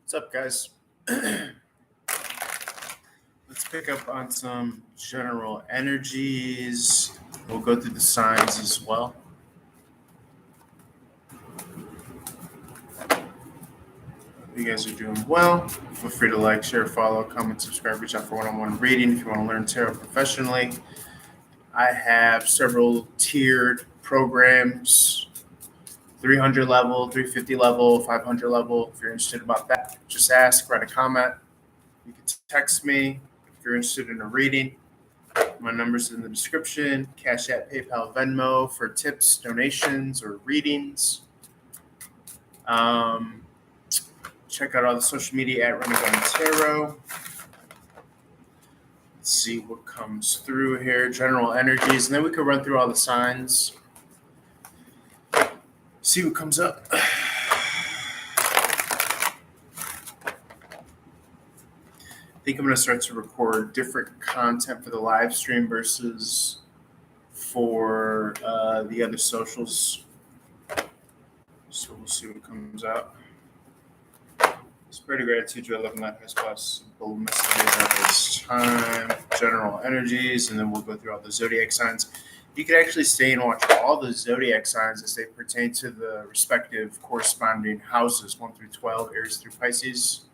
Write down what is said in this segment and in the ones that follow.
What's up, guys? Let's pick up on some general energies. We'll go through the signs as well. You guys are doing well. Feel free to like, share, follow, comment, subscribe, reach out for one-on-one reading if you want to learn tarot professionally. I have several tiered programs, 300 level, 350 level, 500 level. If you're interested about that, just ask, write a comment. You can text me if you're interested in a reading. My number's in the description. Cash App, PayPal, Venmo for tips, donations, or readings. Check out all the social media at Renegade Tarot. Let's see what comes through here. General energies, and then we can run through all the signs. See what comes up. I think I'm going to start to record different content for the live stream versus for the other socials. So we'll see what comes out. Spirit of gratitude, your love and life has possible messages at this time. General energies, and then we'll go through all the zodiac signs. You can actually stay and watch all the zodiac signs as they pertain to the respective corresponding houses, 1 through 12, Aries through Pisces.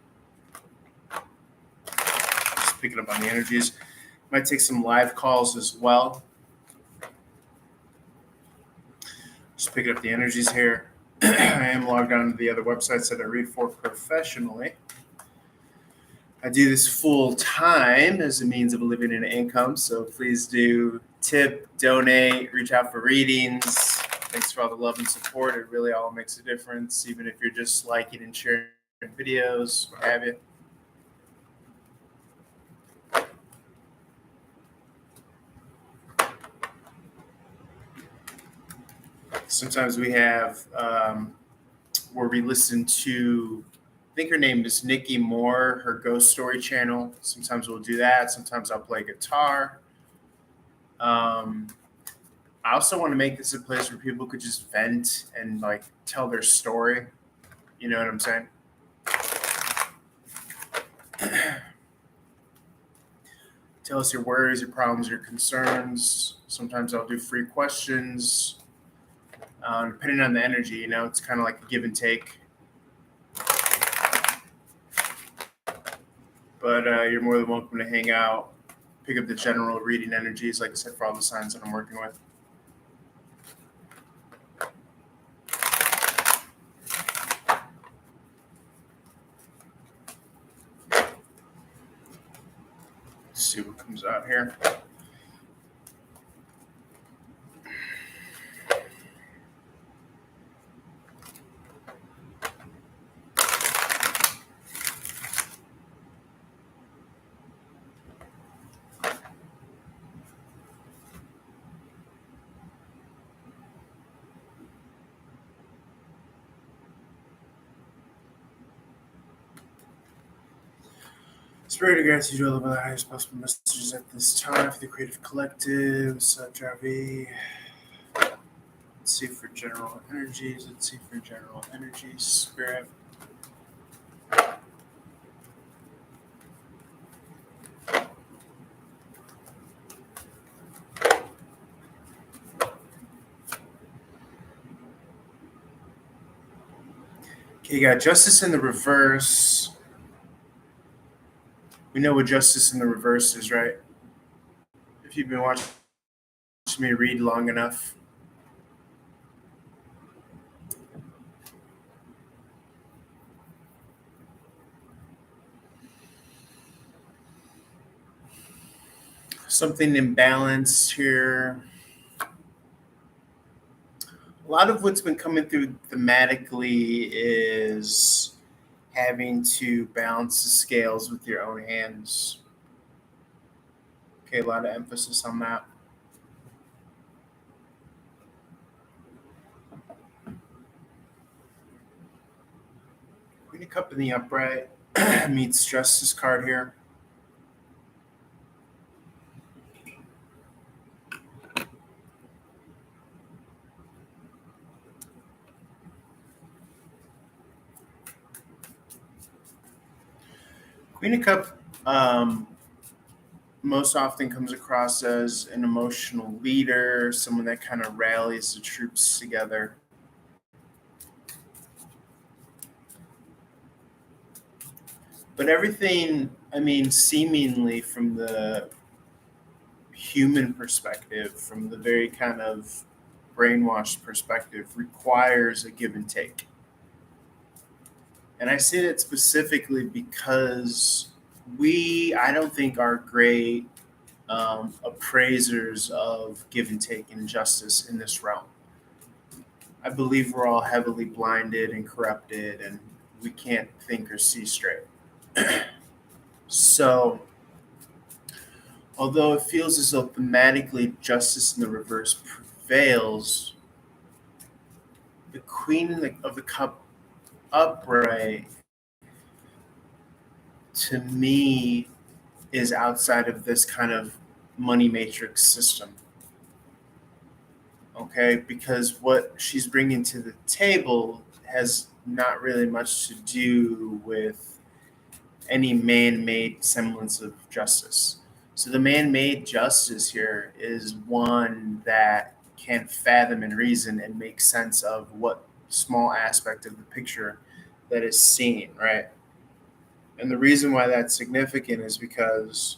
Just picking up on the energies. Might take some live calls as well. Just picking up the energies here. I am logged on to the other websites that I read for professionally. I do this full time as a means of a living and income, so please do tip, donate, reach out for readings. Thanks for all the love and support. It really all makes a difference, even if you're just liking and sharing videos, what have you. Sometimes we have where we listen to, I think her name is Nikki Moore, her Ghost Story channel. Sometimes we'll do that. Sometimes I'll play guitar. I also want to make this a place where people could just vent and like tell their story. You know what I'm saying? Tell us your worries, your problems, your concerns. Sometimes I'll do free questions. Depending on the energy, you know, it's kind of like a give and take. But you're more than welcome to hang out, pick up the general reading energies, like I said, for all the signs that I'm working with. Let's see what comes out here. Spirit of gratitude, you love the highest possible messages at this time for the Creative Collective. Satravi. Let's see for general energies. Spirit. Okay, you got Justice in the reverse. We know what Justice in the reverse is, right? If you've been watching me read long enough. Something imbalanced here. A lot of what's been coming through thematically is having to balance the scales with your own hands. Okay, a lot of emphasis on that. Queen of Cup in the upright meets Justice card here. Queen of Cup most often comes across as an emotional leader, someone that kind of rallies the troops together. But everything, I mean, seemingly from the human perspective, from the very kind of brainwashed perspective, requires a give and take. And I say that specifically because I don't think, are great appraisers of give and take and justice in this realm. I believe we're all heavily blinded and corrupted, and we can't think or see straight. So, although it feels as though thematically justice in the reverse prevails, the Queen of the Cup upright, to me, is outside of this kind of money matrix system. Okay, because what she's bringing to the table has not really much to do with any man-made semblance of justice. So the man-made justice here is one that can fathom and reason and make sense of what small aspect of the picture that is seen, right? And the reason why that's significant is because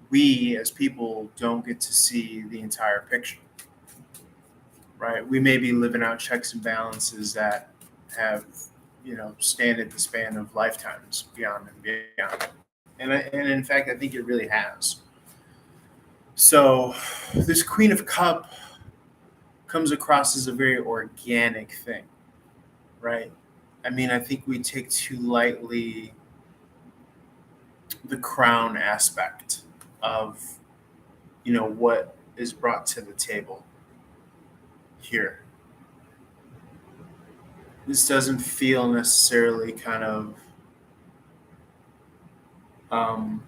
we as people don't get to see the entire picture, right? We may be living out checks and balances that have, stand at the span of lifetimes beyond and beyond. And in fact, I think it really has. So this Queen of Cup comes across as a very organic thing, right? I mean, I think we take too lightly the crown aspect of, what is brought to the table here. This doesn't feel necessarily kind of um,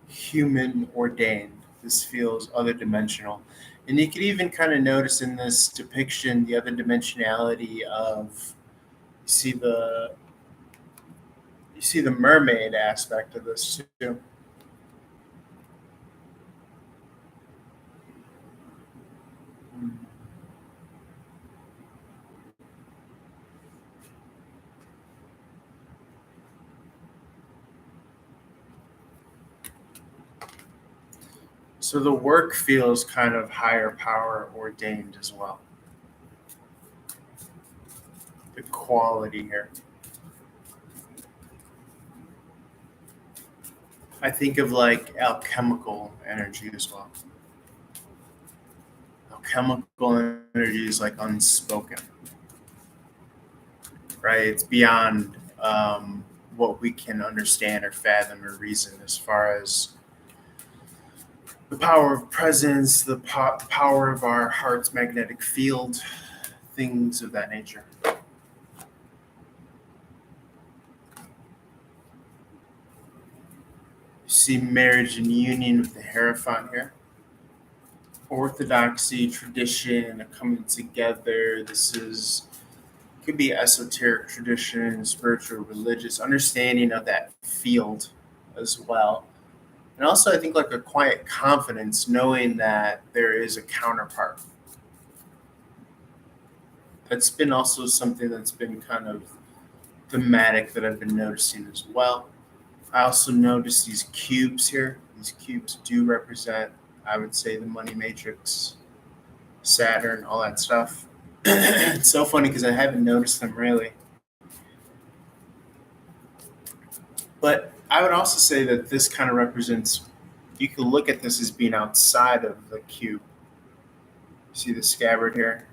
human ordained. This feels other dimensional. And you could even kind of notice in this depiction the other dimensionality of you see the you see the mermaid aspect of this too. So the work feels kind of higher power ordained as well. The quality here. I think of like alchemical energy as well. Alchemical energy is like unspoken, right? It's beyond what we can understand or fathom or reason, as far as the power of presence, the power of our heart's magnetic field, things of that nature. You see marriage and union with the Hierophant here. Orthodoxy, tradition, coming together. This is could be esoteric tradition, spiritual, religious understanding of that field as well. And also, I think like a quiet confidence, knowing that there is a counterpart. That's been also something that's been kind of thematic that I've been noticing as well. I also notice these cubes here. These cubes do represent, I would say, the money matrix, Saturn, all that stuff. It's so funny because I haven't noticed them really. But I would also say that this kind of represents, you can look at this as being outside of the cube. See the scabbard here?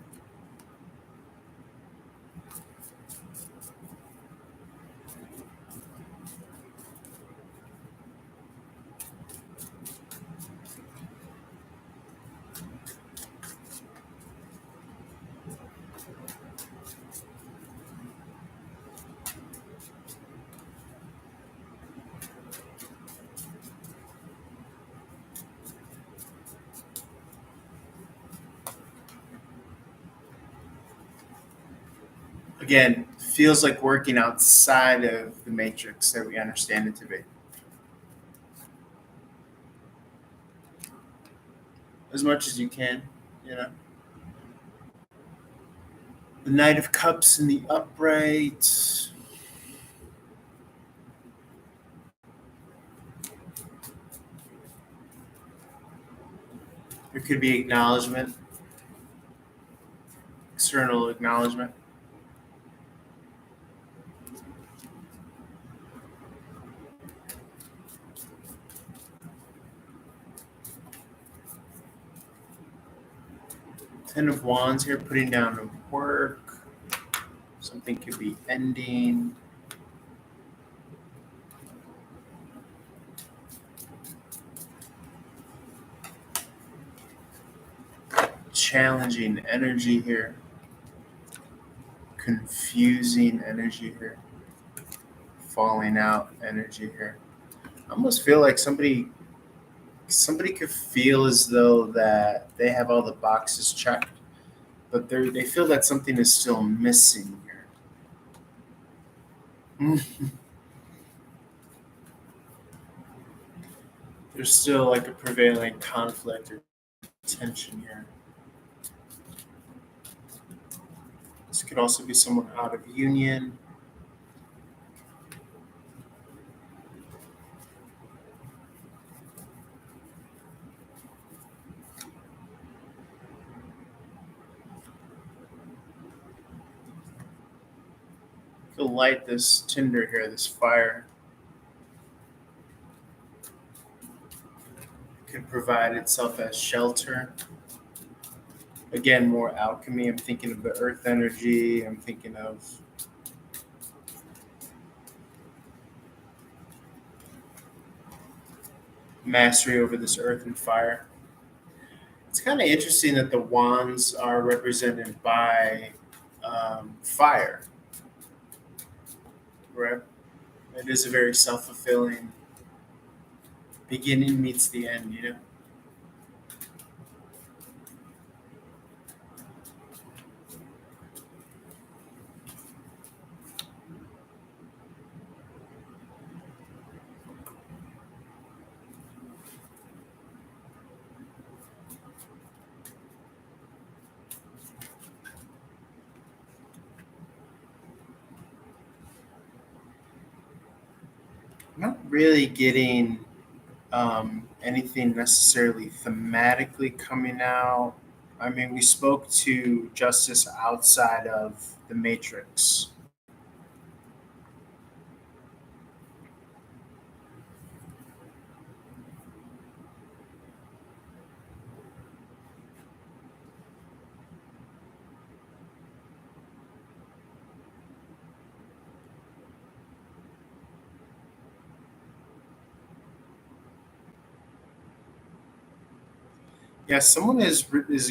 Again, feels like working outside of the matrix that we understand it to be. As much as you can, you know. The Knight of Cups in the upright. There could be acknowledgement, external acknowledgement. Ten of Wands here, putting down work. Something could be ending. Challenging energy here. Confusing energy here. Falling out energy here. I almost feel like somebody could feel as though that they have all the boxes checked, but they feel that something is still missing here. There's still like a prevailing conflict or tension here. This could also be someone out of union. To light this tinder here, this fire, could provide itself as shelter. Again, more alchemy. I'm thinking of the earth energy. I'm thinking of mastery over this earth and fire. It's kind of interesting that the wands are represented by fire, right? It is a very self-fulfilling beginning meets the end, you know? I'm not really getting anything necessarily thematically coming out. I mean, we spoke to justice outside of the matrix. Yeah, someone is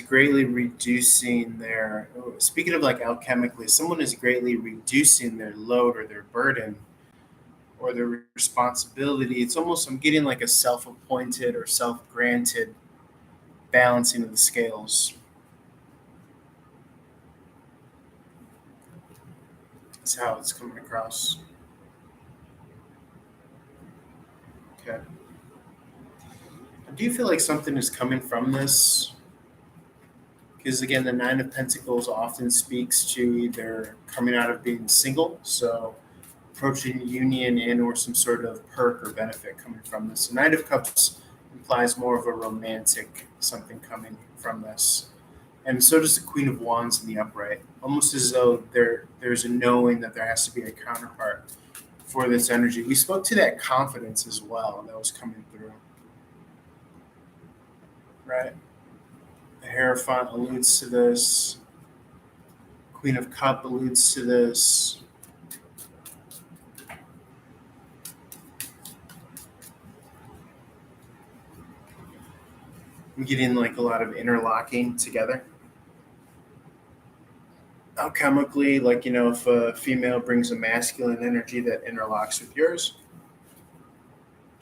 greatly reducing their. Speaking of like alchemically, someone is greatly reducing their load or their burden or their responsibility. It's almost I'm getting like a self-appointed or self-granted balancing of the scales. That's how it's coming across. Okay. Do you feel like something is coming from this? Because again, the Nine of Pentacles often speaks to either coming out of being single, so approaching union and or some sort of perk or benefit coming from this. The Knight of Cups implies more of a romantic something coming from this. And so does the Queen of Wands in the upright, almost as though there's a knowing that there has to be a counterpart for this energy. We spoke to that confidence as well that was coming through, right? The Hierophant alludes to this. Queen of Cup alludes to this. I'm getting like a lot of interlocking together. Alchemically, like, you know, if a female brings a masculine energy that interlocks with yours,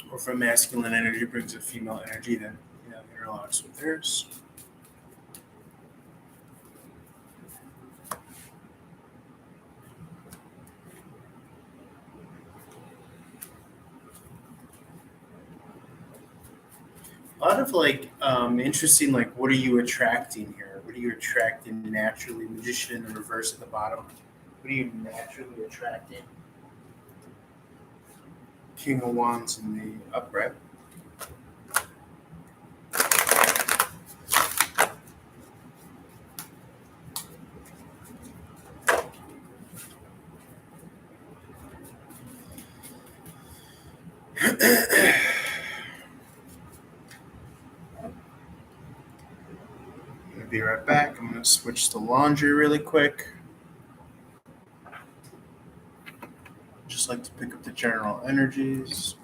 or if a masculine energy brings a female energy that, you know, interlocks with theirs. A lot of interesting, like, what are you attracting here? What are you attracting naturally? Magician in the reverse at the bottom. What are you naturally attracting? King of Wands in the upright. I'm gonna be right back. I'm gonna switch to laundry really quick. Just like to pick up the general energies.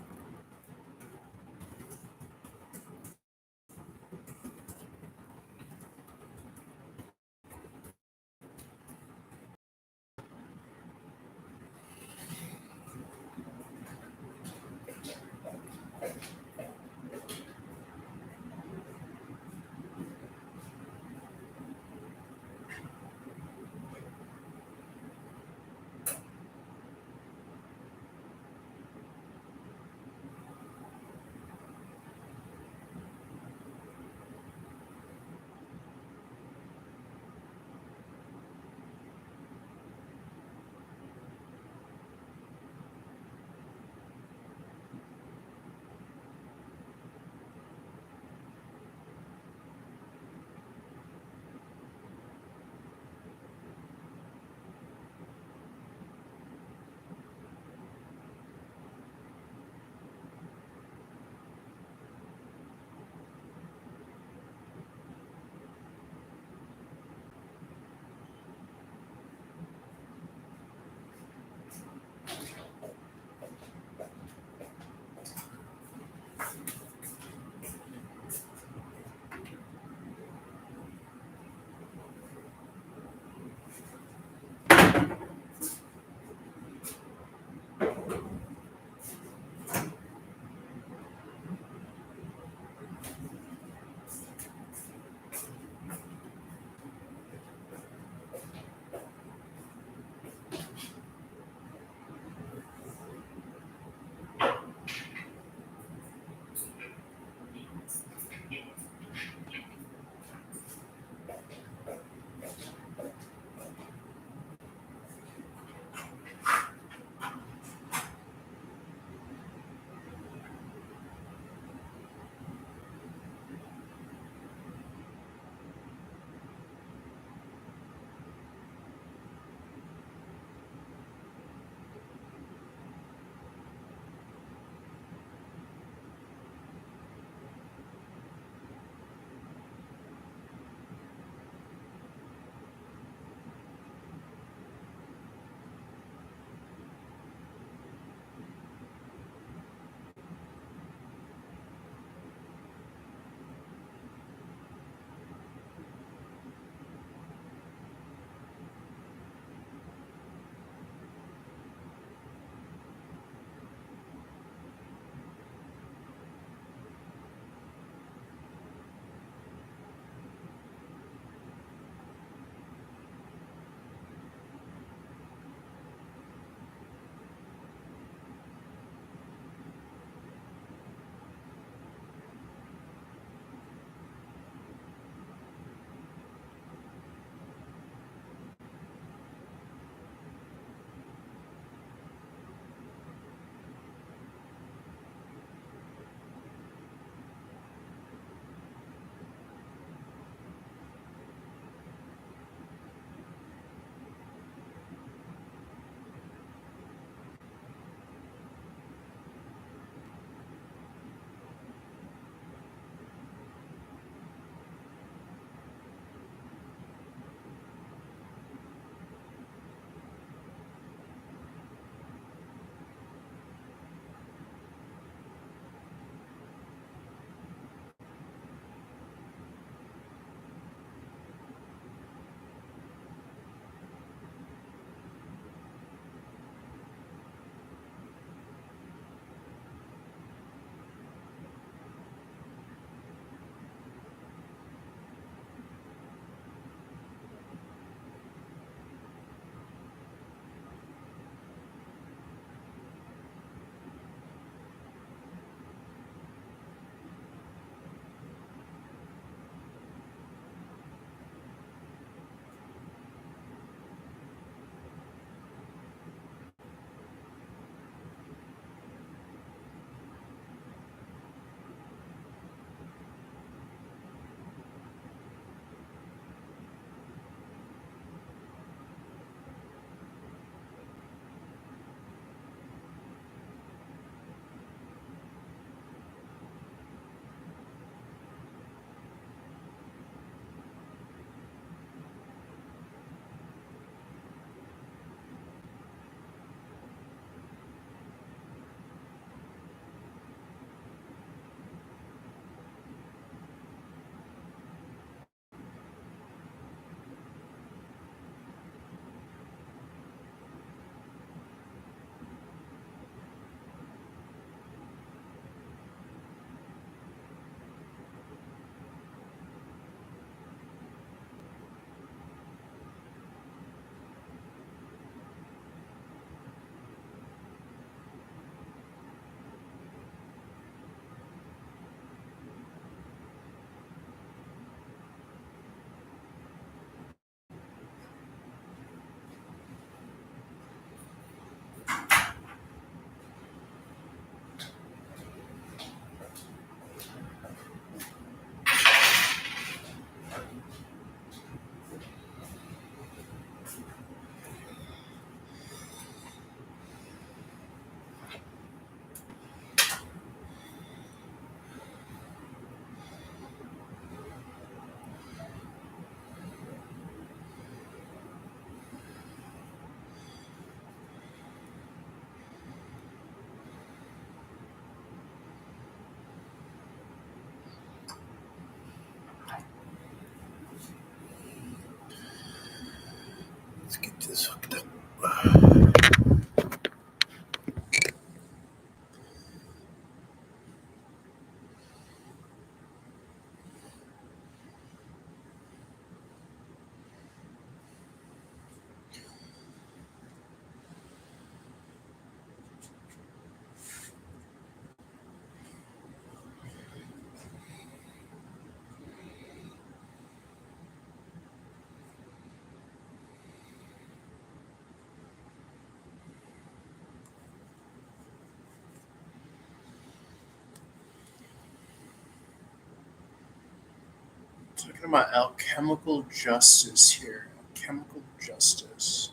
talking about alchemical justice here. Alchemical justice.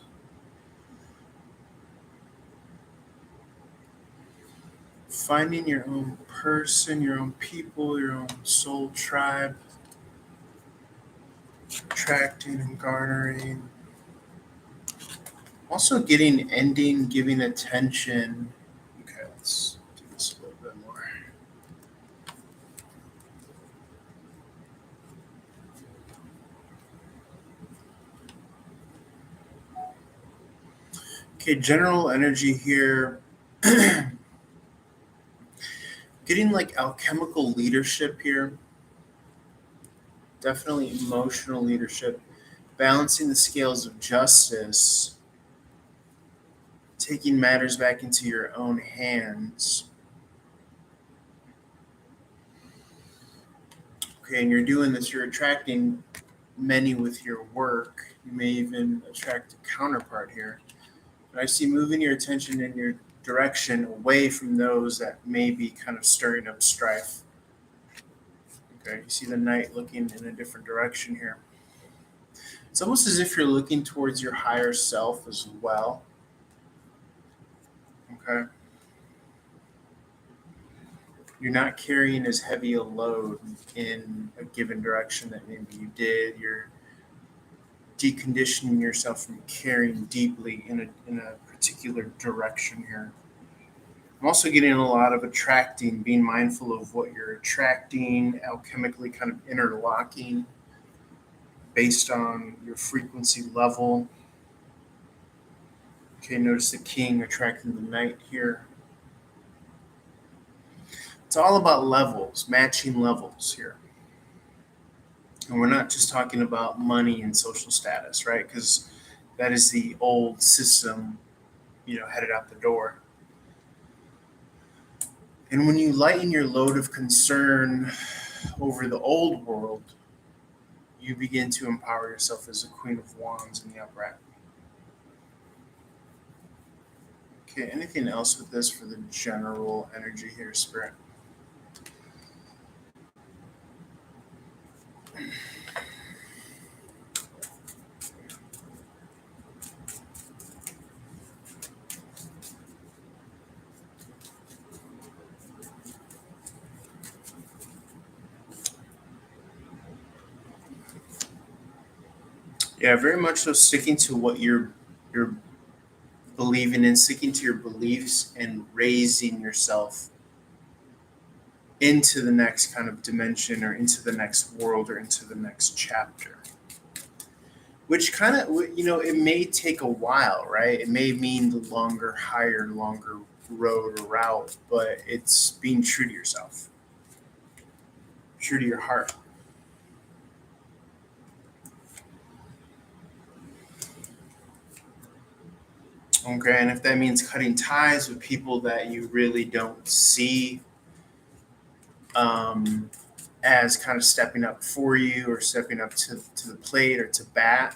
Finding your own person, your own people, your own soul tribe, attracting and garnering. Also getting, ending, giving attention. Okay, let's do this a little bit more. Okay, general energy here. Getting like alchemical leadership here. Definitely emotional leadership. Balancing the scales of justice. Taking matters back into your own hands. Okay, and you're doing this, you're attracting many with your work. You may even attract a counterpart here. But I see moving your attention in your direction away from those that may be kind of stirring up strife. Okay, you see the knight looking in a different direction here. It's almost as if you're looking towards your higher self as well. Okay. You're not carrying as heavy a load in a given direction that maybe you did. You're deconditioning yourself from caring deeply in a particular direction here. I'm also getting a lot of attracting, being mindful of what you're attracting, alchemically kind of interlocking based on your frequency level. Okay, notice the king attracting the knight here. It's all about levels, matching levels here. And we're not just talking about money and social status, right? Because that is the old system, headed out the door. And when you lighten your load of concern over the old world, you begin to empower yourself as the Queen of Wands in the upright. Okay, anything else with this for the general energy here, Spirit? Yeah, very much so sticking to what you're believing in, sticking to your beliefs and raising yourself into the next kind of dimension or into the next world or into the next chapter. Which kind of, it may take a while, right? It may mean the longer, higher, longer road or route, but it's being true to yourself, true to your heart. Okay, and if that means cutting ties with people that you really don't see as kind of stepping up for you or stepping up to the plate or to bat,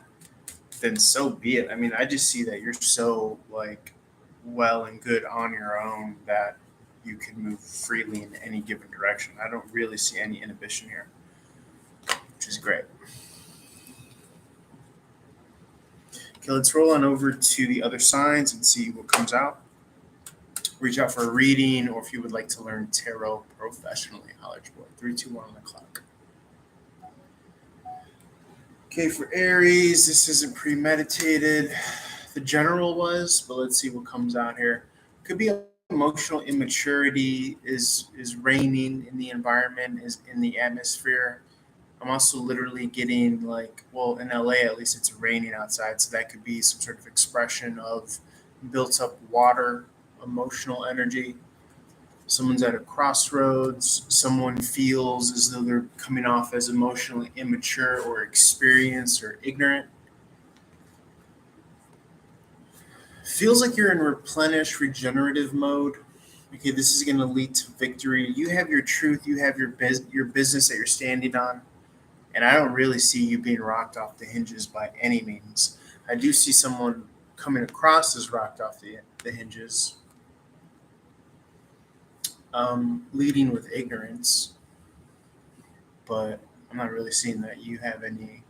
then so be it. I mean, I just see that you're so like well and good on your own that you can move freely in any given direction. I don't really see any inhibition here, which is great. Okay, let's roll on over to the other signs and see what comes out. Reach out for a reading, or if you would like to learn tarot professionally, holler at your boy. 3, 2, 1 on the clock. Okay, for Aries, this isn't premeditated. The general was, but let's see what comes out here. Could be emotional immaturity is reigning in the environment, is in the atmosphere. I'm also literally getting in LA at least it's raining outside, so that could be some sort of expression of built up water, emotional energy. Someone's at a crossroads. Someone feels as though they're coming off as emotionally immature or experienced or ignorant. Feels like you're in replenish, regenerative mode. Okay, this is going to lead to victory. You have your truth. You have your business that you're standing on. And I don't really see you being rocked off the hinges by any means. I do see someone coming across as rocked off the hinges, leading with ignorance. But I'm not really seeing that you have any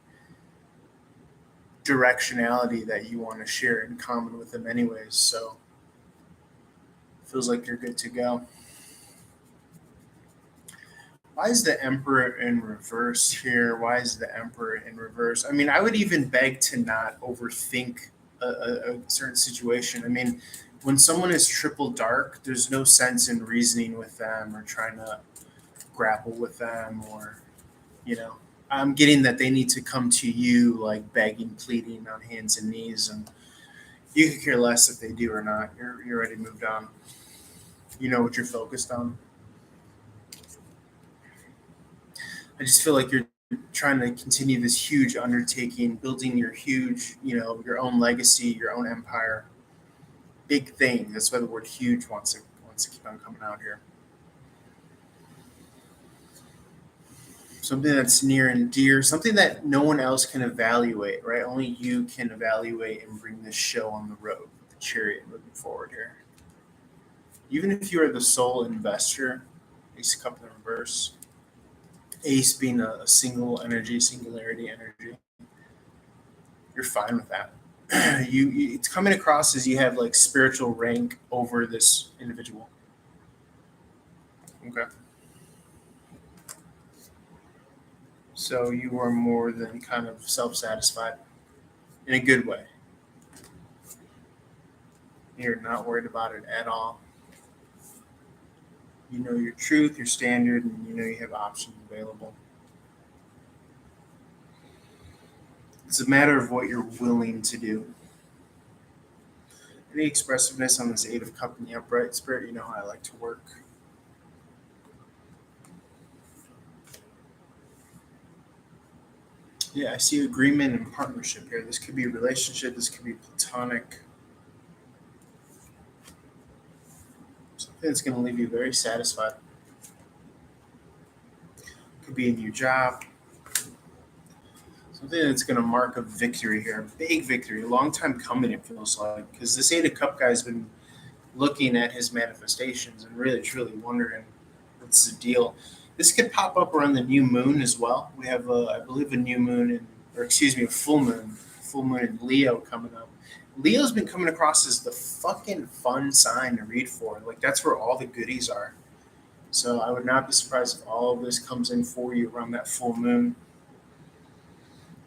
directionality that you want to share in common with them, anyways. So feels like you're good to go. Why is the Emperor in reverse here? Why is the Emperor in reverse? I mean, I would even beg to not overthink a certain situation. I mean, when someone is triple dark, there's no sense in reasoning with them or trying to grapple with them, or, you know, I'm getting that they need to come to you like begging, pleading on hands and knees, and you could care less if they do or not. You're already moved on. You know what you're focused on. I just feel like you're trying to continue this huge undertaking, building your huge, your own legacy, your own empire. Big thing. That's why the word huge wants to keep on coming out here. Something that's near and dear, something that no one else can evaluate, right? Only you can evaluate and bring this show on the road, the chariot moving forward here. Even if you are the sole investor, Ace of Cup in reverse, Ace being a single energy, singularity energy, you're fine with that. It's coming across as you have like spiritual rank over this individual. Okay. So you are more than kind of self-satisfied in a good way. You're not worried about it at all. You know your truth, your standard, and you know you have options available. It's a matter of what you're willing to do. Any expressiveness on this Eight of Cup in the upright spirit, you know how I like to work. Yeah, I see agreement and partnership here. This could be a relationship, this could be platonic. Something that's going to leave you very satisfied. Could be a new job. Something that's going to mark a victory here, a big victory, a long time coming, it feels like. Because this Eight of Cup guy's been looking at his manifestations and really, truly wondering what's the deal. This could pop up around the new moon as well. We have, I believe, a new moon, a full moon in Leo coming up. Leo's been coming across as the fucking fun sign to read for. Like, that's where all the goodies are. So I would not be surprised if all of this comes in for you around that full moon,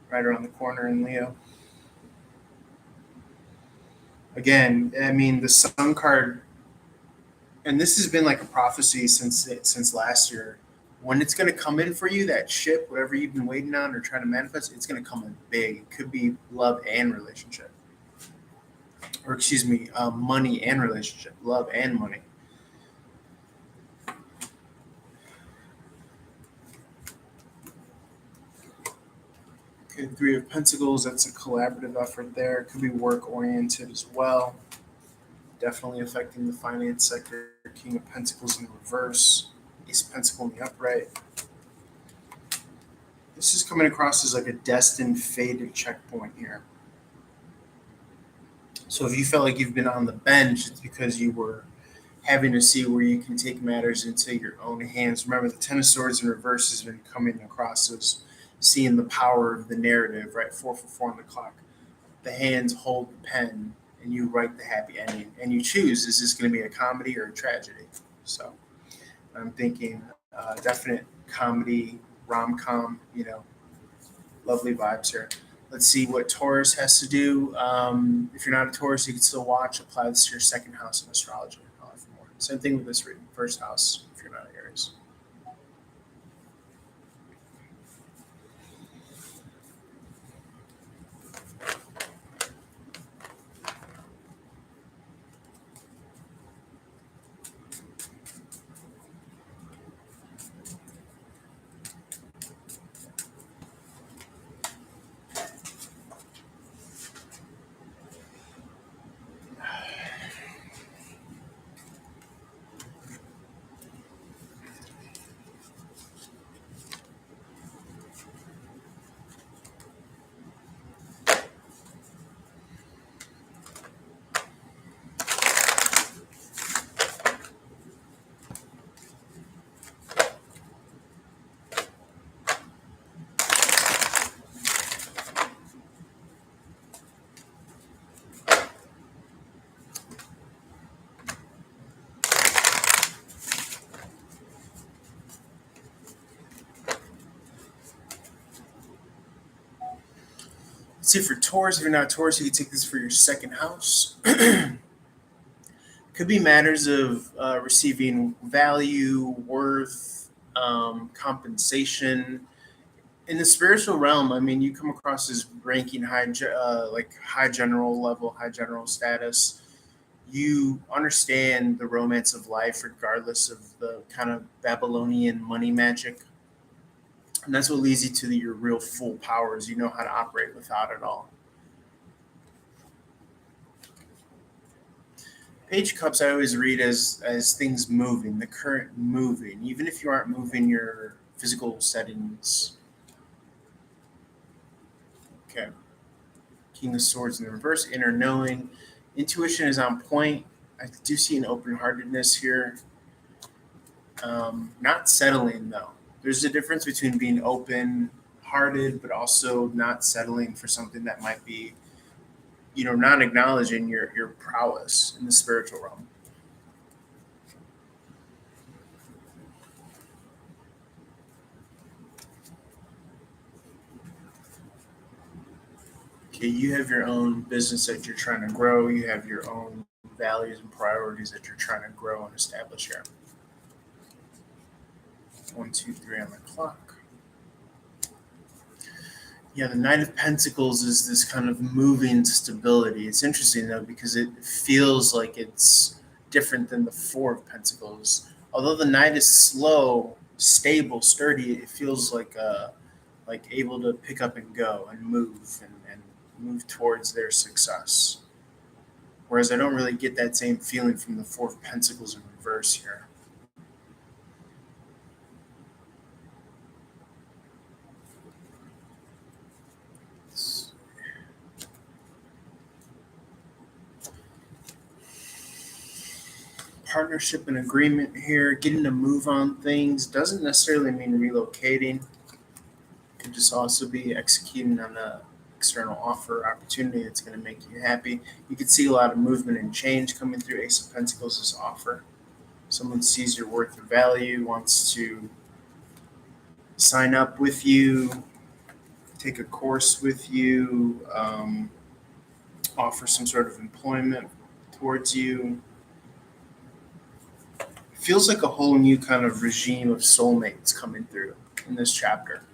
right around the corner in Leo. Again, I mean, the Sun card, and this has been like a prophecy since last year. When it's going to come in for you, that ship, whatever you've been waiting on or trying to manifest, it's going to come in big. It could be love and relationship, or excuse me, money and relationship, love and money. Okay, Three of Pentacles, that's a collaborative effort there. It could be work oriented as well. Definitely affecting the finance sector. King of Pentacles in the reverse, Ace of Pentacles in the upright. This is coming across as like a destined, fated checkpoint here. So if you felt like you've been on the bench, it's because you were having to see where you can take matters into your own hands. Remember, the Ten of Swords in reverse has been coming across as seeing the power of the narrative, right? 4 on the clock. The hands hold the pen, and you write the happy ending, and you choose: is this going to be a comedy or a tragedy? So I'm thinking definite comedy, rom-com, lovely vibes here. Let's see what Taurus has to do. If you're not a Taurus, you can still watch. Apply this to your second house in astrology. I'll have more. Same thing with this reading. First house, if you're not an Aries. See, for Taurus, if you're not a Taurus, you can take this for your second house. Could be matters of receiving value, worth, compensation. In the spiritual realm, I mean, you come across as ranking like high general level, high general status. You understand the romance of life, regardless of the kind of Babylonian money magic, and that's what leads you to your real full powers. You know how to operate without it all. Page of Cups I always read as things moving, the current moving, even if you aren't moving your physical settings. Okay. King of Swords in the reverse, inner knowing. Intuition is on point. I do see an open heartedness here. Not settling though. There's a difference between being open hearted, but also not settling for something that might be, not acknowledging your prowess in the spiritual realm. Okay, you have your own business that you're trying to grow. You have your own values and priorities that you're trying to grow and establish here. 1, 2, 3 on the clock. Yeah, the Knight of Pentacles is this kind of moving stability. It's interesting though because it feels like it's different than the Four of Pentacles. Although the Knight is slow, stable, sturdy, it feels like able to pick up and go and and move towards their success. Whereas I don't really get that same feeling from the Four of Pentacles in reverse here. Partnership and agreement here, getting to move on things doesn't necessarily mean relocating. It could just also be executing on a external offer opportunity that's going to make you happy. You could see a lot of movement and change coming through Ace of Pentacles' offer. Someone sees your worth and value, wants to sign up with you, take a course with you, offer some sort of employment towards you. Feels like a whole new kind of regime of soulmates coming through in this chapter.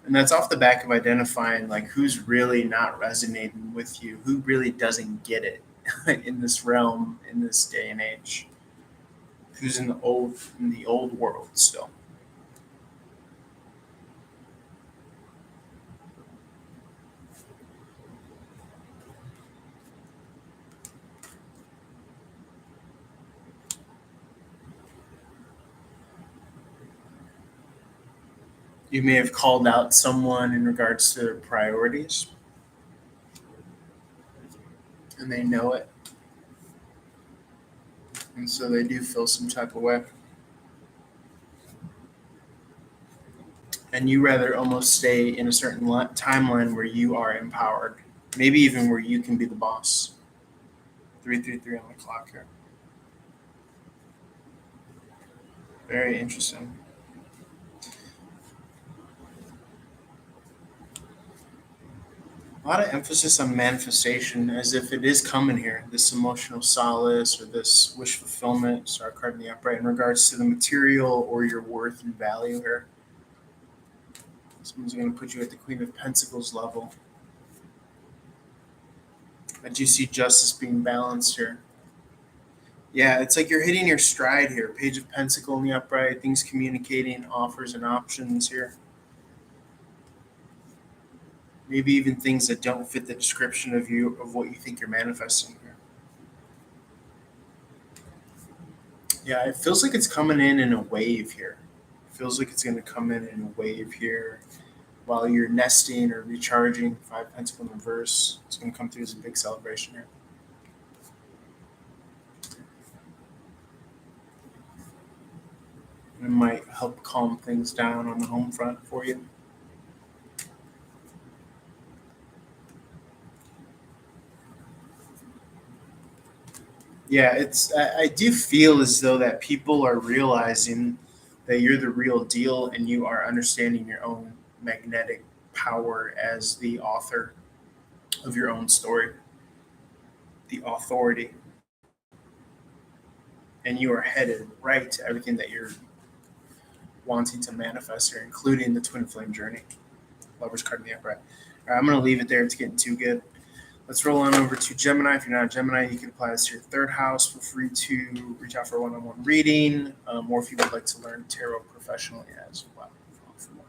And that's off the back of identifying like who's really not resonating with you, who really doesn't get it in this realm, in this day and age, who's in the old world still. You may have called out someone in regards to their priorities, and they know it. And so they do feel some type of way. And you rather almost stay in a certain timeline where you are empowered, maybe even where you can be the boss. 333 on the clock here. Very interesting. A lot of emphasis on manifestation as if it is coming here, this emotional solace or this wish fulfillment, star card in the upright, in regards to the material or your worth and value here. Someone's going to put you at the Queen of Pentacles level. I do see justice being balanced here. Yeah, it's like you're hitting your stride here. Page of Pentacle in the upright, things communicating, offers and options here. Maybe even things that don't fit the description of what you think you're manifesting here. Yeah, it feels like it's coming in a wave here. It feels like it's going to come in a wave here while you're nesting or recharging. 5 Pentacle in reverse. It's going to come through as a big celebration here. It might help calm things down on the home front for you. Yeah, I do feel as though that people are realizing that you're the real deal and you are understanding your own magnetic power as the author of your own story, the authority, and you are headed right to everything that you're wanting to manifest here, including the twin flame journey. Lover's card in the upright. All right, I'm going to leave it there. It's getting too good. Let's roll on over to Gemini. If you're not a Gemini, you can apply this to your third house. Feel free to reach out for a one-on-one reading, or if you would like to learn tarot professionally as well. For more.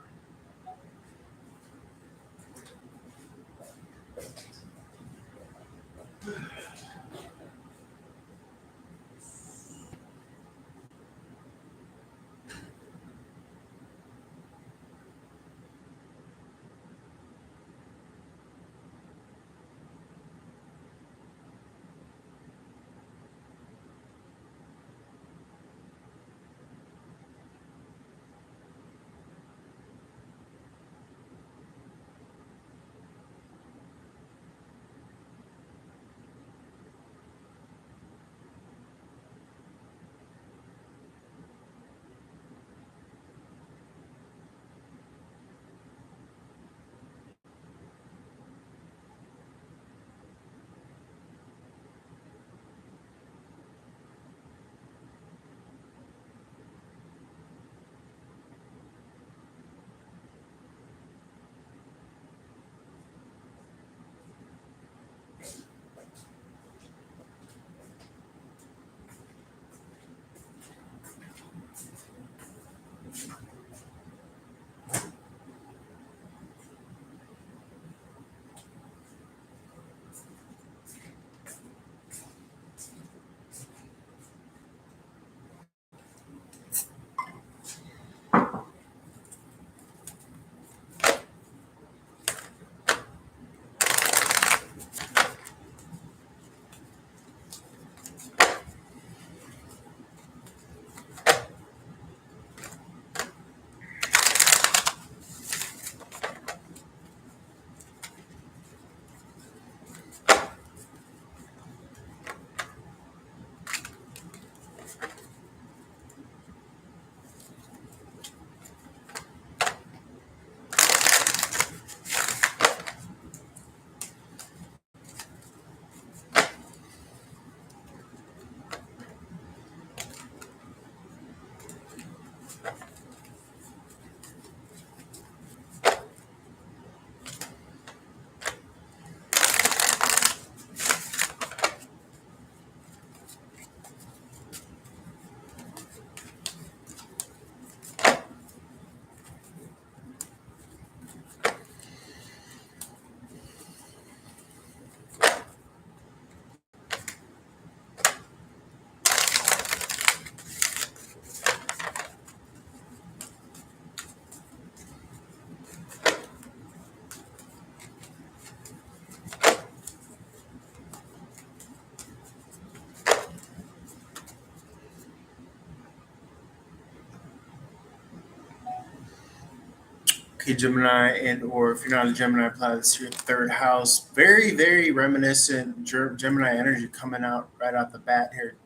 Okay, Gemini, and or if you're not a Gemini, apply this to your third house. Very, very reminiscent Gemini energy coming out right out the bat here.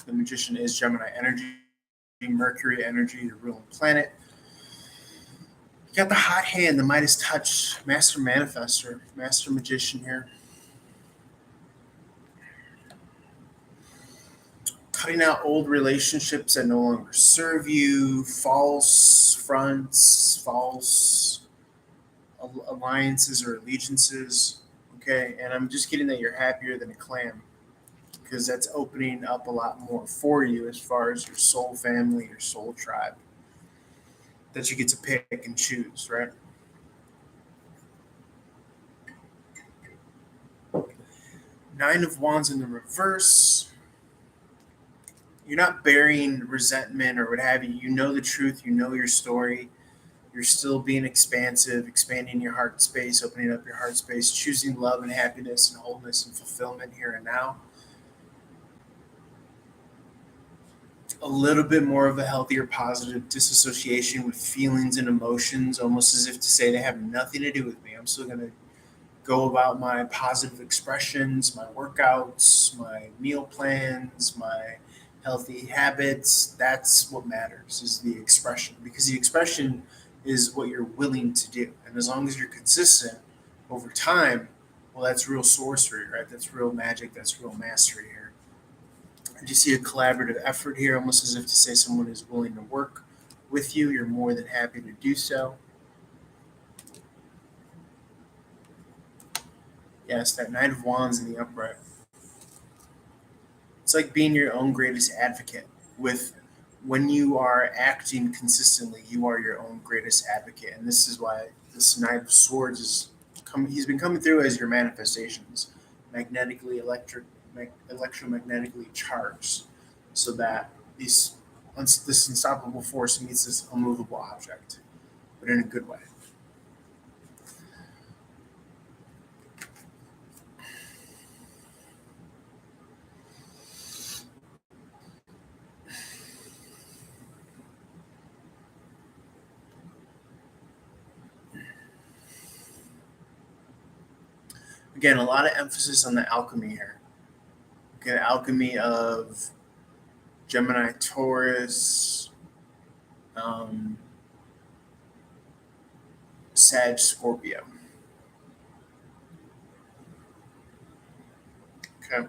The Magician is Gemini energy, Mercury energy, the ruling planet. You got the hot hand, the Midas touch, Master Manifester, Master Magician here. Cutting out old relationships that no longer serve you, false fronts, false alliances or allegiances. Okay, and I'm just getting that you're happier than a clam because that's opening up a lot more for you as far as your soul family, your soul tribe that you get to pick and choose, right? Nine of Wands in the reverse. You're not burying resentment or what have you. You know the truth. You know your story. You're still being expansive, expanding your heart space, opening up your heart space, choosing love and happiness and wholeness and fulfillment here and now. A little bit more of a healthier, positive disassociation with feelings and emotions, almost as if to say they have nothing to do with me. I'm still going to go about my positive expressions, my workouts, my meal plans, my healthy habits. That's what matters is the expression because the expression is what you're willing to do. And as long as you're consistent over time, well, that's real sorcery, right? That's real magic. That's real mastery here. And you see a collaborative effort here, almost as if to say someone is willing to work with you. You're more than happy to do so. Yes, that Knight of Wands in the upright. It's like being your own greatest advocate. With when you are acting consistently, you are your own greatest advocate, and this is why this Knight of Swords is come. He's been coming through as your manifestations, magnetically, electromagnetically charged, so that this unstoppable force meets this unmovable object, but in a good way. Again, a lot of emphasis on the alchemy here. Okay, the alchemy of Gemini, Taurus, um, Sag, Scorpio. Okay,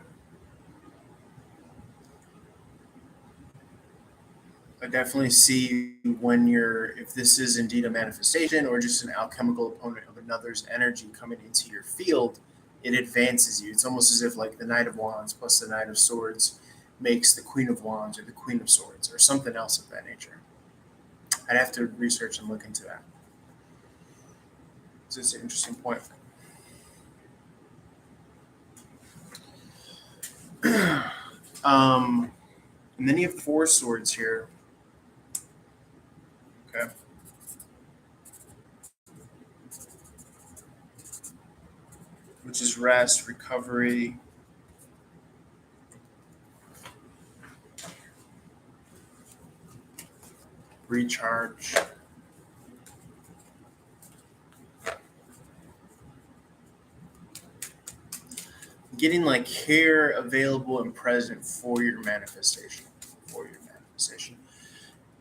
I definitely see when if this is indeed a manifestation or just an alchemical opponent of another's energy coming into your field, it advances you. It's almost as if like the Knight of Wands plus the Knight of Swords makes the Queen of Wands or the Queen of Swords or something else of that nature. I'd have to research and look into that. So it's an interesting point. And then you have 4 swords here. Okay. Which is rest, recovery, recharge. Getting like care available and present for your manifestation.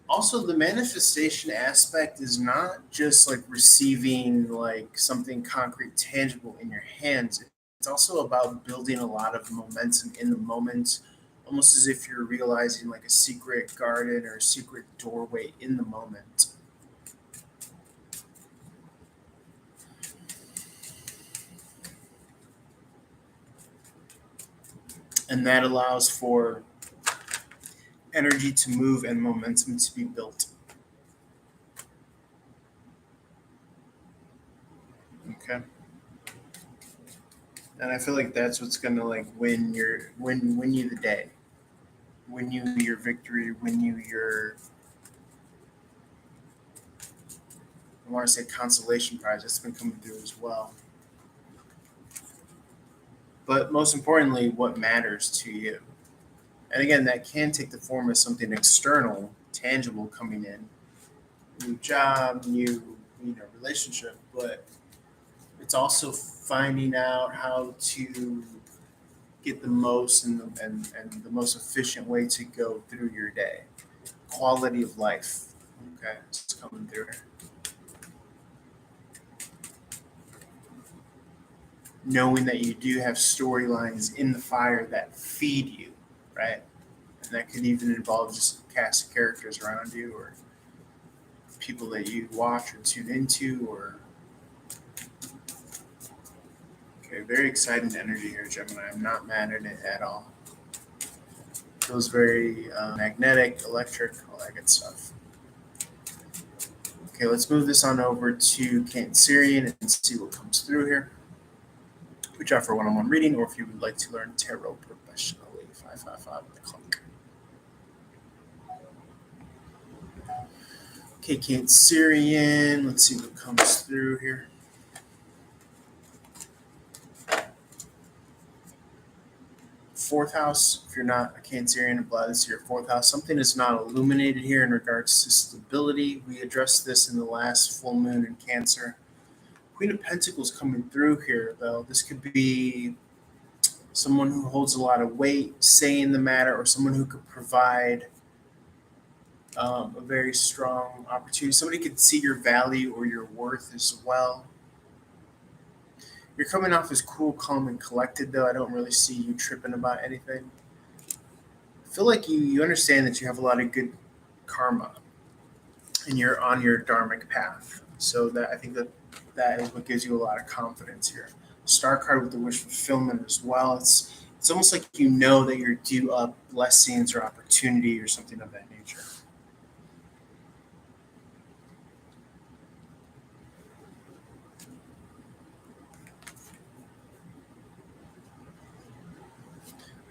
Also, the manifestation aspect is not just like receiving like something concrete, tangible in your hands. It's also about building a lot of momentum in the moment, almost as if you're realizing like a secret garden or a secret doorway in the moment. And that allows for energy to move and momentum to be built. Okay. And I feel like that's what's gonna like win you the day, win you your victory, win you your I want to say consolation prize. That's been coming through as well. But most importantly, what matters to you. And again, that can take the form of something external, tangible coming in, new job, new relationship, but it's also finding out how to get the most and the most efficient way to go through your day. Quality of life. Okay, it's coming through. Knowing that you do have storylines in the fire that feed you, right? And that could even involve just a cast of characters around you or people that you watch or tune into or okay, very exciting energy here, Gemini. I'm not mad at it at all. Feels very magnetic, electric, all that good stuff. Okay, let's move this on over to Cancerian and see what comes through here. Which offer one-on-one reading, or if you would like to learn tarot professionally, 555 with the clock. Okay, Cancerian. Let's see what comes through here. Fourth house, if you're not a Cancerian, apply this to your 4th house. Something is not illuminated here in regards to stability. We addressed this in the last full moon in Cancer. Queen of Pentacles coming through here, though. This could be someone who holds a lot of weight, say in the matter, or someone who could provide a very strong opportunity. Somebody could see your value or your worth as well. You're coming off as cool, calm, and collected, though. I don't really see you tripping about anything. I feel like you understand that you have a lot of good karma and you're on your dharmic path. So that I think that that is what gives you a lot of confidence here. Star card with the wish fulfillment as well. It's almost like you know that you're due up blessings or opportunity or something of that nature.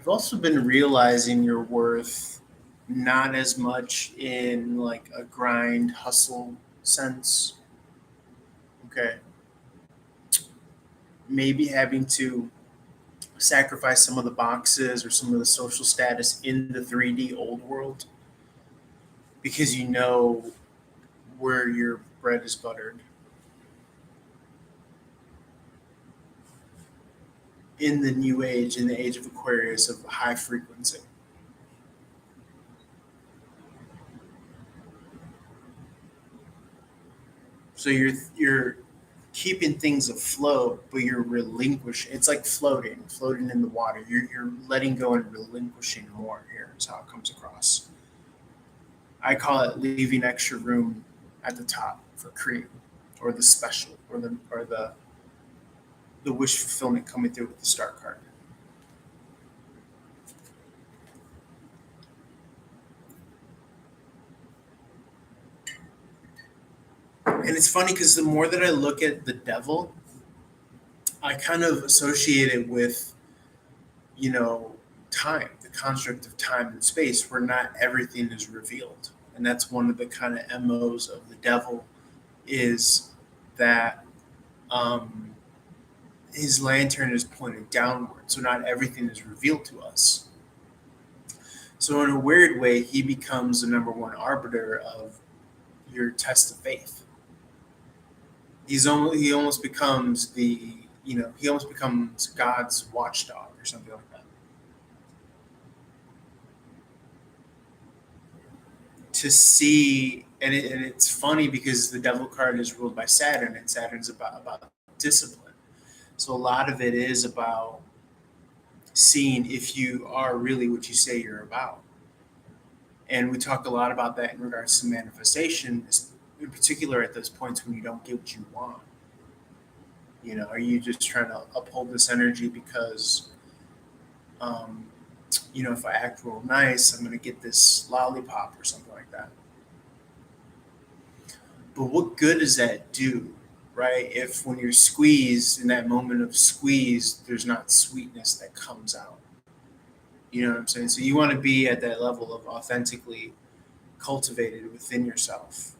I've also been realizing your worth not as much in like a grind hustle sense. Okay. Maybe having to sacrifice some of the boxes or some of the social status in the 3D old world because you know where your bread is buttered. In the new age, in the age of Aquarius of high frequency. So you're keeping things afloat, but you're relinquishing. It's like floating in the water. You're letting go and relinquishing more. Here is how it comes across. I call it leaving extra room at the top for cream, or the special, or the wish fulfillment coming through with the star card. And it's funny because the more that I look at the devil, I kind of associate it with, you know, time, the construct of time and space, where not everything is revealed. And that's one of the kind of MOs of the devil is that um, his lantern is pointed downward. So not everything is revealed to us. So in a weird way, he becomes the number one arbiter of your test of faith. He almost becomes he almost becomes God's watchdog or something like that. To see and it's funny because the devil card is ruled by Saturn and Saturn's about discipline. So a lot of it is about seeing if you are really what you say you're about. And we talk a lot about that in regards to manifestation, in particular at those points when you don't get what you want. You know, are you just trying to uphold this energy because um, if I act real nice, I'm going to get this lollipop or something like that. But what good does that do, right? If when you're squeezed in that moment of squeeze, there's not sweetness that comes out. You know what I'm saying? So you want to be at that level of authentically cultivated within yourself.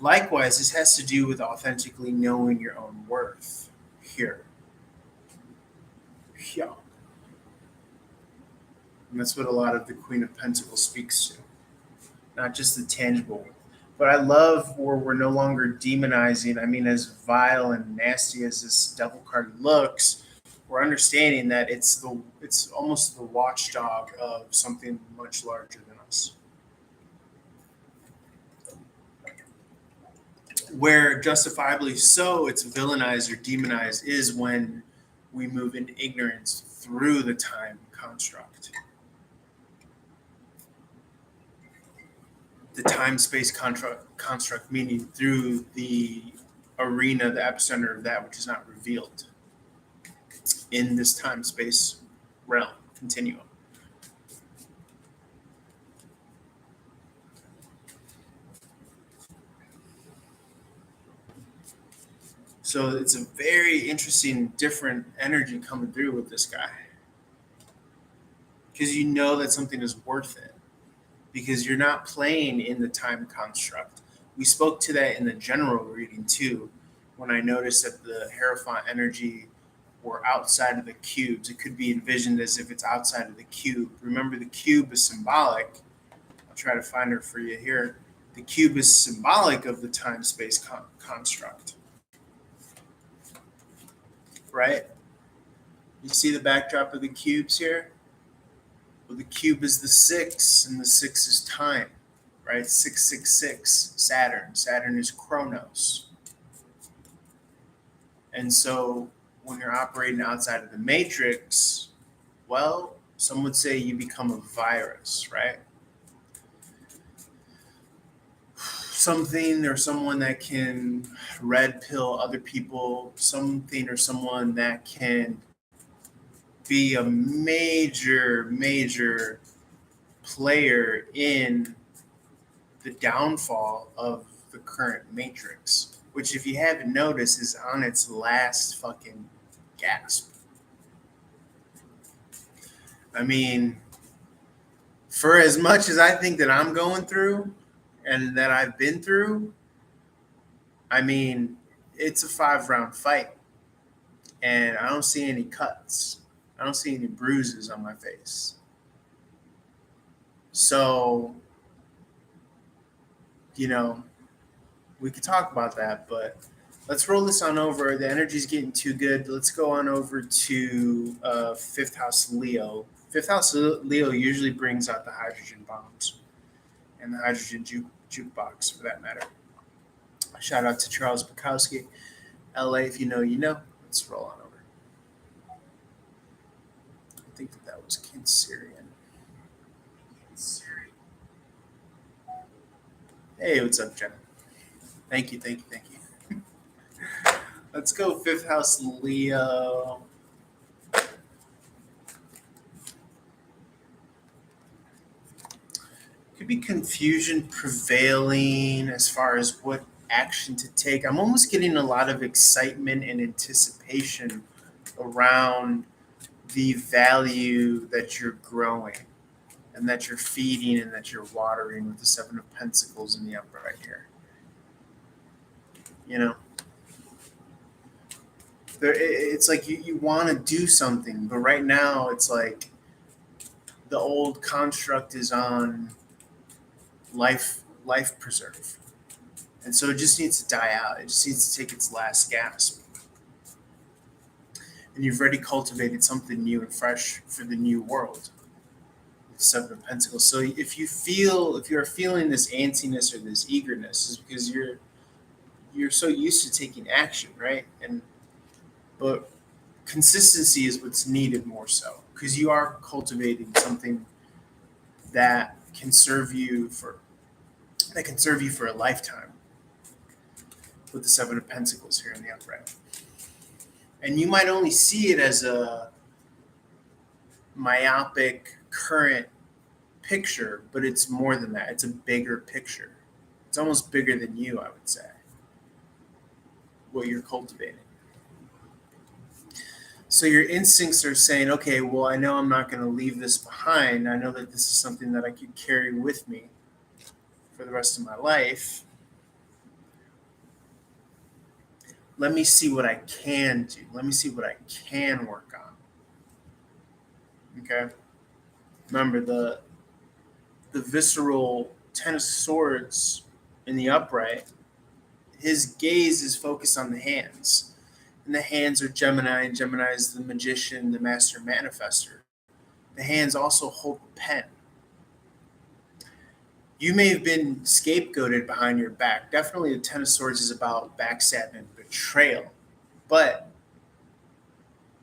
Likewise, this has to do with authentically knowing your own worth. Here. Yeah. And that's what a lot of the Queen of Pentacles speaks to, not just the tangible. But I love where we're no longer demonizing. I mean, as vile and nasty as this devil card looks, we're understanding that it's almost the watchdog of something much larger than us. Where justifiably so it's villainized or demonized is when we move into ignorance through the time construct. The time space construct meaning through the arena, the epicenter of that which is not revealed in this time space realm continuum. So it's a very interesting, different energy coming through with this guy because you know that something is worth it because you're not playing in the time construct. We spoke to that in the general reading too, when I noticed that the Hierophant energy were outside of the cubes. It could be envisioned as if it's outside of the cube. Remember, the cube is symbolic. I'll try to find her for you here. The cube is symbolic of the time space construct, right? You see the backdrop of the cubes here? Well, the cube is the six, and the six is time. right? 666, Saturn. Saturn is Chronos. And so when you're operating outside of the matrix, well, some would say you become a virus, right? Something or someone that can red pill other people, something or someone that can be a major player in the downfall of the current matrix, which, if you haven't noticed, is on its last fucking gasp. I mean, for as much as I think that I'm going through and that I've been through, I mean, it's a 5 round fight, and I don't see any cuts. I don't see any bruises on my face. So, you know, we could talk about that, but let's roll this on over. The energy's getting too good. Let's go on over to fifth house Leo. Fifth house Leo usually brings out the hydrogen bombs and the hydrogen jukebox, for that matter. Shout out to Charles Bukowski. LA, if you know, you know. Let's roll on over. I think that was Cancerian. Hey, what's up, Jen? Thank you. Let's go fifth house Leo. Could be confusion prevailing as far as what action to take. I'm almost getting a lot of excitement and anticipation around the value that you're growing and that you're feeding and that you're watering with the Seven of Pentacles in the upright here. You know, it's like you want to do something, but right now it's like the old construct is on life preserve. And so it just needs to die out. It just needs to take its last gasp. And you've already cultivated something new and fresh for the new world. The Seven of Pentacles. So if you're feeling this antsiness or this eagerness, is because you're so used to taking action, right? But consistency is what's needed more so, because you are cultivating something that can serve you for a lifetime with the Seven of Pentacles here in the upright. And you might only see it as a myopic current picture, but it's more than that. It's a bigger picture. It's almost bigger than you, I would say, what you're cultivating. So your instincts are saying, okay, well, I know I'm not going to leave this behind. I know that this is something that I could carry with me for the rest of my life. Let me see what I can do. Let me see what I can work on. Okay? Remember, the visceral Ten of Swords in the upright, his gaze is focused on the hands. And the hands are Gemini, and Gemini is the magician, the master manifester. The hands also hold the pen. You may have been scapegoated behind your back. Definitely the Ten of Swords is about backstab and betrayal. But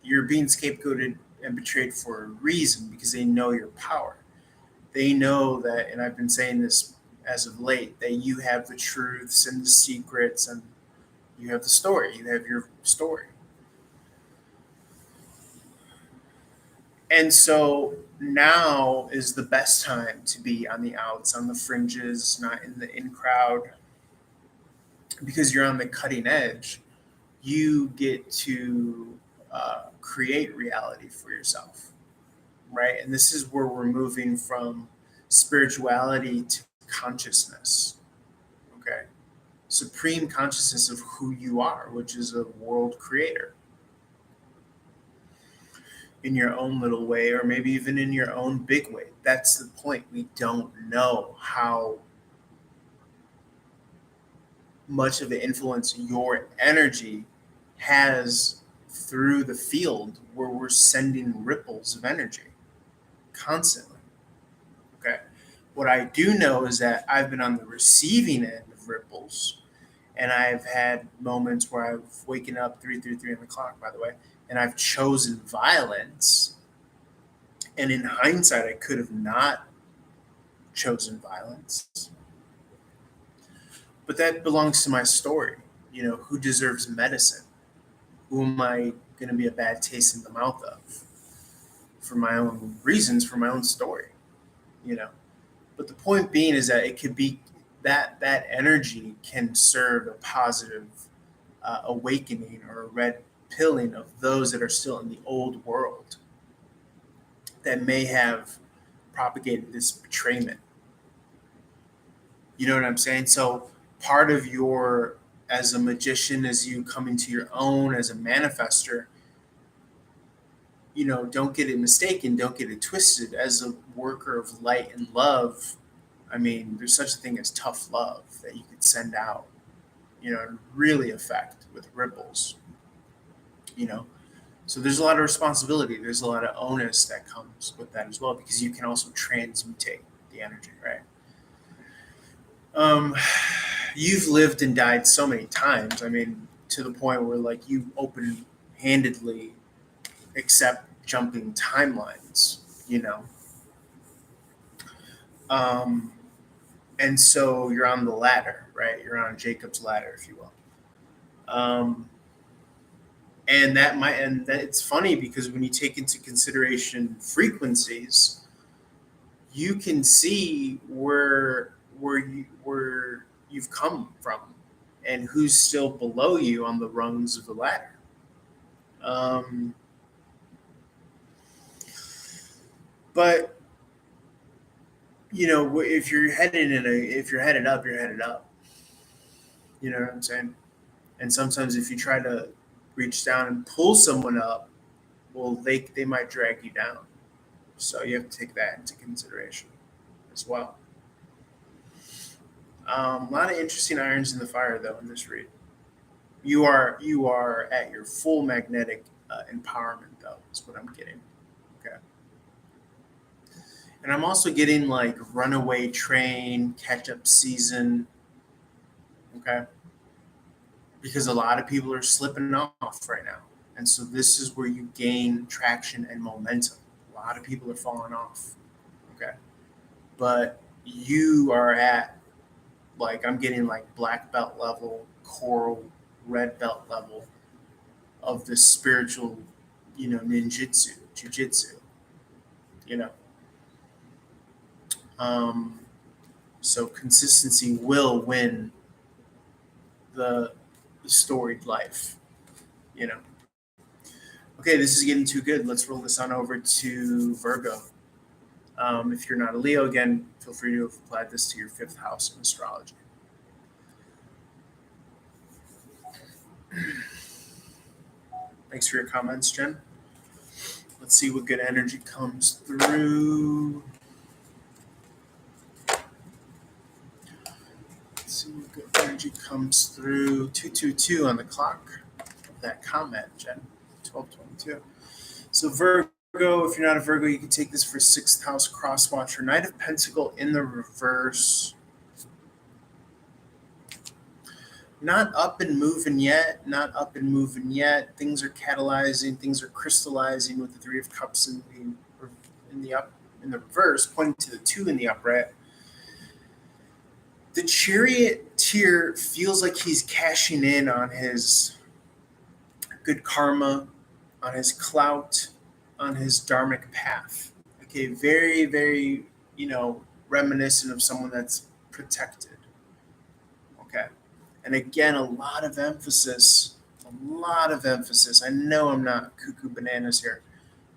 you're being scapegoated and betrayed for a reason, because they know your power. They know that, and I've been saying this as of late, that you have the truths and the secrets, and you have the story. You have your story. And so now is the best time to be on the outs, on the fringes, not in the in crowd, because you're on the cutting edge. You get to create reality for yourself, right? And this is where we're moving from spirituality to consciousness, okay? Supreme consciousness of who you are, which is a world creator in your own little way, or maybe even in your own big way. That's the point. We don't know how much of an influence your energy has through the field, where we're sending ripples of energy constantly. Okay. What I do know is that I've been on the receiving end of ripples, and I've had moments where I've waken up 3:33 on the clock, by the way, and I've chosen violence. And in hindsight, I could have not chosen violence, but that belongs to my story. Who deserves medicine? Who am I going to be a bad taste in the mouth of for my own reasons, for my own story? You know. But the point being is that it could be that energy can serve a positive awakening or a red pilling of those that are still in the old world that may have propagated this betrayment. You know what I'm saying? So part of your, as a magician, as you come into your own as a manifester, don't get it mistaken, don't get it twisted. As a worker of light and love, I mean, there's such a thing as tough love that you could send out, and really affect with ripples, you know. So there's a lot of responsibility. There's a lot of onus that comes with that as well, because you can also transmutate the energy, right? Um, you've lived and died so many times. I mean, to the point where like you open-handedly accept jumping timelines, you know. Um, and so you're on the ladder, right? You're on Jacob's ladder, if you will. Um, and that it's funny because when you take into consideration frequencies, you can see where you've come from and who's still below you on the rungs of the ladder. Um, but if you're headed up, you're headed up. You know what I'm saying? And sometimes if you try to reach down and pull someone up, well, they might drag you down. So you have to take that into consideration as well. A lot of interesting irons in the fire, though, in this read. You are at your full magnetic empowerment, though. Is what I'm getting. Okay, and I'm also getting like runaway train, catch up season. Okay, because a lot of people are slipping off right now, and so this is where you gain traction and momentum. A lot of people are falling off. Okay, but you are at, like, I'm getting like black belt level, coral red belt level of this spiritual, ninjutsu, jujitsu, you know. Um, so consistency will win the, the storied life, you know. Okay, this is getting too good. Let's roll this on over to Virgo. If you're not a Leo, again, feel free to have applied this to your fifth house in astrology. Thanks for your comments, Jen. Let's see what good energy comes through. Let's see what good energy comes through. 222 on the clock of that comment, Jen. 1222. So Virgo, if you're not a Virgo, you can take this for sixth house cross watcher. Knight of Pentacle in the reverse. Not up and moving yet. Not up and moving yet. Things are catalyzing. Things are crystallizing with the Three of Cups in the reverse, pointing to the 2 in the upright. The Charioteer feels like he's cashing in on his good karma, on his clout, on his dharmic path. Okay, very, very, reminiscent of someone that's protected. Okay. And again, a lot of emphasis. I know I'm not cuckoo bananas here.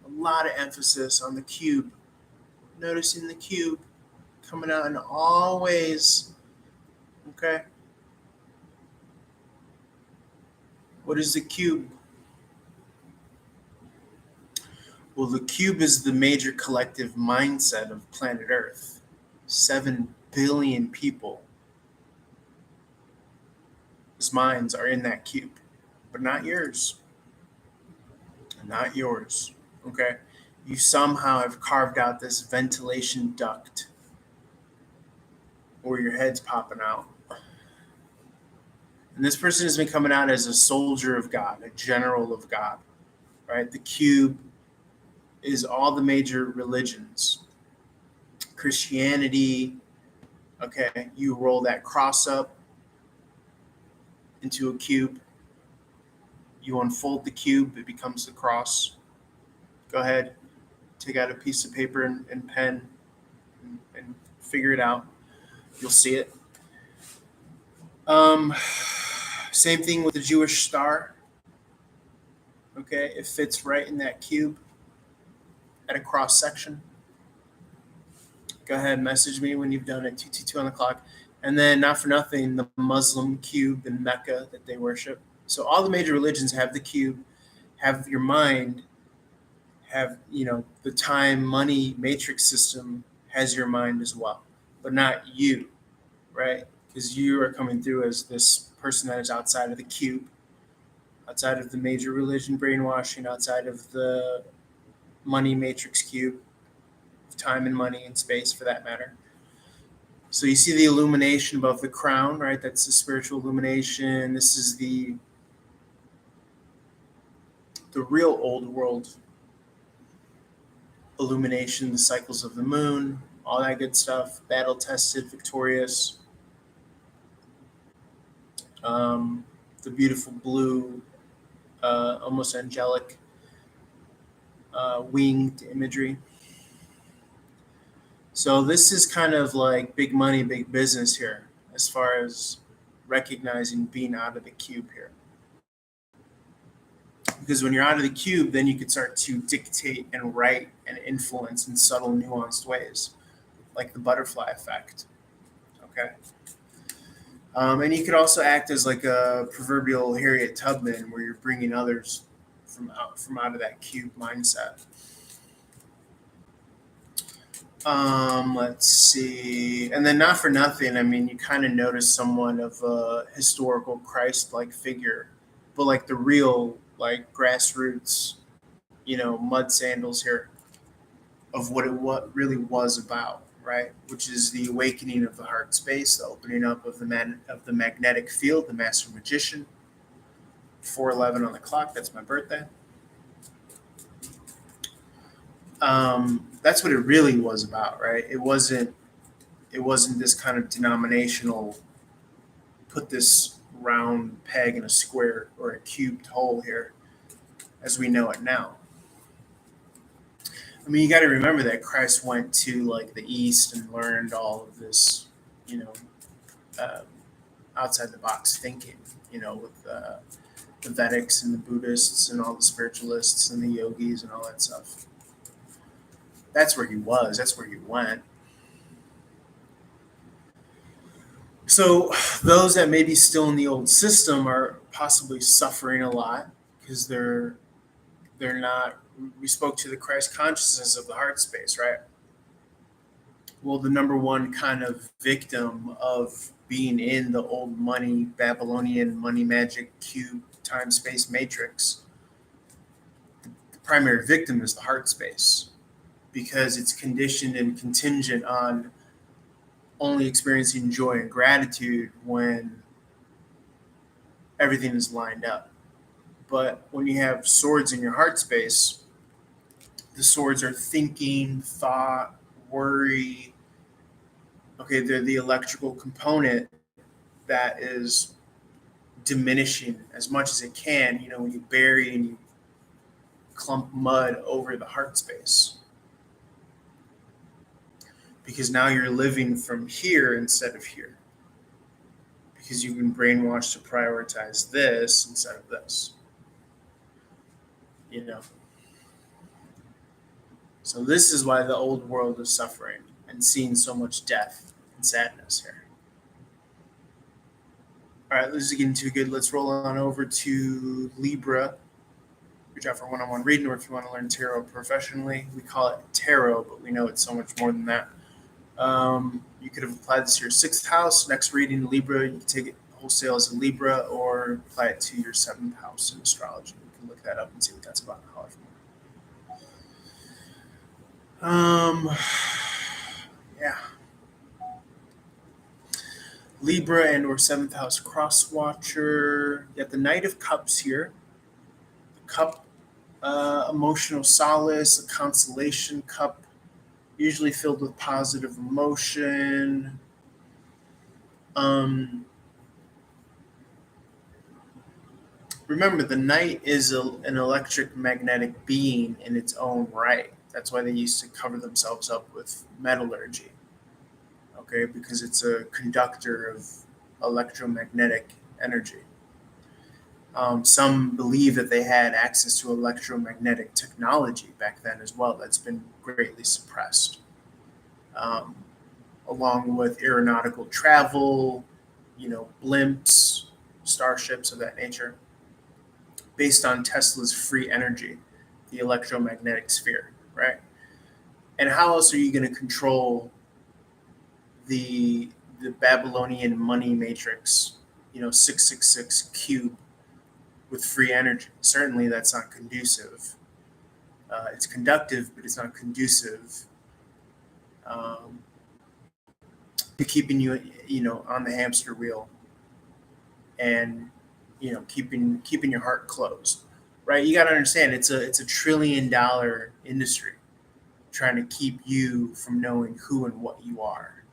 A lot of emphasis on the cube. Noticing the cube coming out in all ways. Okay. What is the cube? Well, the cube is the major collective mindset of planet Earth. 7 billion people whose minds are in that cube, but not yours. Not yours. Okay? You somehow have carved out this ventilation duct or your head's popping out. And this person has been coming out as a soldier of God, a general of God, right? The cube is all the major religions. Christianity, okay, you roll that cross up into a cube. You unfold the cube, it becomes the cross. Go ahead, take out a piece of paper and pen and figure it out. You'll see it. Same thing with the Jewish star. Okay, it fits right in that cube at a cross section. Go ahead, message me when you've done it, 222 on the clock. And then, not for nothing, the Muslim cube in Mecca that they worship. So all the major religions have the cube, have your mind, have, the time, money, matrix system has your mind as well, but not you, right? Because you are coming through as this person that is outside of the cube, outside of the major religion brainwashing, outside of the money matrix cube, time and money and space for that matter. So you see the illumination above the crown, right? That's the spiritual illumination. This is the real old world illumination, the cycles of the moon, all that good stuff, battle tested, victorious. The beautiful blue, almost angelic winged imagery. So this is kind of like big money, big business here, as far as recognizing being out of the cube here. Because when you're out of the cube, then you can start to dictate and write and influence in subtle, nuanced ways, like the butterfly effect. Okay. And you could also act as like a proverbial Harriet Tubman, where you're bringing others from out of that cube mindset. Let's see. And then, not for nothing, I mean, you kind of notice somewhat of a historical Christ-like figure, but like the real, like grassroots, mud sandals here of what really was about, right? Which is the awakening of the heart space, the opening up of the magnetic field, the master magician. 4:11 on the clock. That's my birthday. That's what it really was about, right? It wasn't this kind of denominational, put this round peg in a square or a cubed hole here as we know it now. I mean, you got to remember that Christ went to like the East and learned all of this, outside the box thinking, with the Vedics and the Buddhists and all the spiritualists and the yogis and all that stuff. That's where he was. That's where he went. So those that may be still in the old system are possibly suffering a lot because they're not. We spoke to the Christ consciousness of the heart space, right? Well, the number one kind of victim of being in the old money, Babylonian money magic cube time space matrix, the primary victim is the heart space, because it's conditioned and contingent on only experiencing joy and gratitude when everything is lined up. But when you have swords in your heart space, the swords are thinking, thought, worry. Okay, they're the electrical component that is diminishing as much as it can, when you bury and you clump mud over the heart space. Because now you're living from here instead of here. Because you've been brainwashed to prioritize this instead of this. So this is why the old world is suffering and seeing so much death and sadness here. All right, this is getting too good. Let's roll on over to Libra. Your job for one-on-one reading, or if you want to learn tarot professionally, we call it tarot, but we know it's so much more than that. You could have applied this to your 6th house. Next reading, Libra, you can take it wholesale as a Libra or apply it to your 7th house in astrology. You can look that up and see what that's about. Yeah. Libra and or seventh house cross watcher. You have the Knight of Cups here. The cup, emotional solace, a consolation cup, usually filled with positive emotion. Remember, the Knight is an electric magnetic being in its own right. That's why they used to cover themselves up with metallurgy. Okay, because it's a conductor of electromagnetic energy. Some believe that they had access to electromagnetic technology back then as well. That's been greatly suppressed, um, along with aeronautical travel, blimps, starships of that nature, based on Tesla's free energy, the electromagnetic sphere, right? And how else are you going to control the Babylonian money matrix, 666 cube with free energy? Certainly, that's not conducive. It's conductive, but it's not conducive um, to keeping you, on the hamster wheel and keeping your heart closed, right? You got to understand it's a $1 trillion industry trying to keep you from knowing who and what you are.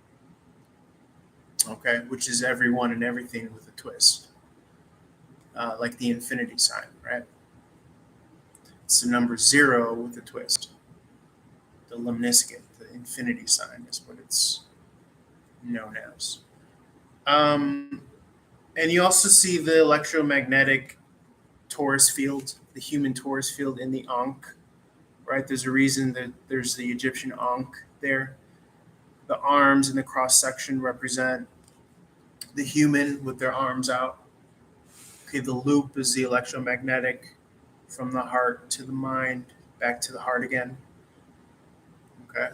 Okay, which is everyone and everything with a twist, like the infinity sign, right? It's the number 0 with a twist. The lemniscate, the infinity sign, is what it's known as. Um, and you also see the electromagnetic torus field, the human torus field in the Ankh, right? There's a reason that there's the Egyptian Ankh there. The arms in the cross section represent the human with their arms out. Okay, the loop is the electromagnetic from the heart to the mind, back to the heart again. Okay.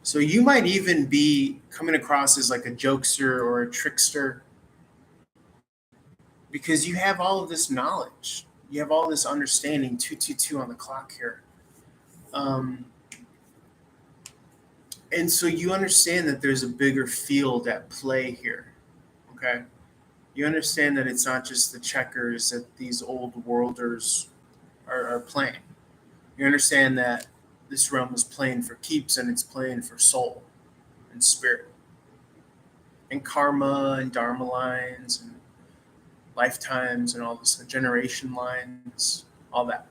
So you might even be coming across as like a jokester or a trickster because you have all of this knowledge. You have all this understanding, 222 on the clock here. And so you understand that there's a bigger field at play here. Okay. You understand that it's not just the checkers that these old worlders are playing. You understand that this realm is playing for keeps and it's playing for soul and spirit and karma and dharma lines and lifetimes and all this generation lines, all that.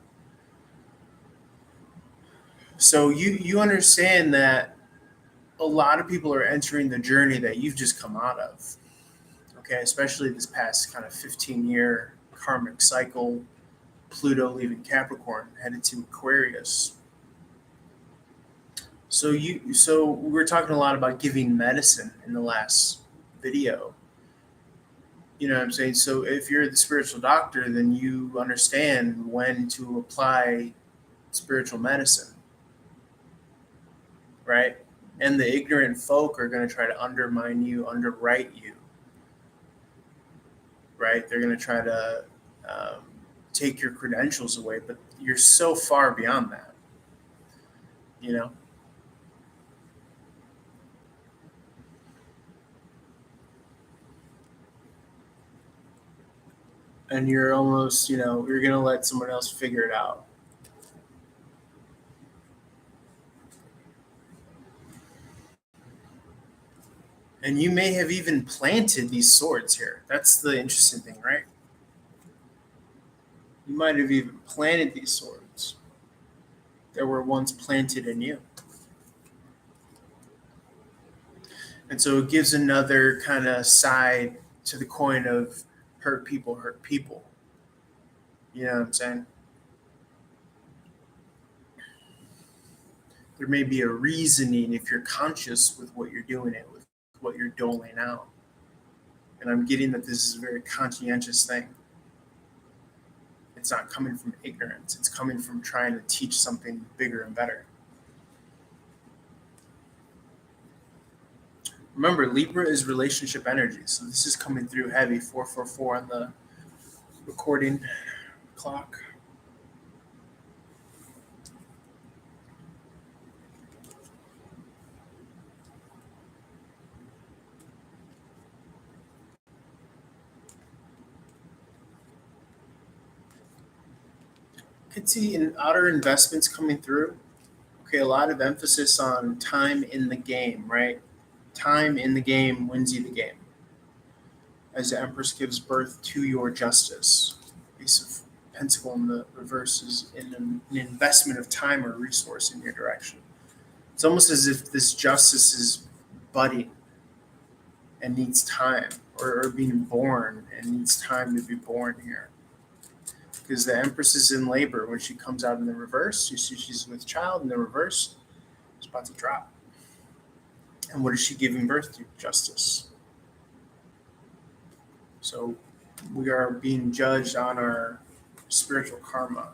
So you understand that a lot of people are entering the journey that you've just come out of. Okay, especially this past kind of 15-year karmic cycle, Pluto leaving Capricorn, headed to Aquarius. So we were talking a lot about giving medicine in the last video. You know what I'm saying? So if you're the spiritual doctor, then you understand when to apply spiritual medicine, right? And the ignorant folk are going to try to undermine you, underwrite you, right? They're going to try to take your credentials away, but you're so far beyond that, you know? And you're almost, you're going to let someone else figure it out. And you may have even planted these swords here. That's the interesting thing, right? You might have even planted these swords that were once planted in you. And so it gives another kind of side to the coin of hurt people hurt people. You know what I'm saying? There may be a reasoning if you're conscious with what you're doing it, with what you're doling out. And I'm getting that this is a very conscientious thing. It's not coming from ignorance. It's coming from trying to teach something bigger and better. Remember, Libra is relationship energy. So this is coming through heavy, 444 on the recording clock. could see in outer investments coming through. Okay, a lot of emphasis on time in the game, right? Time in the game wins you the game. As the Empress gives birth to your justice. Ace of Pentacle in the reverse is in an investment of time or resource in your direction. It's almost as if this justice is budding and needs time, or being born and needs time to be born here. Because the Empress is in labor when she comes out in the reverse. You see she's with child in the reverse. It's about to drop. And what is she giving birth to? Justice. So we are being judged on our spiritual karma.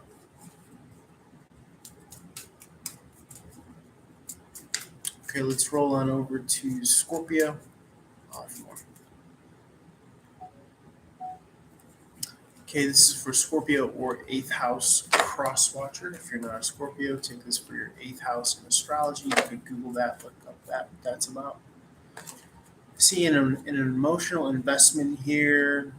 Okay, let's roll on over to Scorpio. Okay, this is for Scorpio or 8th house cross watcher. If you're not a Scorpio, take this for your 8th house in astrology. You could Google that, look up what that's about. See an emotional investment here.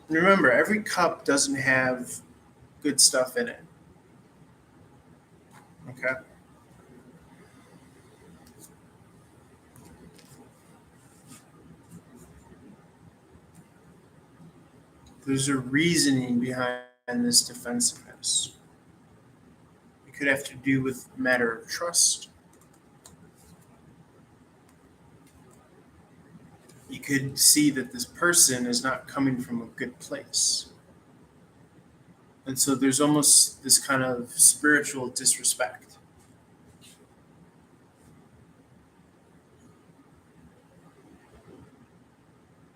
And remember, every cup doesn't have good stuff in it. Okay? There's a reasoning behind this defensiveness. It could have to do with a matter of trust. You could see that this person is not coming from a good place. And so there's almost this kind of spiritual disrespect.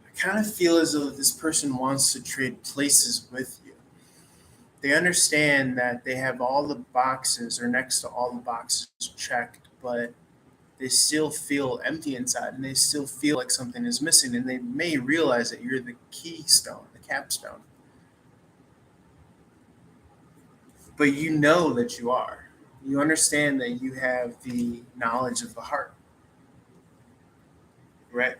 I kind of feel as though this person wants to trade places with you. They understand that they have all the boxes or next to all the boxes checked, but they still feel empty inside and they still feel like something is missing, and they may realize that you're the keystone, the capstone. But you know that you are. You understand that you have the knowledge of the heart. Right?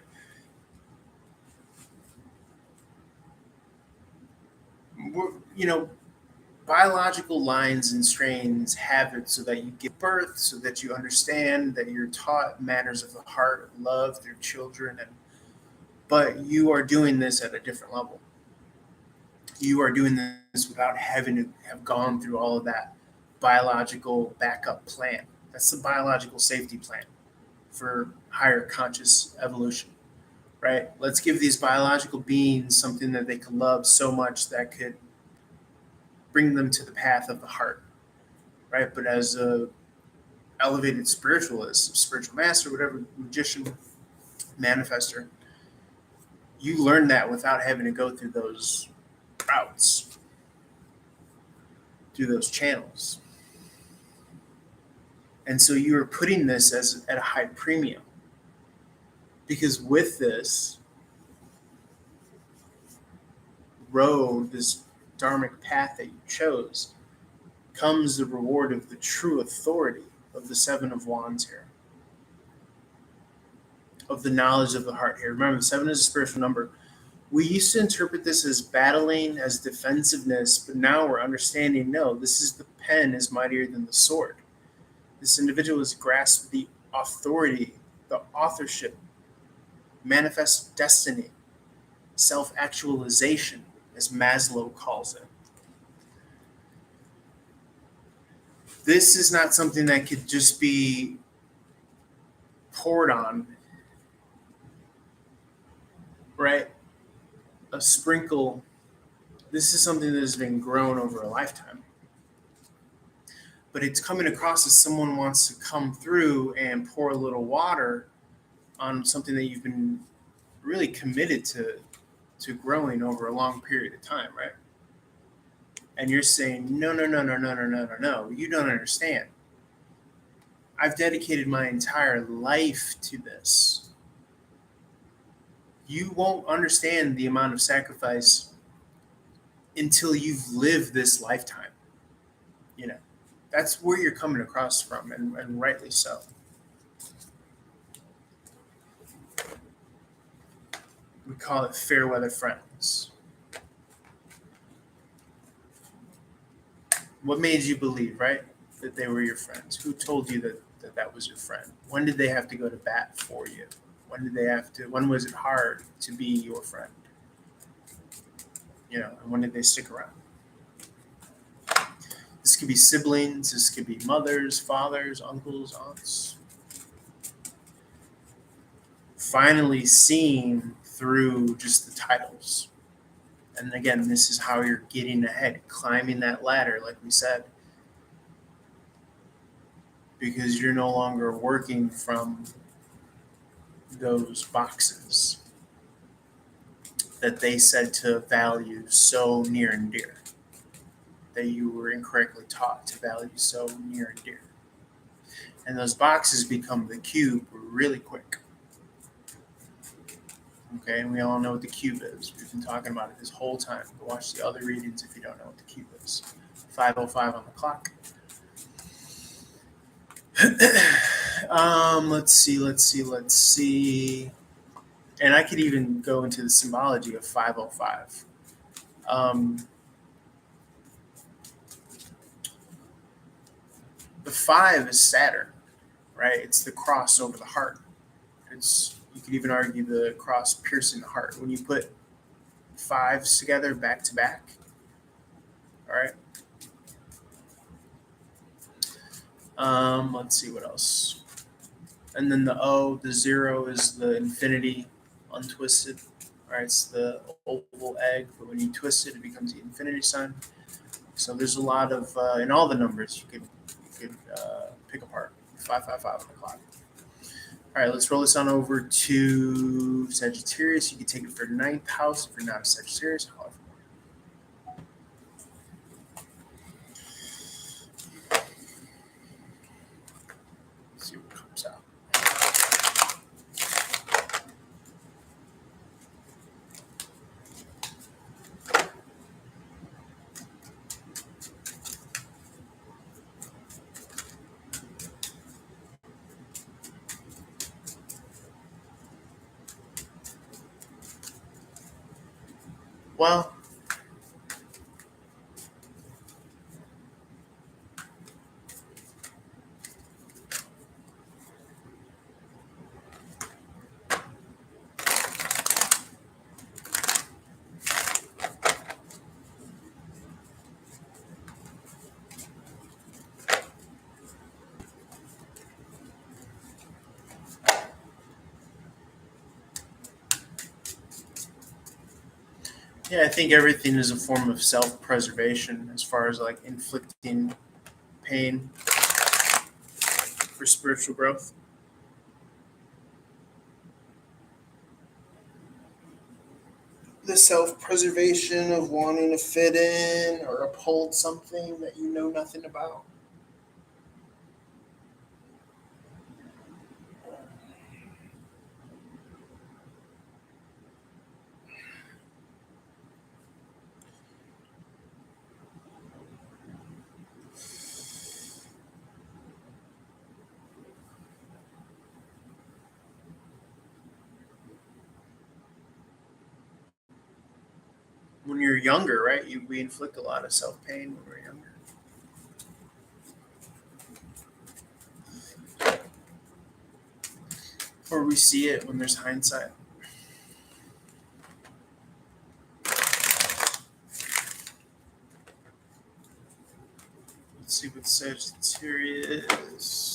Biological lines and strains have it so that you give birth, so that you understand, that you're taught manners of the heart, love through children, but you are doing this at a different level. You are doing this without having to have gone through all of that biological backup plan. That's the biological safety plan for higher conscious evolution, right? Let's give these biological beings something that they can love so much that could bring them to the path of the heart, right? But as a elevated spiritualist, spiritual master, whatever, magician, manifester, you learn that without having to go through those routes, through those channels. And so you are putting this as at a high premium, because with this road, this dharmic path that you chose, comes the reward of the true authority of the Seven of Wands here, of the knowledge of the heart here. Remember, the 7 is a spiritual number. We used to interpret this as battling, as defensiveness, but now we're understanding, no, this is the pen is mightier than the sword. This individual has grasped the authority, the authorship, manifest destiny, self-actualization, as Maslow calls it. This is not something that could just be poured on, right? A sprinkle. This is something that has been grown over a lifetime. But it's coming across as someone wants to come through and pour a little water on something that you've been really committed to growing over a long period of time, right? And you're saying, no, you don't understand. I've dedicated my entire life to this. You won't understand the amount of sacrifice until you've lived this lifetime. That's where you're coming across from, and rightly so. We call it fair weather friends. What made you believe, right, that they were your friends? Who told you that was your friend? When did they have to go to bat for you? When was it hard to be your friend? And when did they stick around? This could be siblings, this could be mothers, fathers, uncles, aunts. Finally seeing through just the titles. And again, this is how you're getting ahead, climbing that ladder, like we said, because you're no longer working from those boxes that they said to value so near and dear, that you were incorrectly taught to value so near and dear. And those boxes become the cube really quick. Okay, and we all know what the cube is. We've been talking about it this whole time. Go watch the other readings if you don't know what the cube is. 5:05 on the clock. Let's see. And I could even go into the symbology of 5:05. The 5 is Saturn, right? It's the cross over the heart. You could even argue the cross piercing the heart. When you put 5s together back to back, all right? Let's see what else. And then the 0 is the infinity untwisted. All right, it's the oval egg, but when you twist it, it becomes the infinity sign. So there's a lot of in all the numbers you could pick apart. 555 on the clock. All right, let's roll this on over to Sagittarius. You can take it for 9th house if you're not a Sagittarius. However, let's see what comes out. Well, yeah, I think everything is a form of self-preservation as far as like inflicting pain for spiritual growth. The self-preservation of wanting to fit in or uphold something that you know nothing about. When you're younger, right? We inflict a lot of self-pain when we're younger. Or we see it when there's hindsight. Let's see what Sagittarius.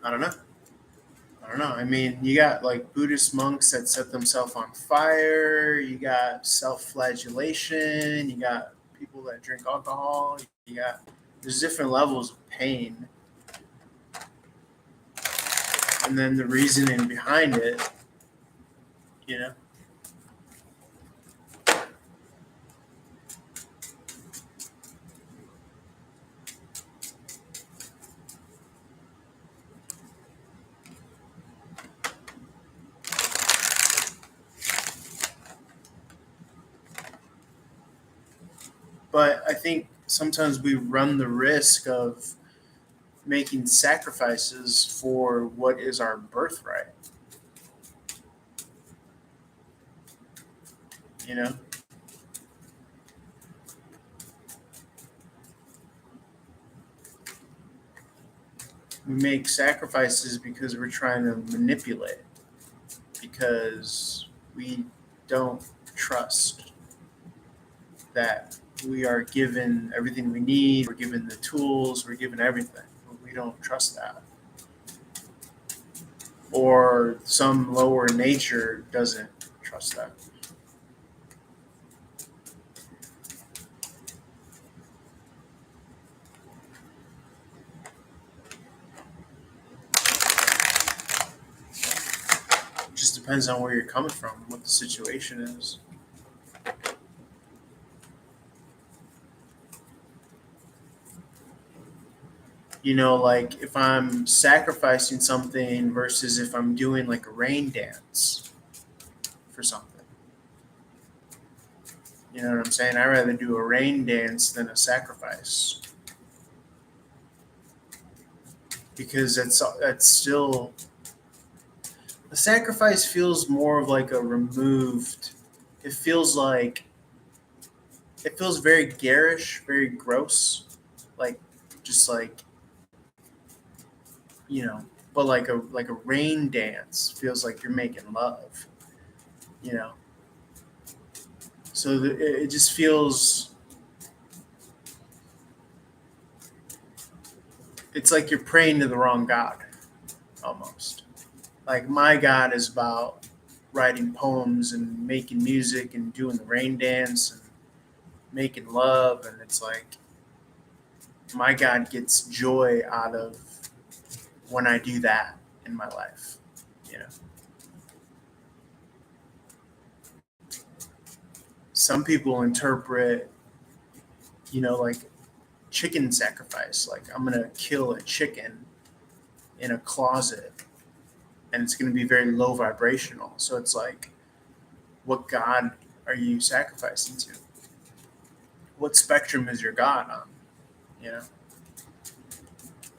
I don't know. I don't know. I mean, you got like Buddhist monks that set themselves on fire. You got self-flagellation. You got people that drink alcohol. You got there's different levels of pain, and then the reasoning behind it. You know, but I think sometimes we run the risk of making sacrifices for what is our birthright. You know, we make sacrifices because we're trying to manipulate, because we don't trust that we are given everything we need, we're given the tools, we're given everything. We don't trust that. Or some lower nature doesn't trust that. It just depends on where you're coming from, what the situation is. Like if I'm sacrificing something versus if I'm doing like a rain dance for something. You know what I'm saying? I'd rather do a rain dance than a sacrifice, because that's still a sacrifice feels more of like a removed. It feels like it feels very garish, very gross, like just like you know. But like a rain dance feels like you're making love, you know. So it just feels it's like you're praying to the wrong god almost. Like my god is about writing poems and making music and doing the rain dance and making love, and it's like my god gets joy out of when I do that in my life, you know. Some people interpret, like chicken sacrifice, like I'm gonna kill a chicken in a closet and it's gonna be very low vibrational. So it's like, what god are you sacrificing to? What spectrum is your god on? You know?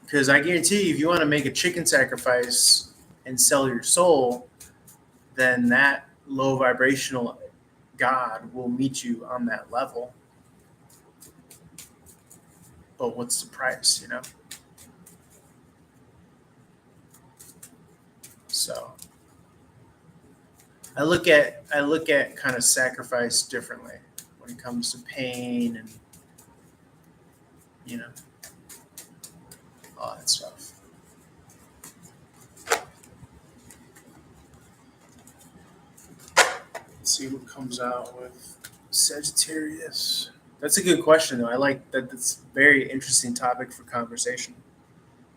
Because I guarantee you, if you want to make a chicken sacrifice and sell your soul, then that low vibrational God will meet you on that level. But what's the price, you know? So I look at kind of sacrifice differently when it comes to pain and you know all that stuff. Let's see what comes out with Sagittarius. That's a good question, though. I like that. That's a very interesting topic for conversation.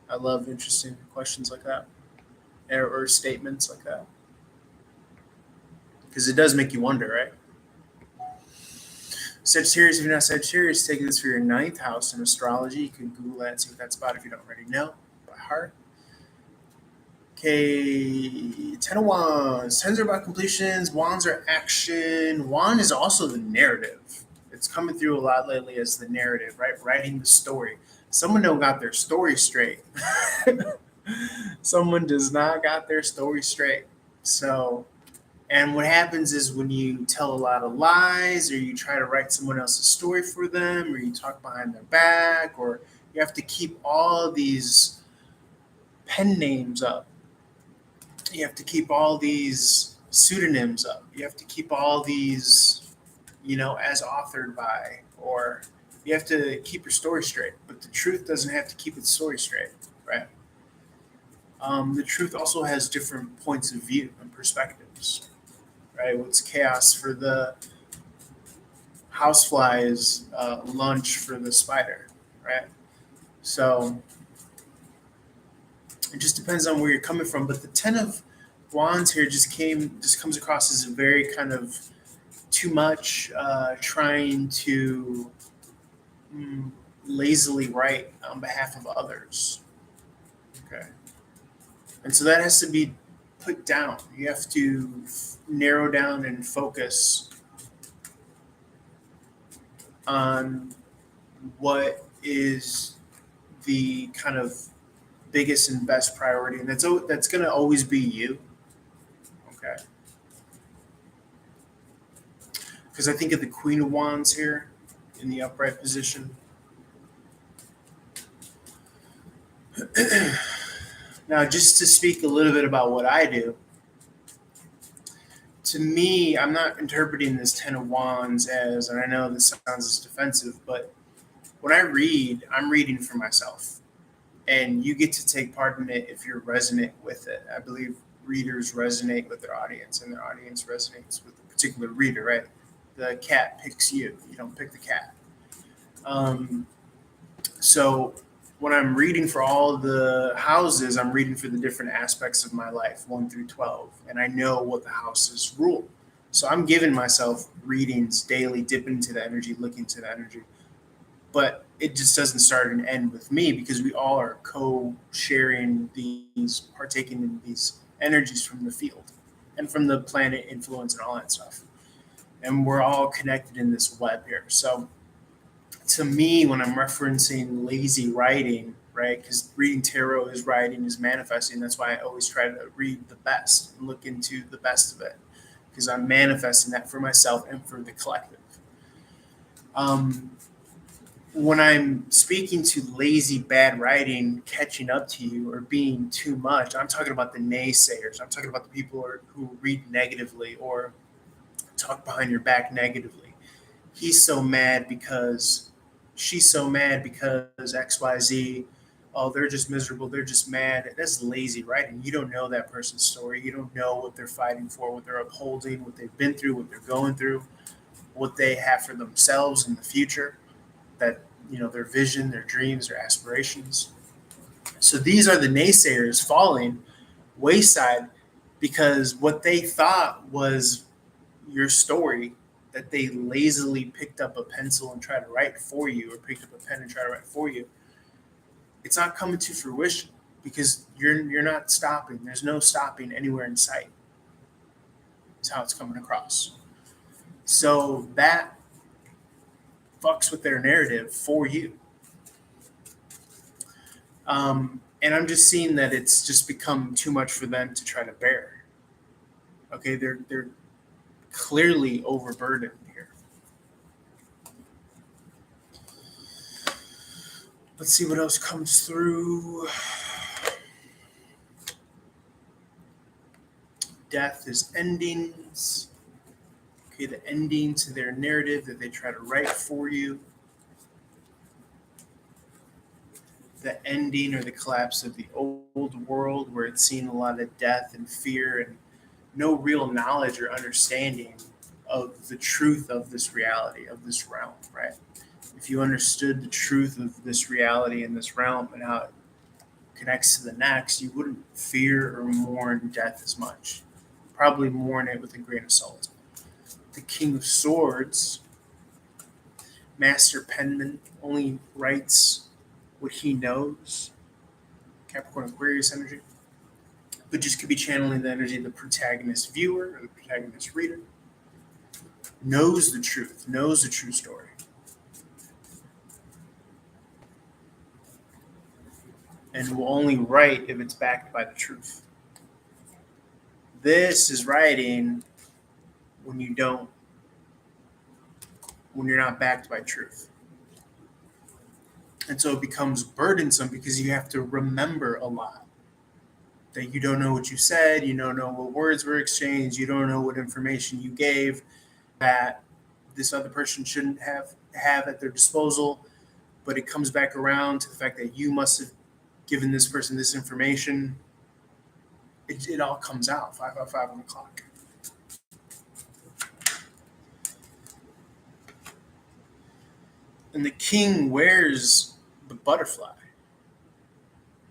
I love interesting questions like that, or statements like that, because it does make you wonder, right? Sagittarius, if you're not Sagittarius, take this for your ninth house in astrology. You can Google that and see what that's about if you don't already know by heart. Okay, Ten of Wands. Tens are about completions. Wands are action. Wand is also the narrative. It's coming through a lot lately as the narrative, right? Writing the story. Someone don't got their story straight. Someone does not got their story straight. So, and what happens is when you tell a lot of lies, or you try to write someone else's story for them, or you talk behind their back, or you have to keep all these pen names up. You have to keep all these pseudonyms up. You have to keep all these, as authored by, or you have to keep your story straight. But the truth doesn't have to keep its story straight, right? The truth also has different points of view and perspectives, right? What's chaos for the housefly is lunch for the spider, right? So it just depends on where you're coming from. But the Ten of Wands here just comes across as a very kind of too much, trying to lazily write on behalf of others. Okay, and so that has to be put down. You have to narrow down and focus on what is the kind of biggest and best priority, and that's going to always be you. Okay, because I think of the Queen of Wands here in the upright position. Now, just to speak a little bit about what I do, to me, I'm not interpreting this Ten of Wands as, and I know this sounds as defensive, but when I read, I'm reading for myself. And you get to take part in it if you're resonant with it. I believe readers resonate with their audience, and their audience resonates with a particular reader, right? The cat picks you, you don't pick the cat. So when I'm reading for all the houses, I'm reading for the different aspects of my life, 1 through 12, and I know what the houses rule. So I'm giving myself readings daily, dipping into the energy, looking to the energy. But it just doesn't start and end with me, because we all are co-sharing these, partaking in these energies from the field and from the planet influence and all that stuff. And we're all connected in this web here. So to me, when I'm referencing lazy writing, right, because reading tarot is writing, is manifesting. That's why I always try to read the best and look into the best of it, because I'm manifesting that for myself and for the collective. When I'm speaking to lazy, bad writing catching up to you or being too much, I'm talking about the naysayers. I'm talking about the people who read negatively or talk behind your back negatively. He's so mad because she's so mad because XYZ. Oh, they're just miserable. They're just mad. That's lazy writing. You don't know that person's story. You don't know what they're fighting for, what they're upholding, what they've been through, what they're going through, what they have for themselves in the future, that, their vision, their dreams, their aspirations. So these are the naysayers falling wayside, because what they thought was your story, that they lazily picked up a pencil and tried to write for you, or picked up a pen and tried to write for you, it's not coming to fruition, because you're not stopping. There's no stopping anywhere in sight. Is how it's coming across. So that fucks with their narrative for you. And I'm just seeing that it's just become too much for them to try to bear. Okay, they're clearly overburdened here. Let's see what else comes through. Death is endings. Okay, the ending to their narrative that they try to write for you. The ending or the collapse of the old world, where it's seen a lot of death and fear and no real knowledge or understanding of the truth of this reality, of this realm, right? If you understood the truth of this reality and this realm and how it connects to the next, you wouldn't fear or mourn death as much. Probably mourn it with a grain of salt. The King of Swords, master penman, only writes what he knows. Capricorn Aquarius energy. But just could be channeling the energy of the protagonist viewer or the protagonist reader. Knows the truth, knows the true story. And will only write if it's backed by the truth. This is writing when you're not backed by truth. And so it becomes burdensome, because you have to remember a lot. That you don't know what you said, you don't know what words were exchanged, you don't know what information you gave that this other person shouldn't have at their disposal. But it comes back around to the fact that you must have given this person this information it all comes out 5 on the clock. And the king wears the butterfly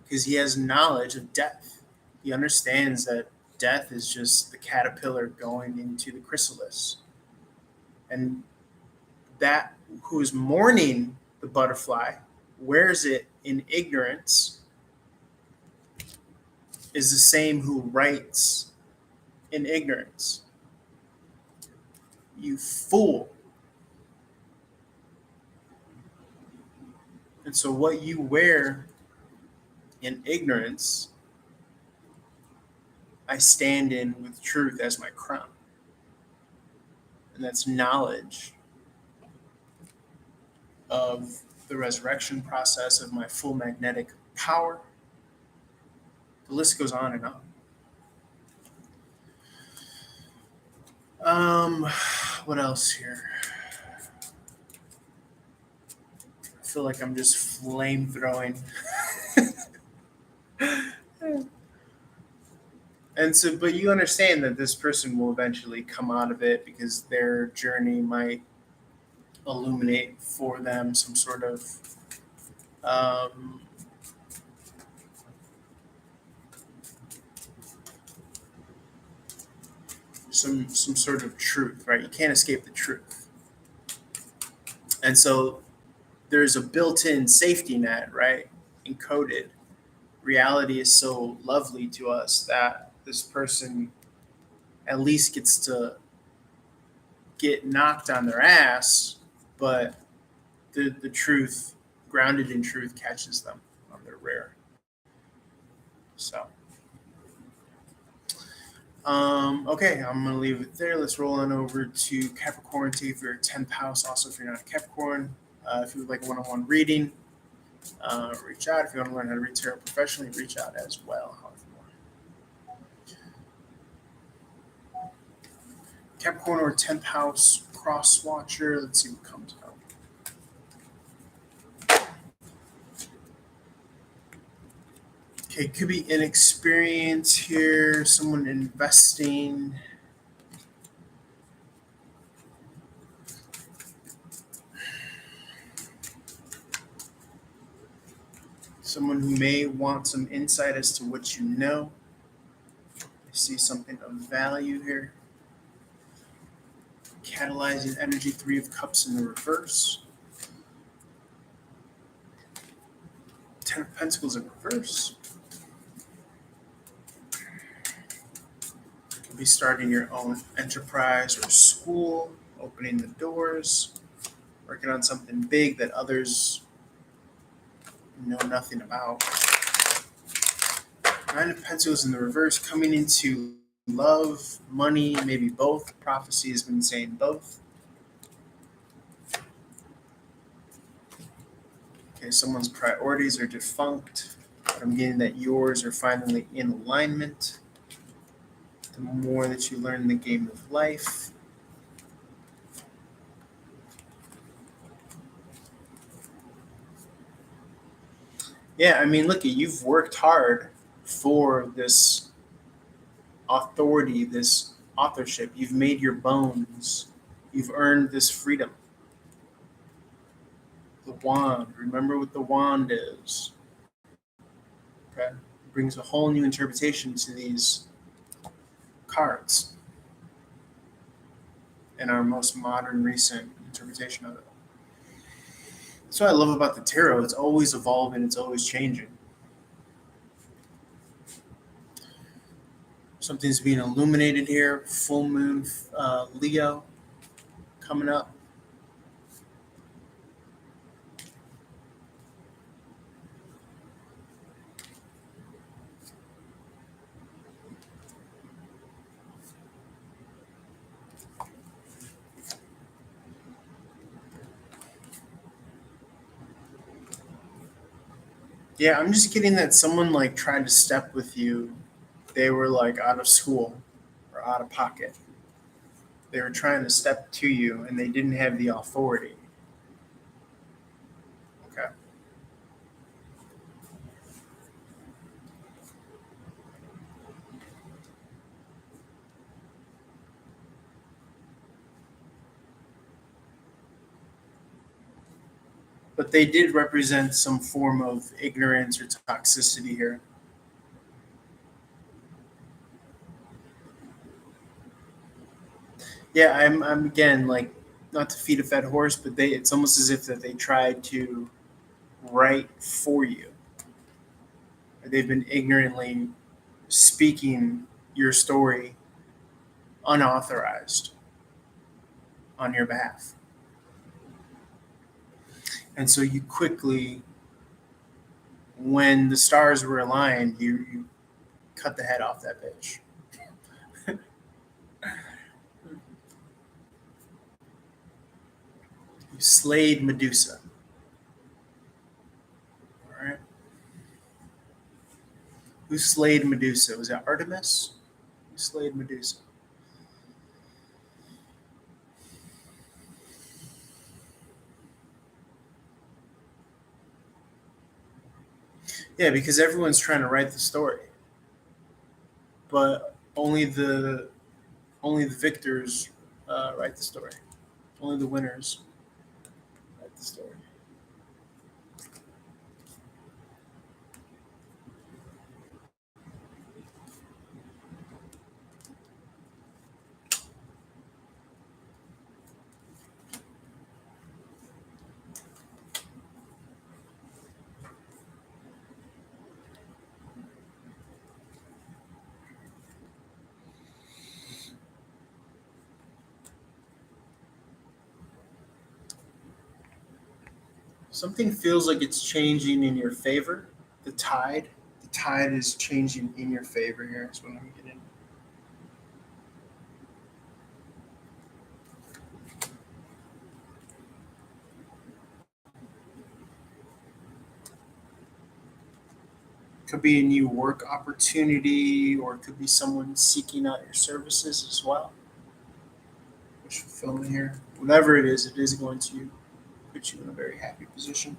because he has knowledge of death. He understands that death is just the caterpillar going into the chrysalis. And that who is mourning the butterfly, wears it in ignorance, is the same who writes in ignorance. You fool. And so what you wear in ignorance, I stand in with truth as my crown. And that's knowledge of the resurrection process, of my full magnetic power. The list goes on and on. What else here? I feel like I'm just flame throwing. And so, but you understand that this person will eventually come out of it because their journey might illuminate for them some sort of some sort of truth, right? You can't escape the truth. And so there's a built-in safety net, right? Encoded. Reality is so lovely to us that this person at least gets to get knocked on their ass, but the truth, grounded in truth, catches them on their rear. So, okay, I'm going to leave it there. Let's roll on over to Capricorn. Take for your 10th house. Also, if you're not a Capricorn, if you would like a one-on-one reading, reach out. If you want to learn how to read tarot professionally, reach out as well. Capricorn or 10th house cross watcher. Let's see what comes out. Okay, could be inexperience here, someone investing. Someone who may want some insight as to what you know. I see something of value here. Catalyzing energy, 3 of Cups in the reverse. 10 of Pentacles in reverse. Could be starting your own enterprise or school, opening the doors, working on something big that others know nothing about. 9 of Pentacles in the reverse, coming into love, money, maybe both. Prophecy has been saying both. Okay, someone's priorities are defunct, but I'm getting that yours are finally in alignment. The more that you learn the game of life. Yeah, I mean, look, you've worked hard for this authority, this authorship. You've made your bones. You've earned this freedom. The wand. Remember what the wand is. Okay? It brings a whole new interpretation to these cards in our most modern, recent interpretation of it. That's what I love about the tarot. It's always evolving. It's always changing. Something's being illuminated here. Full moon, Leo, coming up. Yeah, I'm just getting that someone like tried to step with you. They were like out of school or out of pocket. They were trying to step to you and they didn't have the authority. Okay. but they did represent some form of ignorance or toxicity here. Yeah, I'm again like not to feed a fed horse, but it's almost as if that they tried to write for you. They've been ignorantly speaking your story unauthorized on your behalf. And so you quickly, when the stars were aligned, you cut the head off that bitch. You slayed Medusa. All right. Who slayed Medusa? Was it Artemis? Who slayed Medusa? Yeah, because everyone's trying to write the story, but only the victors write the story. Only the winners write the story. Something feels like it's changing in your favor. The tide. The tide is changing in your favor here. Is what I'm getting. Could be a new work opportunity, or it could be someone seeking out your services as well. Wish fulfillment here. Whatever it is going to put you in a very happy position.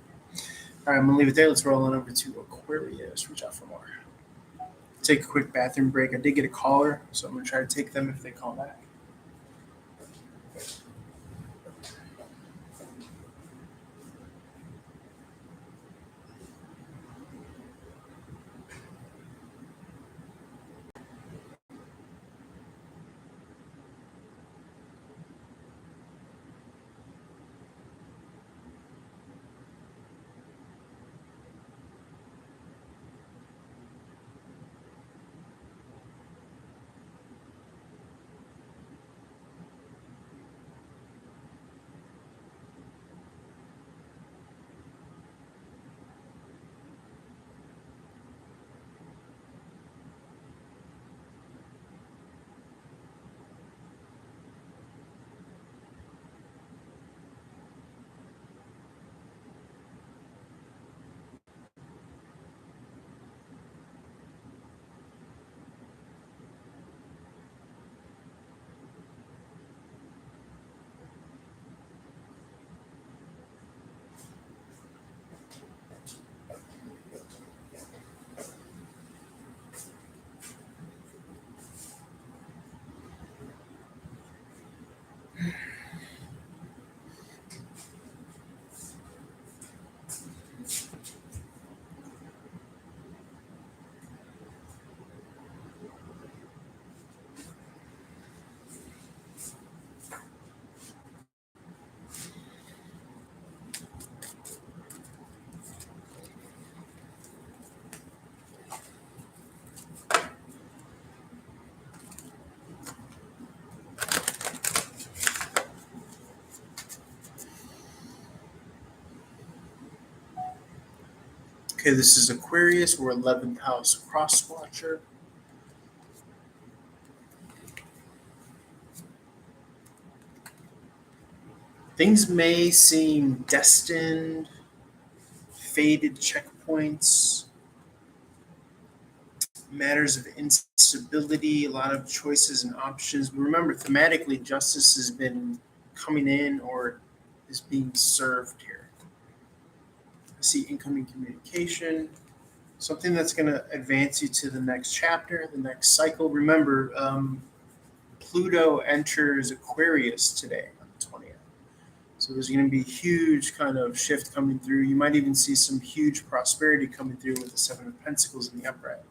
All right, I'm gonna leave it there. Let's roll on over to Aquarius. Reach out for more. Take a quick bathroom break. I did get a caller, so I'm gonna try to take them if they call back. Okay, this is Aquarius. We're 11th house cross watcher. Things may seem destined, faded checkpoints, matters of instability, a lot of choices and options. But remember, thematically, justice has been coming in or is being served here. I see incoming communication, something that's going to advance you to the next chapter, the next cycle. Remember, Pluto enters Aquarius today on the 20th. So So there's going to be a huge kind of shift coming through. You might even see some huge prosperity coming through with the Seven of Pentacles in the upright.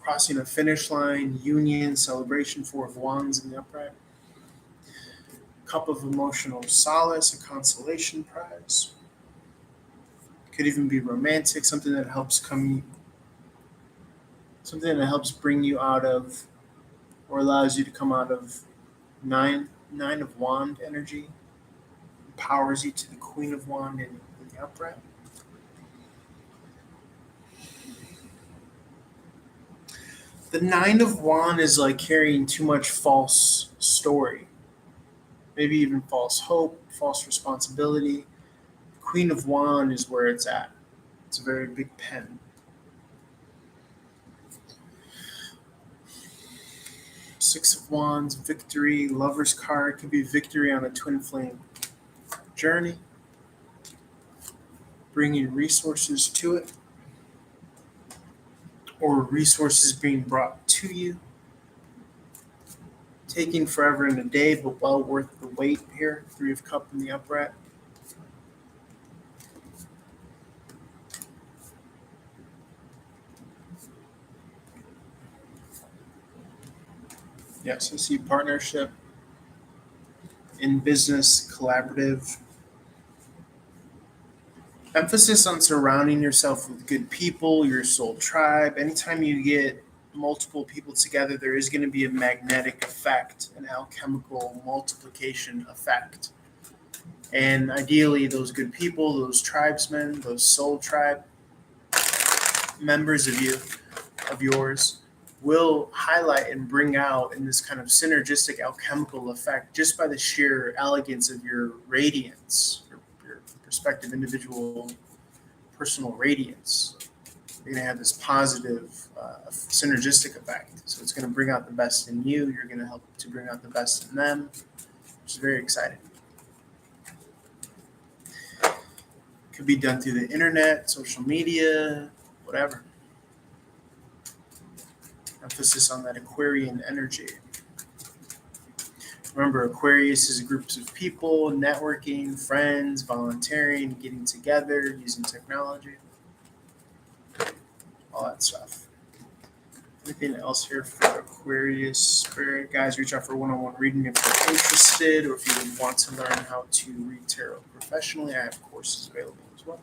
Crossing a finish line, union, celebration, Four of Wands in the upright. Cup of emotional solace, a consolation prize. Could even be romantic, something that helps bring you out of, or allows you to come out of nine of wand energy, empowers you to the Queen of Wand in the upright. The Nine of Wand is like carrying too much false story, maybe even false hope, false responsibility. Queen of Wand is where it's at. It's a very big pen. Six of Wands, victory, Lover's card. Could be victory on a twin flame journey. Bringing resources to it. Or resources being brought to you. Taking forever in a day, but well worth the wait here. Three of Cups in the upright. Yes, I see partnership in business, collaborative. Emphasis on surrounding yourself with good people, your soul tribe. Anytime you get multiple people together, there is going to be a magnetic effect, an alchemical multiplication effect. And ideally, those good people, those tribesmen, those soul tribe members of yours, will highlight and bring out in this kind of synergistic alchemical effect just by the sheer elegance of your radiance, your respective individual personal radiance. You're going to have this positive synergistic effect. So it's going to bring out the best in you. You're going to help to bring out the best in them, which is very exciting. Could be done through the internet, social media, whatever. Emphasis on that Aquarian energy. Remember, Aquarius is groups of people, networking, friends, volunteering, getting together, using technology, all that stuff. Anything else here for Aquarius Spirit? Guys, reach out for one-on-one reading if you're interested, or if you would want to learn how to read tarot professionally. I have courses available as well.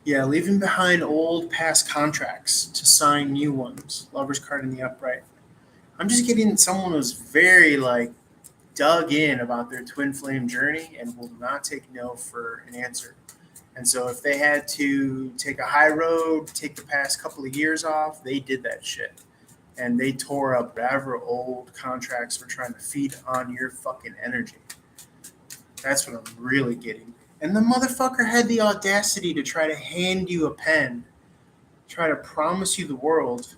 Yeah, leaving behind old past contracts to sign new ones. Lover's card in the upright. I'm just getting someone who's very dug in about their twin flame journey and will not take no for an answer. And so if they had to take a high road, take the past couple of years off, they did that shit. And they tore up whatever old contracts were trying to feed on your fucking energy. That's what I'm really getting. And the motherfucker had the audacity to try to hand you a pen, try to promise you the world,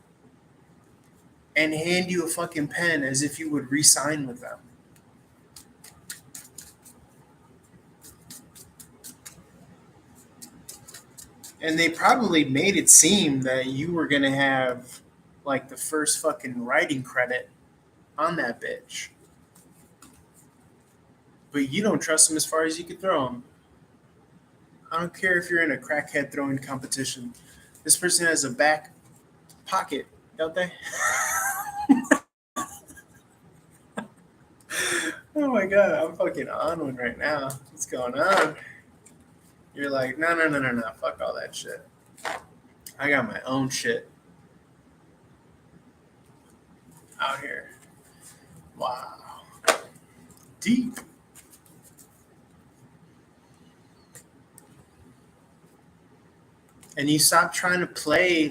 and hand you a fucking pen as if you would re-sign with them. And they probably made it seem that you were going to have the first fucking writing credit on that bitch. But you don't trust them as far as you could throw them. I don't care if you're in a crackhead throwing competition. This person has a back pocket, don't they? Oh my God, I'm fucking on one right now. What's going on? You're like, no, fuck all that shit. I got my own shit out here. Wow. Deep. And you stop trying to play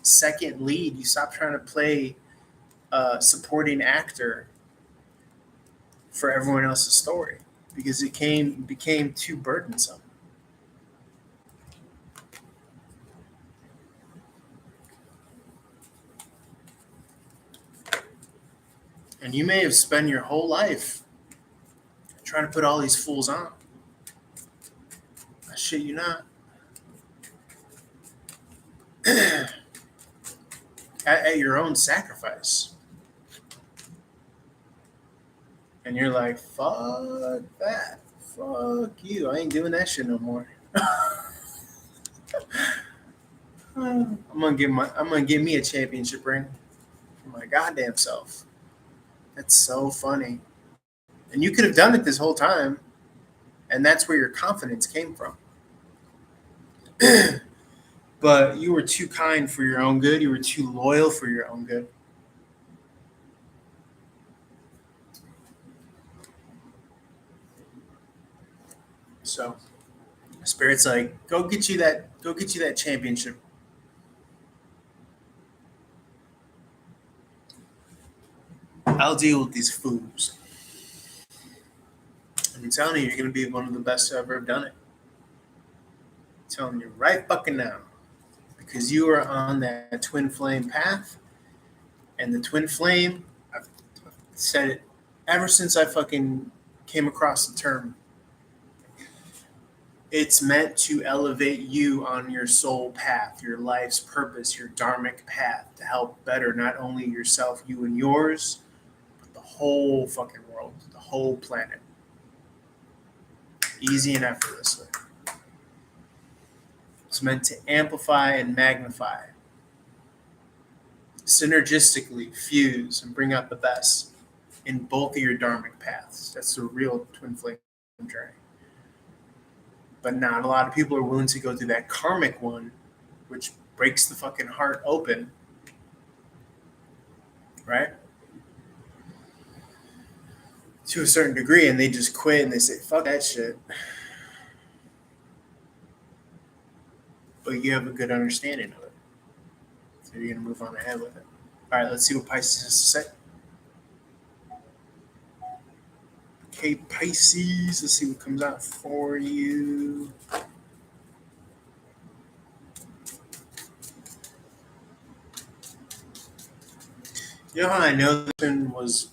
second lead. You stop trying to play supporting actor for everyone else's story because it became too burdensome. And you may have spent your whole life trying to put all these fools on. I shit you not. At your own sacrifice. And you're like, fuck that. Fuck you. I ain't doing that shit no more. I'm gonna get me a championship ring for my goddamn self. That's so funny. And you could have done it this whole time, and that's where your confidence came from. But you were too kind for your own good. You were too loyal for your own good. So Spirit's like, go get you that championship. I'll deal with these fools. And I'm telling you, you're gonna be one of the best to ever have done it. I'm telling you right fucking now. Because you are on that twin flame path. And the twin flame, I've said it ever since I fucking came across the term. It's meant to elevate you on your soul path, your life's purpose, your dharmic path to help better not only yourself, you and yours, but the whole fucking world, the whole planet. Easy and effortlessly. It's meant to amplify and magnify, synergistically fuse and bring out the best in both of your dharmic paths. That's the real twin flame journey. But not a lot of people are willing to go through that karmic one, which breaks the fucking heart open, right? To a certain degree, and they just quit and they say, fuck that shit. But you have a good understanding of it. So you're going to move on ahead with it. All right, let's see what Pisces has to say. Okay, Pisces, let's see what comes out for you. You know how I know this one was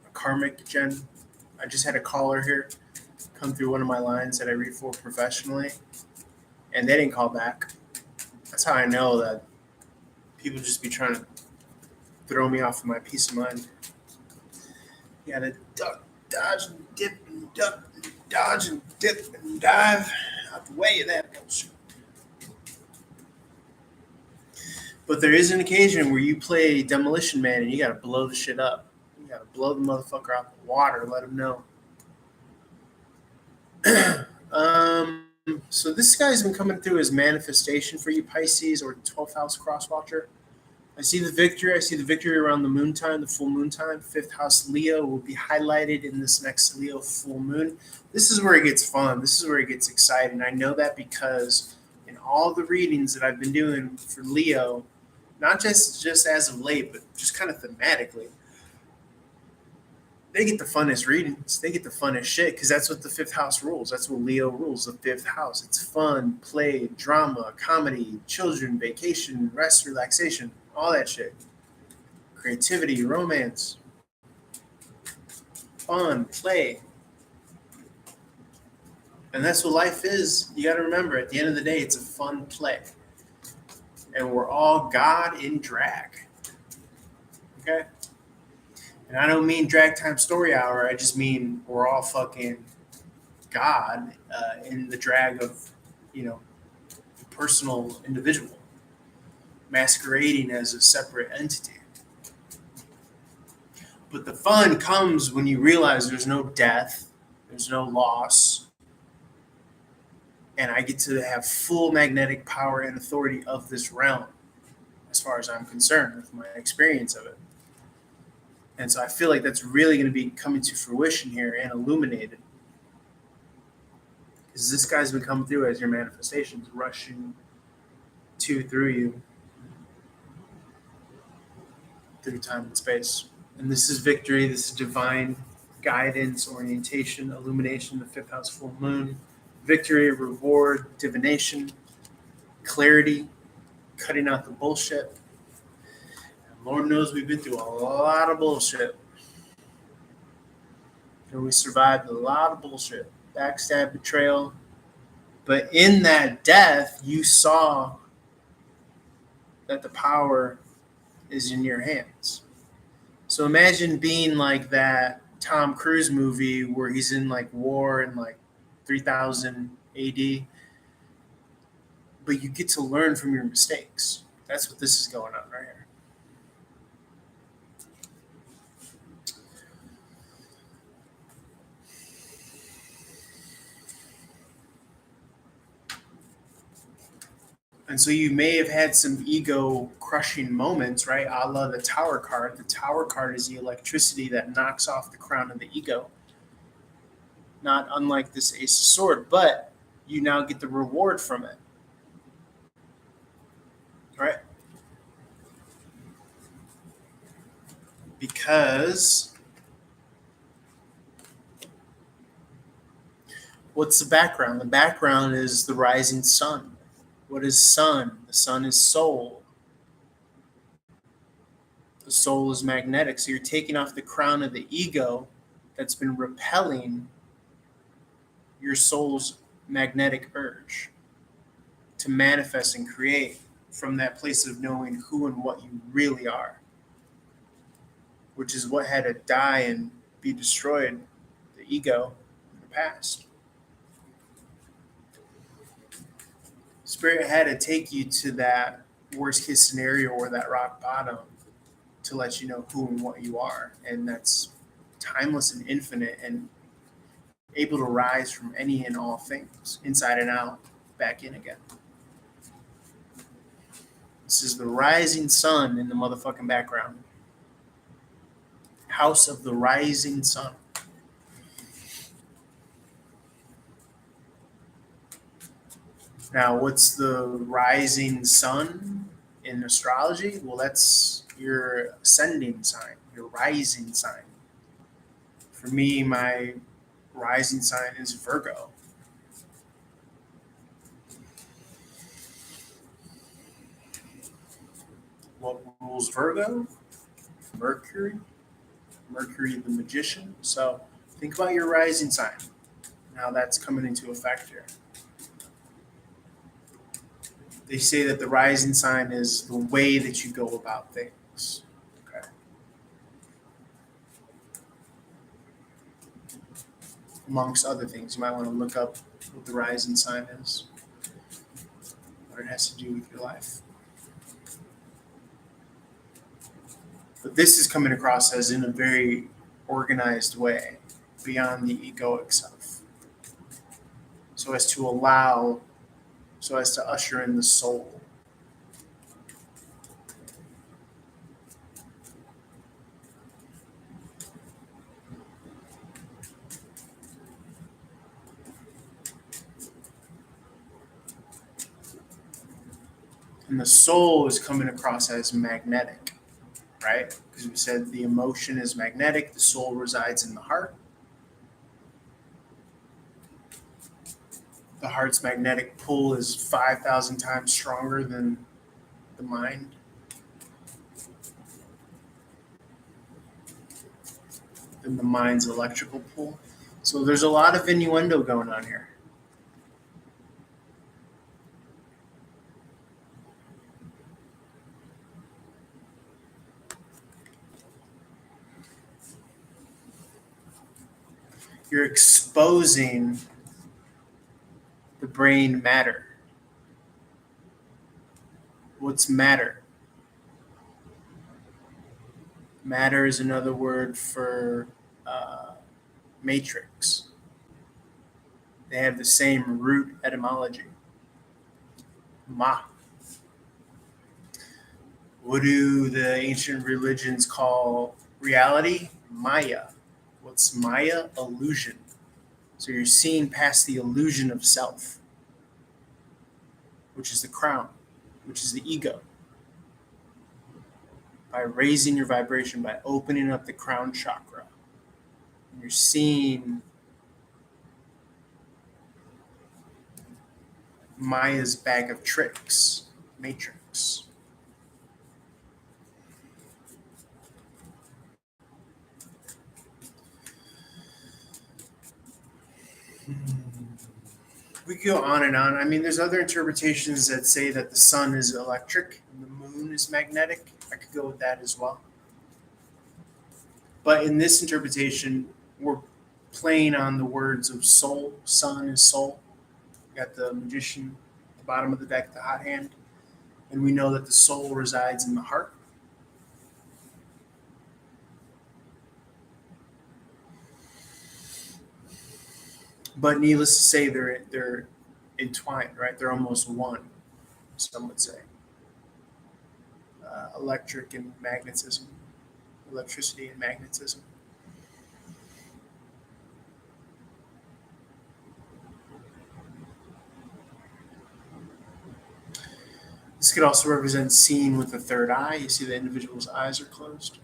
a karmic gen? I just had a caller here come through one of my lines that I read for professionally, and they didn't call back. That's how I know that people just be trying to throw me off of my peace of mind. You gotta duck, dodge, and dip, and duck, and dodge, and dip, and dive out the way of that bullshit. But there is an occasion where you play Demolition Man and you gotta blow the shit up. You gotta blow the motherfucker out the water, let him know. So this guy's been coming through as manifestation for you, Pisces, or 12th house crosswatcher. I see the victory. I see the victory around the moon time, the full moon time. 5th house Leo will be highlighted in this next Leo full moon. This is where it gets fun. This is where it gets exciting. I know that because in all the readings that I've been doing for Leo, not just as of late, but just kind of thematically, they get the funnest readings. They get the funnest shit because that's what the 5th house rules. That's what Leo rules, the 5th house. It's fun, play, drama, comedy, children, vacation, rest, relaxation, all that shit. Creativity, romance, fun, play. And that's what life is. You got to remember, at the end of the day, it's a fun play. And we're all God in drag. Okay? And I don't mean drag time story hour. I just mean we're all fucking God in the drag of, the personal individual, masquerading as a separate entity. But the fun comes when you realize there's no death, there's no loss, and I get to have full magnetic power and authority of this realm, as far as I'm concerned, with my experience of it. And so I feel like that's really going to be coming to fruition here and illuminated. Because this guy's been coming through as your manifestations, rushing through you, through time and space. And this is victory. This is divine guidance, orientation, illumination, the 5th house full moon. Victory, reward, divination, clarity, cutting out the bullshit. And Lord knows we've been through a lot of bullshit. And we survived a lot of bullshit. Backstab, betrayal. But in that death, you saw that the power is in your hands. So imagine being like that Tom Cruise movie where he's in like war in like 3000 AD, but you get to learn from your mistakes. That's what this is going on right here. And so you may have had some ego crushing moments, right? A la the Tower card. The Tower card is the electricity that knocks off the crown of the ego. Not unlike this Ace of Sword, but you now get the reward from it, right? Because what's the background? The background is the rising sun. What is sun? The sun is soul. The soul is magnetic. So you're taking off the crown of the ego that's been repelling your soul's magnetic urge to manifest and create from that place of knowing who and what you really are, which is what had to die and be destroyed, the ego in the past. Spirit had to take you to that worst case scenario or that rock bottom to let you know who and what you are. And that's timeless and infinite and able to rise from any and all things, inside and out, back in again. This is the rising sun in the motherfucking background. House of the rising sun. Now, what's the rising sun in astrology? Well, that's your ascending sign, your rising sign. For me, my rising sign is Virgo. What rules Virgo? Mercury. Mercury, the magician. So think about your rising sign. Now that's coming into effect here. They say that the rising sign is the way that you go about things. Okay. Amongst other things, you might want to look up what the rising sign is, what it has to do with your life. But this is coming across as in a very organized way, beyond the egoic self. So as to allow, so as to usher in the soul. And the soul is coming across as magnetic, right? Because we said the emotion is magnetic, the soul resides in the heart. The heart's magnetic pull is 5,000 times stronger than the mind. Than the mind's electrical pull. So there's a lot of innuendo going on here. You're exposing the brain matter. What's matter? Matter is another word for matrix. They have the same root etymology. Ma. What do the ancient religions call reality? Maya. What's Maya? Illusion. So you're seeing past the illusion of self, which is the crown, which is the ego. By raising your vibration, by opening up the crown chakra, and you're seeing Maya's bag of tricks, matrix. We could go on and on. I mean, there's other interpretations that say that the sun is electric and the moon is magnetic. I could go with that as well. But in this interpretation, we're playing on the words of soul. Sun is soul. You got the magician at the bottom of the deck, the hot hand. And we know that the soul resides in the heart. But needless to say, they're entwined, right? They're almost one, some would say. Electric and magnetism, electricity and magnetism. This could also represent seeing with the third eye. You see the individual's eyes are closed.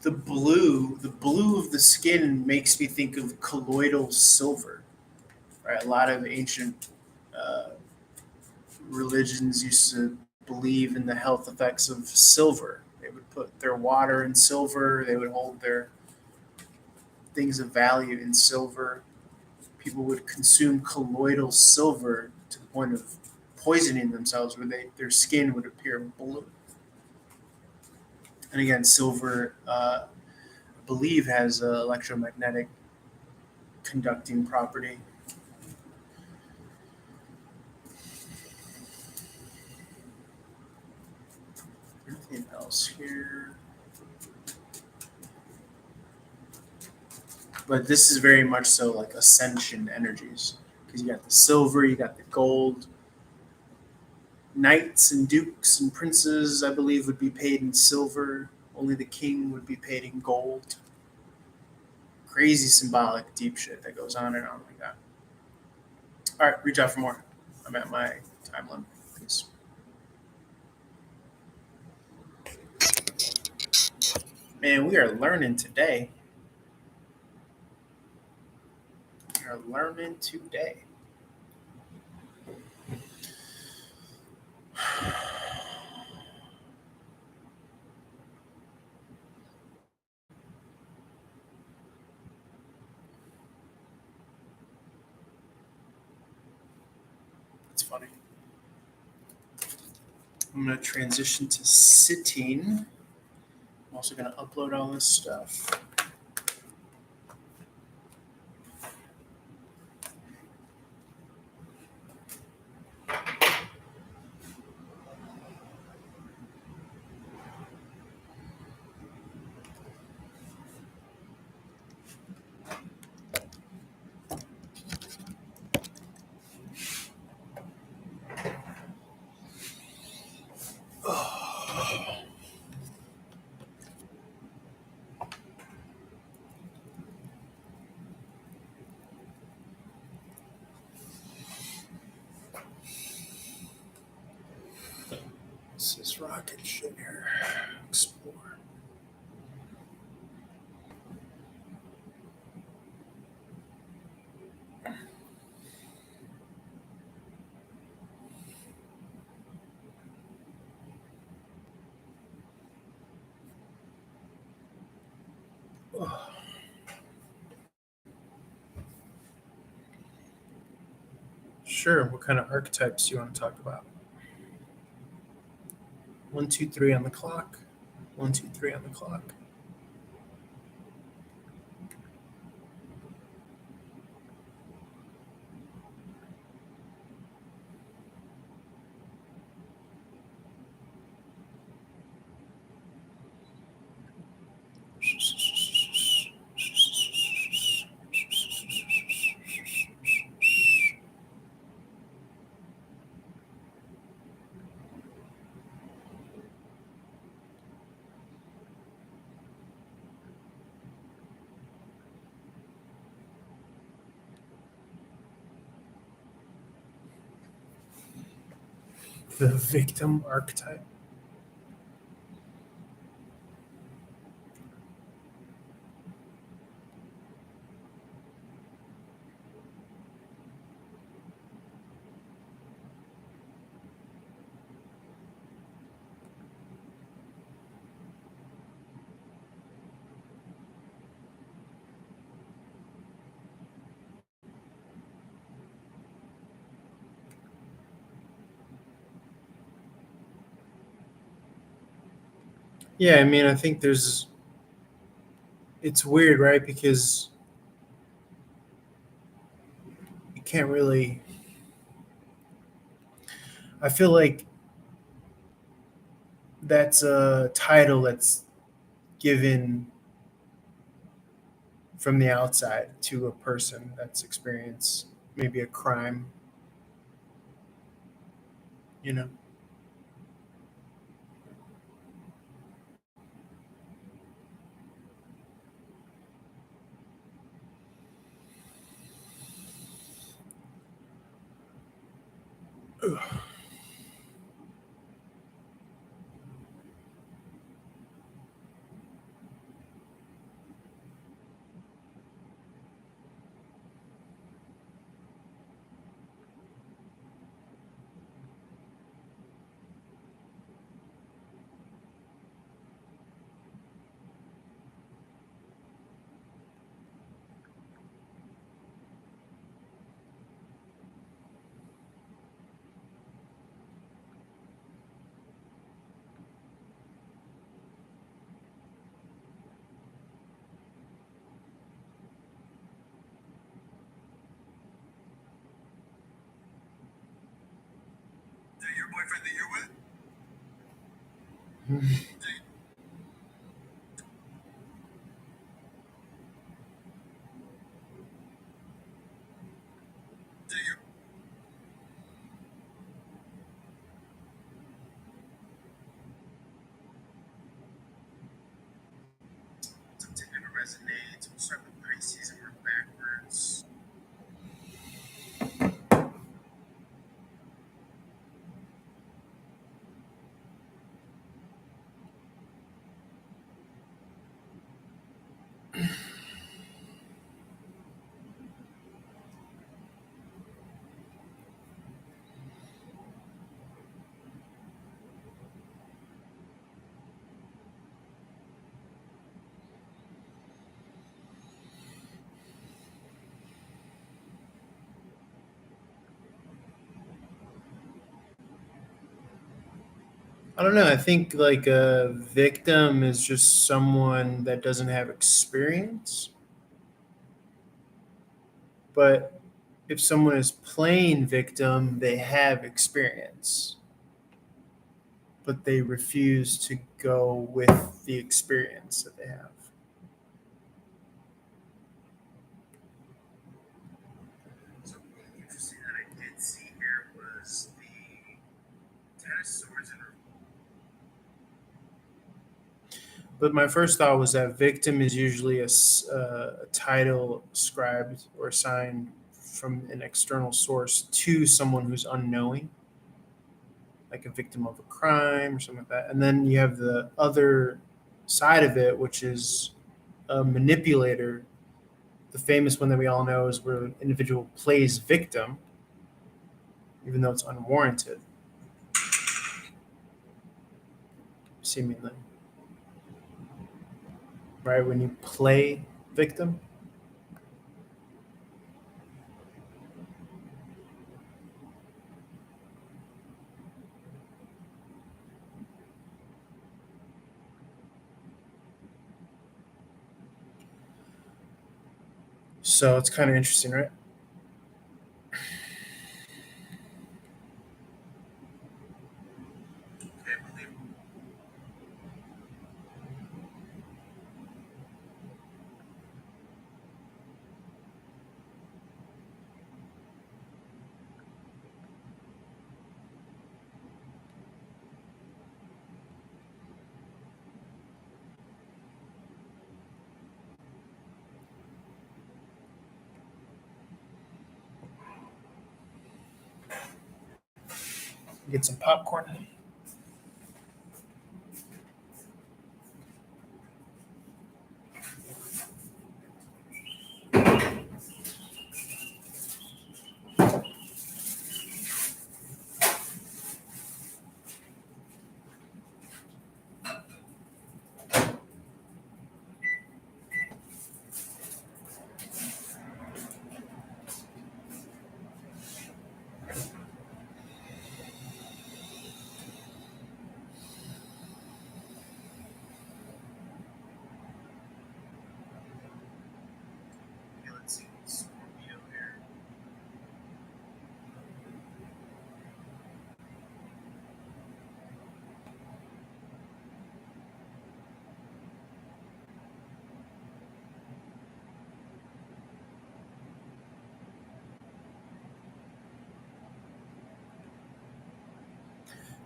The blue of the skin makes me think of colloidal silver. Right, a lot of ancient uh, religions used to believe in the health effects of silver. They would put their water in silver. They would hold their things of value in silver. People would consume colloidal silver to the point of poisoning themselves, where their skin would appear blue. And again, silver, I believe, has an electromagnetic conducting property. Anything else here? But this is very much so like ascension energies, because you got the silver, you got the gold. Knights and dukes and princes, I believe, would be paid in silver. Only the king would be paid in gold. Crazy symbolic, deep shit that goes on and on like that. All right, reach out for more. I'm at my time limit. Peace. Man, we are learning today. We are learning today. It's funny. I'm going to transition to sitting. I'm also going to upload all this stuff. This is rocket shit here. Explore. Sure. What kind of archetypes do you want to talk about? 1, 2, 3 on the clock. 1, 2, 3 on the clock. The victim archetype. Yeah, I mean, I think it's weird, right? Because you can't really, I feel like that's a title that's given from the outside to a person that's experienced maybe a crime, you know? Something never resonates. We'll start with Pisces and work backwards. I don't know. I think like a victim is just someone that doesn't have experience. But if someone is playing victim, they have experience, but they refuse to go with the experience that they have. Something interesting that I did see here was the Ten of Swords and But my first thought was that victim is usually a title ascribed or assigned from an external source to someone who's unknowing, like a victim of a crime or something like that. And then you have the other side of it, which is a manipulator. The famous one that we all know is where an individual plays victim, even though it's unwarranted, seemingly. Right? When you play victim. So it's kind of interesting, right? Get some popcorn.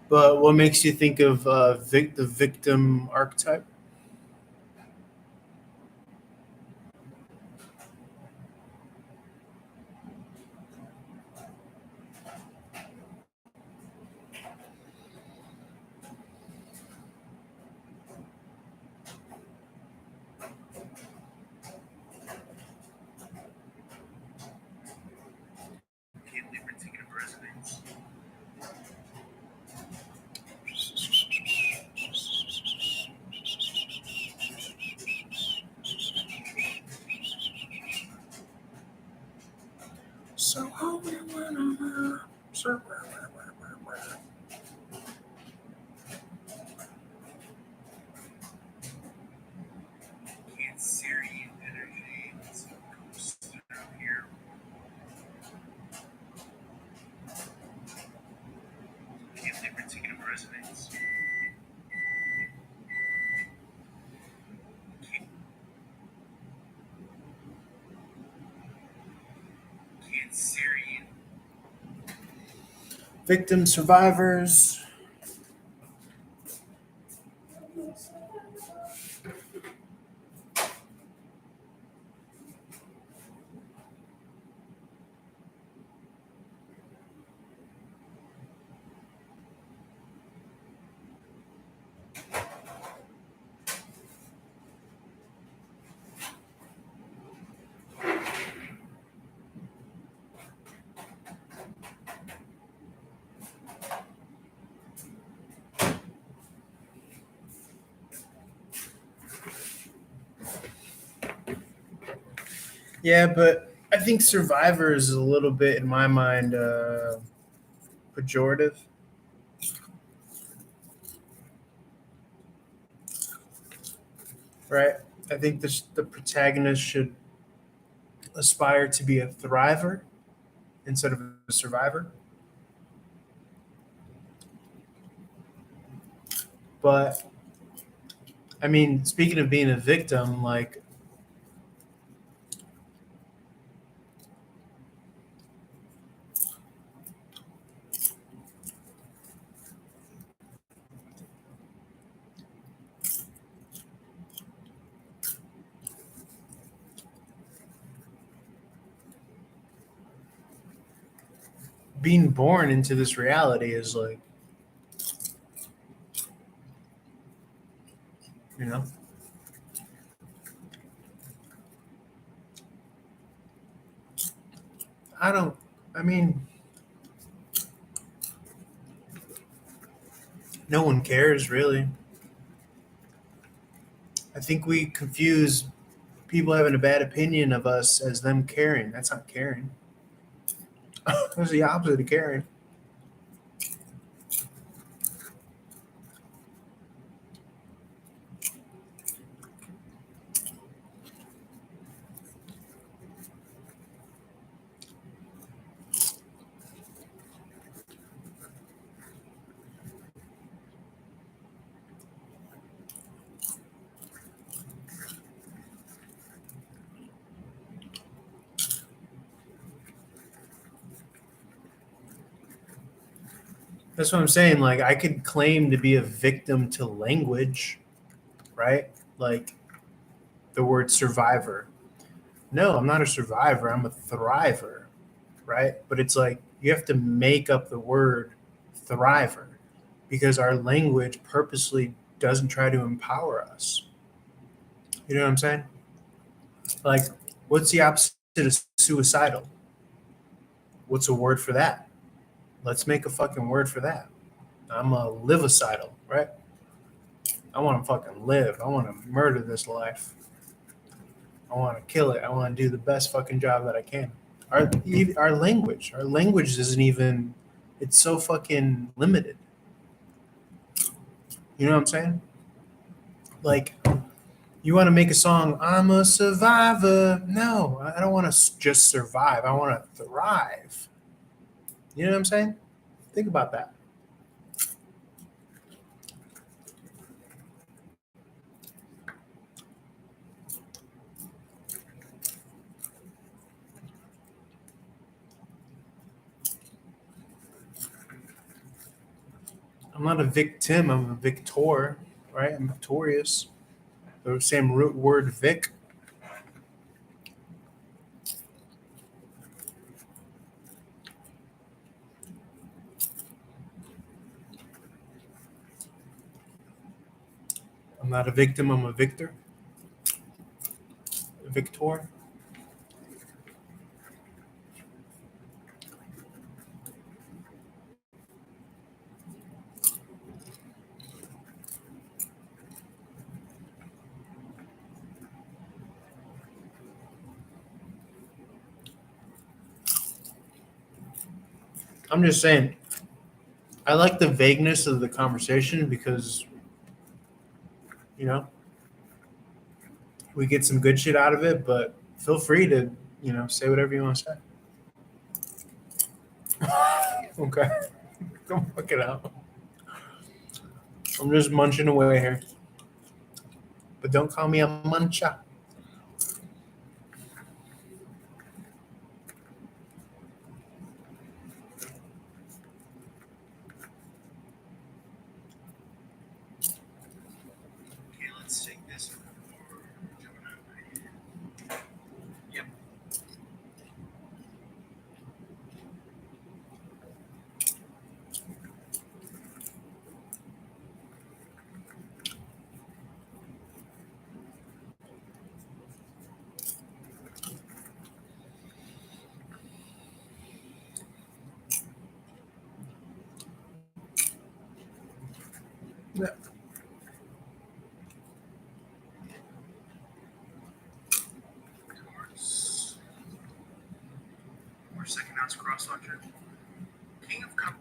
But what makes you think of the victim archetype? So victim survivors. Yeah, but I think survivor is a little bit, in my mind, pejorative, right? I think the protagonist should aspire to be a thriver instead of a survivor. But I mean, speaking of being a victim, like being born into this reality is like, you know, I don't, I mean, no one cares really. I think we confuse people having a bad opinion of us as them caring. That's not caring. That's the opposite of caring. That's what I'm saying. Like, I could claim to be a victim to language, right? Like the word survivor. No, I'm not a survivor. I'm a thriver, right? But it's like you have to make up the word thriver because our language purposely doesn't try to empower us. You know what I'm saying? Like, what's the opposite of suicidal? What's a word for that? Let's make a fucking word for that. I'm a livicidal, right? I want to fucking live. I want to murder this life. I want to kill it. I want to do the best fucking job that I can. Our language isn't even. It's so fucking limited. You know what I'm saying? Like, you want to make a song, I'm a survivor. No, I don't want to just survive. I want to thrive. You know what I'm saying? Think about that. I'm not a victim. I'm a victor, right? I'm victorious. The same root word vic. I'm not a victim. I'm a victor. Victor. I'm just saying. I like the vagueness of the conversation because you know we get some good shit out of it. But feel free to say whatever you want to say. Okay, don't fuck it out. I'm just munching away here, but don't call me a muncher. Okay, let's take this for Gemini. Yep. Yeah. Taurus. Or second house cross watcher. King of Cups.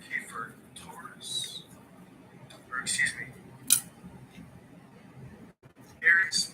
Okay, for Taurus. Or excuse me, Aries.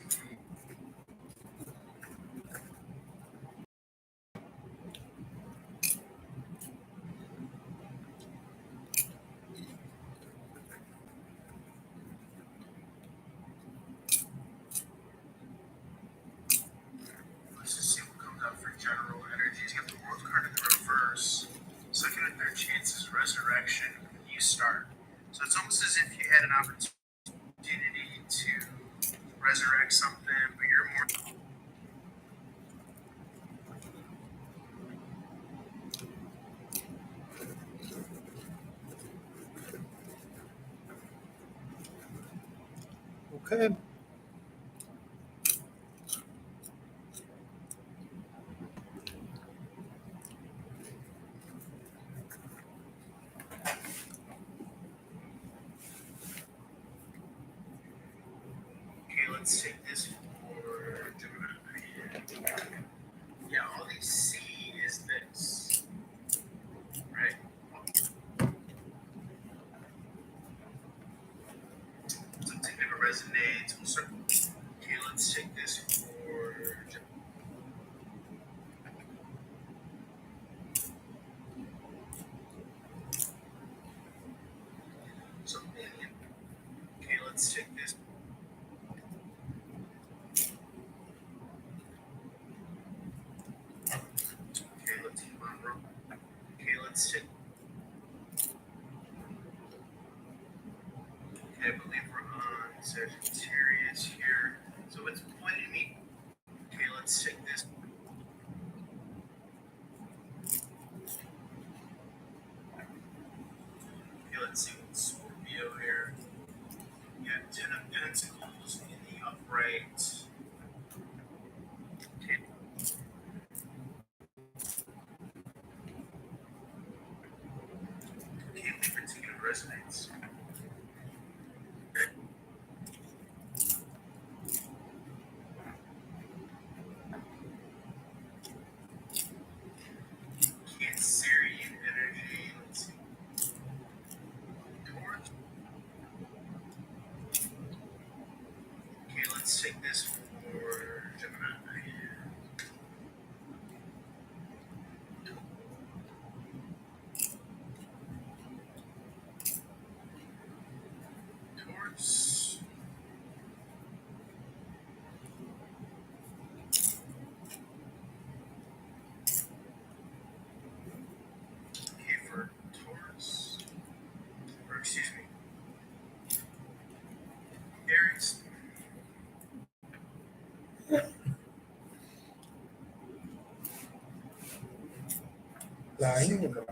Let's just see what comes out for general energies. You got the World card in the reverse. Second and third chances, resurrection, you start. So it's almost as if you had an opportunity to resurrect something, but you're more. Okay. Okay, let's take this for Gemini. Yeah, all these C is this, right? Something that resonates. We'll start. Okay, let's take this for Gemini. Something. Okay, let's take this. Okay, let's keep on rolling. Okay, let's take. Okay, I believe we're on Sagittarius here. So it's pointing me. Okay, let's take this. Okay, let's see what Scorpio here. Yeah, Ten of Pentacles in the upright. Okay, okay, particular resonates. Cancerian energy. Let's see. Taurus. Lying about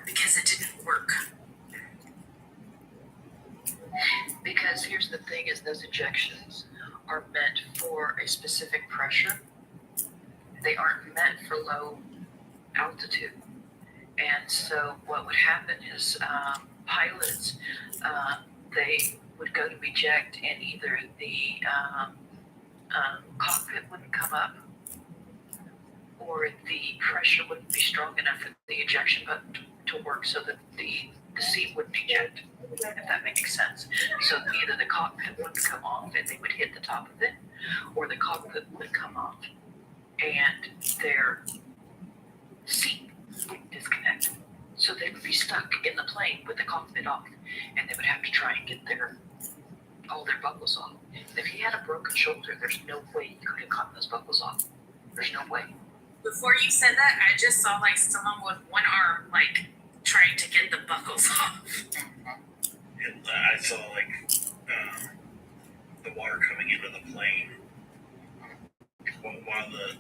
because it didn't work. Because here's the thing is those ejections are meant for a specific pressure. They aren't meant for low altitude. And so what would happen is pilots, they would go to eject and either the cockpit wouldn't come up or the pressure wouldn't be strong enough for the ejection button to work so that the seat wouldn't eject, if that makes sense. So either the cockpit wouldn't come off and they would hit the top of it, or the cockpit would come off and their seat would disconnect. So they would be stuck in the plane with the cockpit off, and they would have to try and get all their buckles off. If he had a broken shoulder, there's no way he could have gotten those buckles off. There's no way. Before you said that, I just saw like someone with one arm like trying to get the buckles off. And I saw like the water coming into the plane while the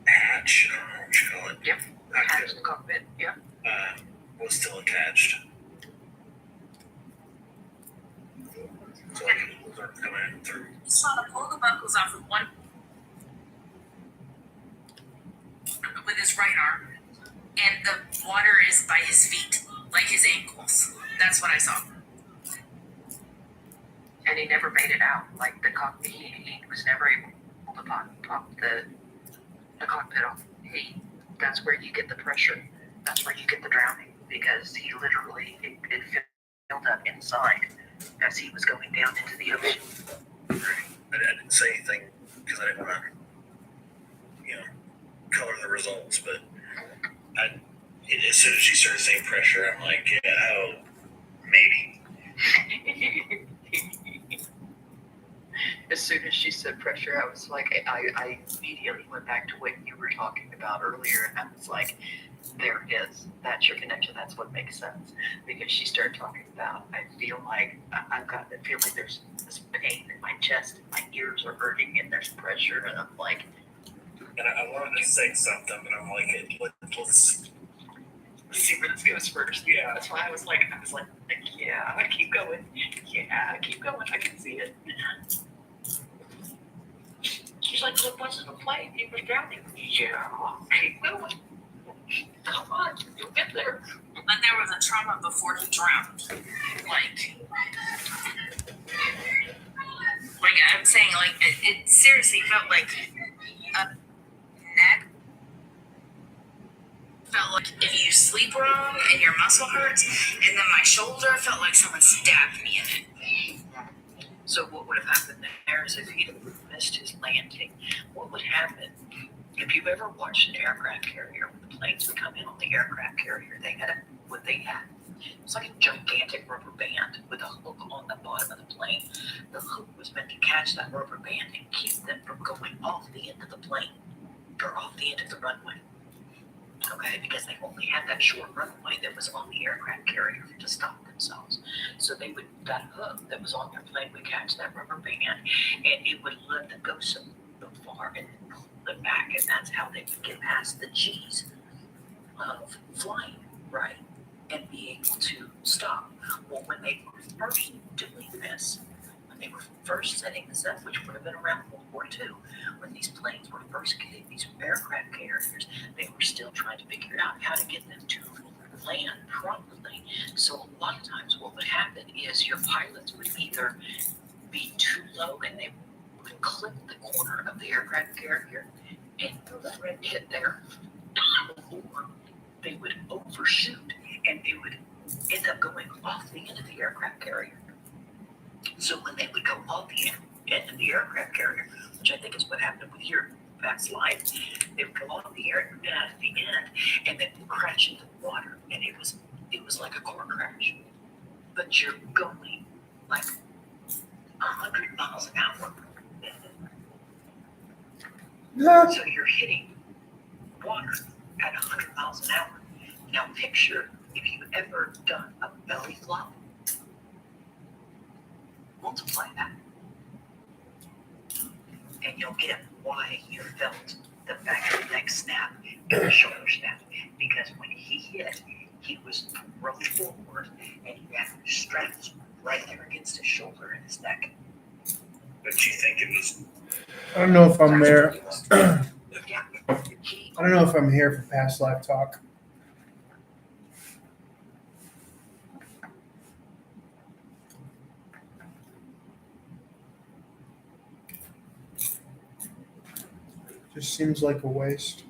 hatch, I don't know what you call it. Yep. Hatch in the cockpit. Yep. Was still attached. So like those are coming through. Just trying to pull the buckles off with one with his right arm, and the water is by his feet, like his ankles. That's what I saw. And he never made it out. Like the cockpit, he was never able to pop the cockpit off. That's where you get the pressure. That's where you get the drowning, because he literally it filled up inside as he was going down into the ocean. I didn't say anything because I didn't want to, color the results. But as soon as she started saying pressure, I'm like, yeah, oh, maybe. As soon as she said pressure, I was like, I immediately went back to what you were talking about earlier, and I was like, there it is. That's your connection. That's what makes sense. Because she started talking about, I feel like I've got to feel like there's this pain in my chest, and my ears are hurting, and there's pressure, and I'm like. And I wanted to say something, but I'm like, let's see where this goes first. Yeah, that's why I was like, yeah, keep going. Yeah, keep going. I can see it. She's like, look, what's in the plane? He was drowning. Yeah, keep going. Come on, you'll get there. But there was a trauma before he drowned. Like I'm saying, like it seriously felt like a neck. Felt like if you sleep wrong and your muscle hurts, and then my shoulder felt like someone stabbed me in it. So what would have happened there is if he'd missed his landing, what would happen? If you've ever watched an aircraft carrier, when the planes would come in on the aircraft carrier, they had what they had. It was like a gigantic rubber band with a hook on the bottom of the plane. The hook was meant to catch that rubber band and keep them from going off the end of the plane or off the end of the runway. Okay, because they only had that short runway that was on the aircraft carrier to stop themselves. So that hook that was on their plane would catch that rubber band and it would let them go so far and then pull them back. And that's how they would get past the G's of flying, right? And be able to stop. Well, when they were first doing this, when they were first setting this up, which would have been around World War II, when these planes were first getting these aircraft carriers, they were still trying to figure out how to get them to land properly. So a lot of times what would happen is your pilots would either be too low and they would clip the corner of the aircraft carrier and hit there, or they would overshoot and they would end up going off the end of the aircraft carrier. So when they would go off the end of the aircraft carrier, which I think is what happened with your past life, they would go off the air at the end and then crash into the water, and it was like a car crash. But you're going like 100 miles an hour. So you're hitting water at 100 miles an hour. Now picture if you've ever done a belly flop, multiply that. And you'll get why you felt the back of the neck snap and the shoulder snap. Because when he hit, he was thrown forward and he had straps right there against his shoulder and his neck. But you think it was? I don't know if I'm there. Yeah. I don't know if I'm here for past life talk. Just seems like a waste.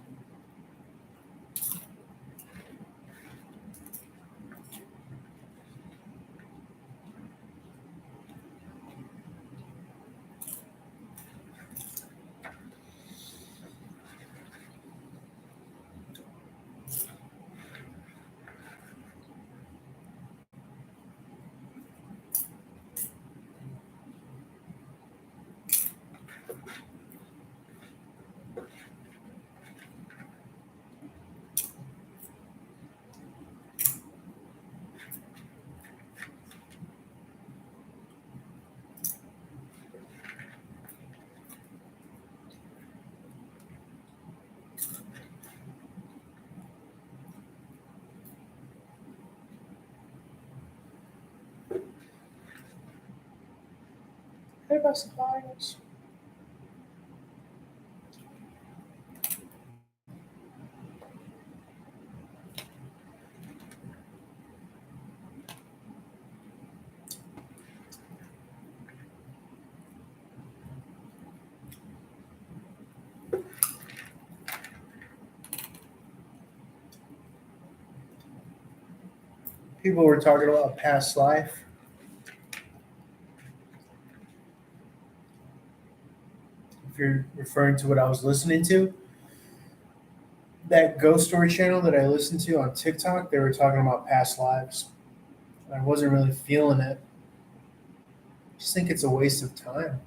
Hey, about suppliers. People were talking about past life. If you're referring to what I was listening to, that Ghost Story channel that I listened to on TikTok, they were talking about past lives. And I wasn't really feeling it. I just think it's a waste of time.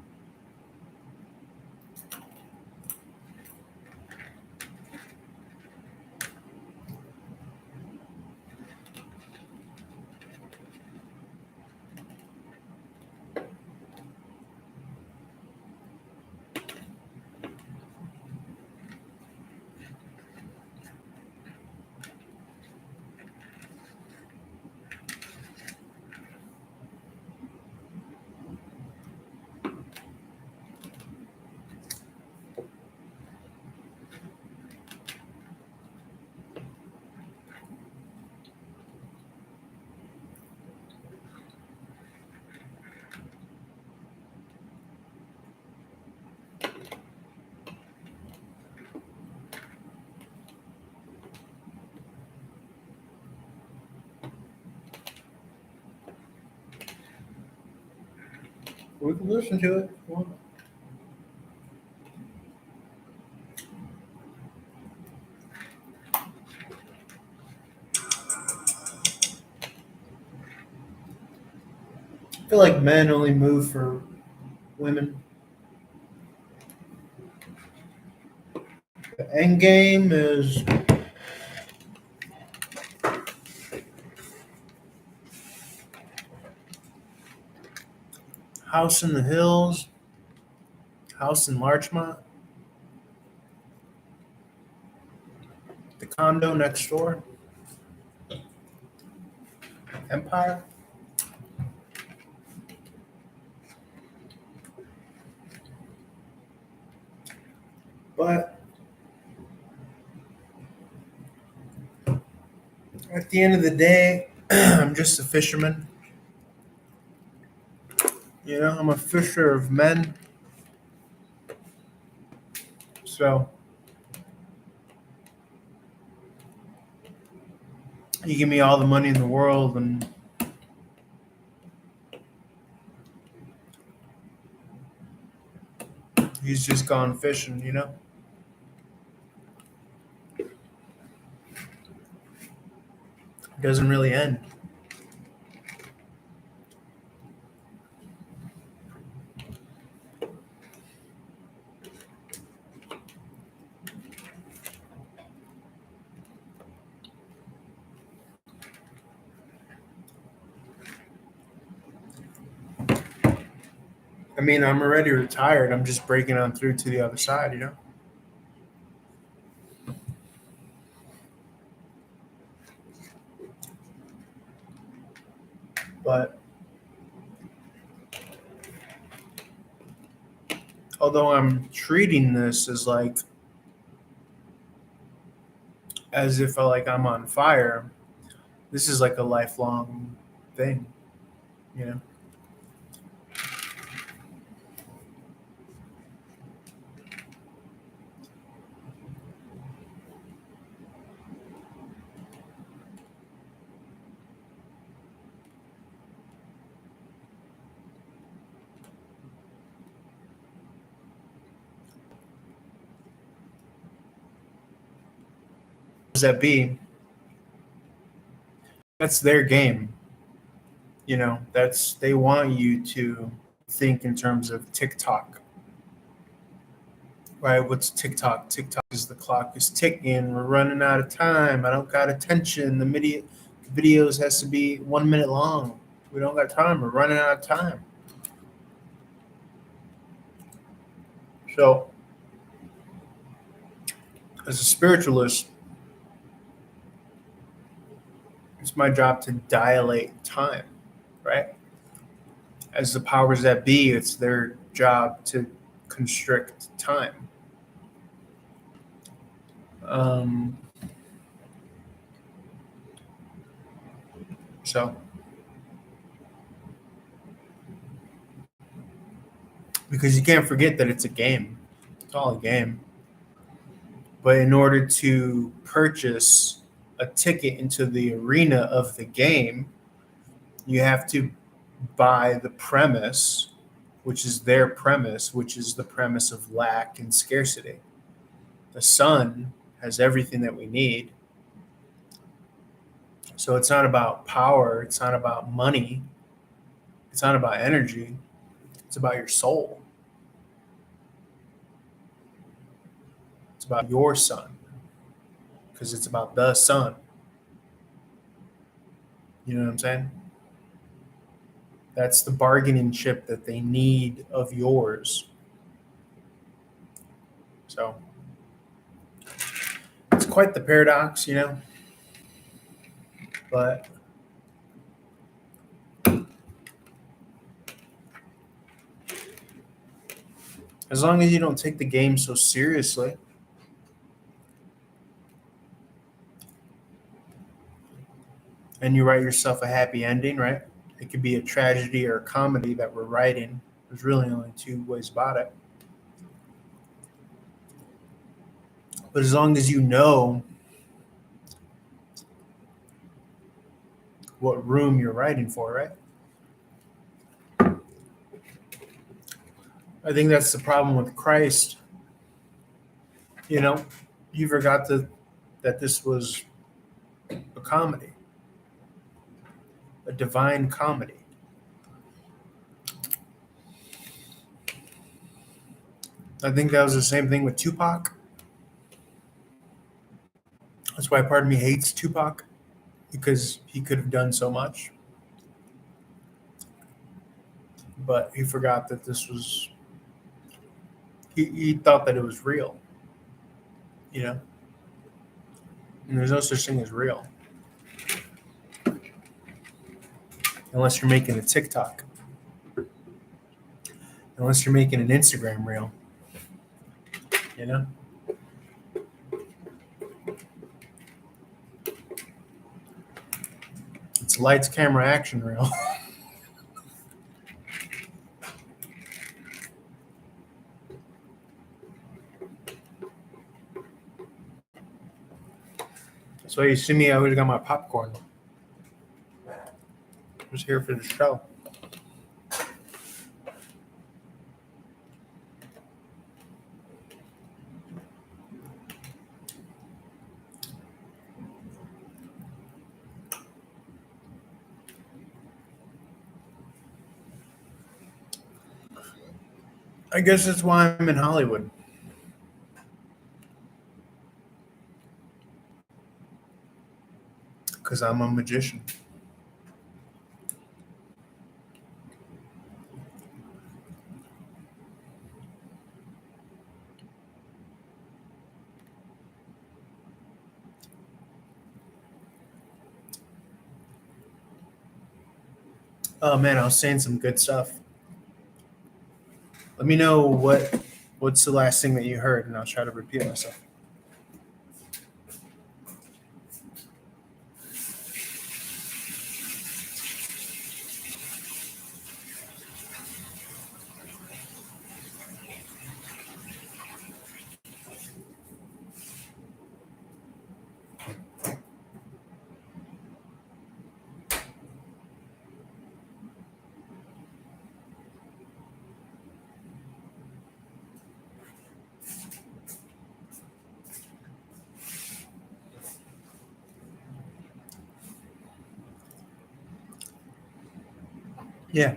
We can listen to it if you want. I feel like men only move for women. The end game is House in the hills, house in Larchmont, the condo next door, Empire. But at the end of the day, I'm just a fisherman. You know, I'm a fisher of men. So you give me all the money in the world and he's just gone fishing, you know? It doesn't really end. I mean, I'm already retired. I'm just breaking on through to the other side, you know? But although I'm treating this as like, as if like I'm on fire, this is like a lifelong thing, you know? That be, that's their game. You know, that's they want you to think in terms of TikTok. Right? What's TikTok? TikTok is the clock is ticking. We're running out of time. I don't got attention. The videos has to be 1 minute long. We don't got time. We're running out of time. So, as a spiritualist, it's my job to dilate time, right? As the powers that be, it's their job to constrict time. So, because you can't forget that it's a game, it's all a game. But in order to purchase a ticket into the arena of the game, you have to buy the premise, which is their premise, which is the premise of lack and scarcity. The sun has everything that we need. So it's not about power, it's not about money, it's not about energy, it's about your soul. It's about your sun, because it's about the sun. You know what I'm saying? That's the bargaining chip that they need of yours. So it's quite the paradox, you know? But as long as you don't take the game so seriously, and you write yourself a happy ending, right? It could be a tragedy or a comedy that we're writing. There's really only two ways about it. But as long as you know what room you're writing for, right? I think that's the problem with Christ. You know, you forgot that this was a comedy, a divine comedy. I think that was the same thing with Tupac. That's why part of me hates Tupac, because he could have done so much. but he forgot that this was. He thought that it was real, you know. And there's no such thing as real unless you're making a TikTok, unless you're making an Instagram reel, you know. It's lights, camera, action reel. So you see me, I always got my popcorn. Just here for the show. I guess that's why I'm in Hollywood. Because I'm a magician. Oh man, I was saying some good stuff. Let me know what's the last thing that you heard, and I'll try to repeat myself. Yeah.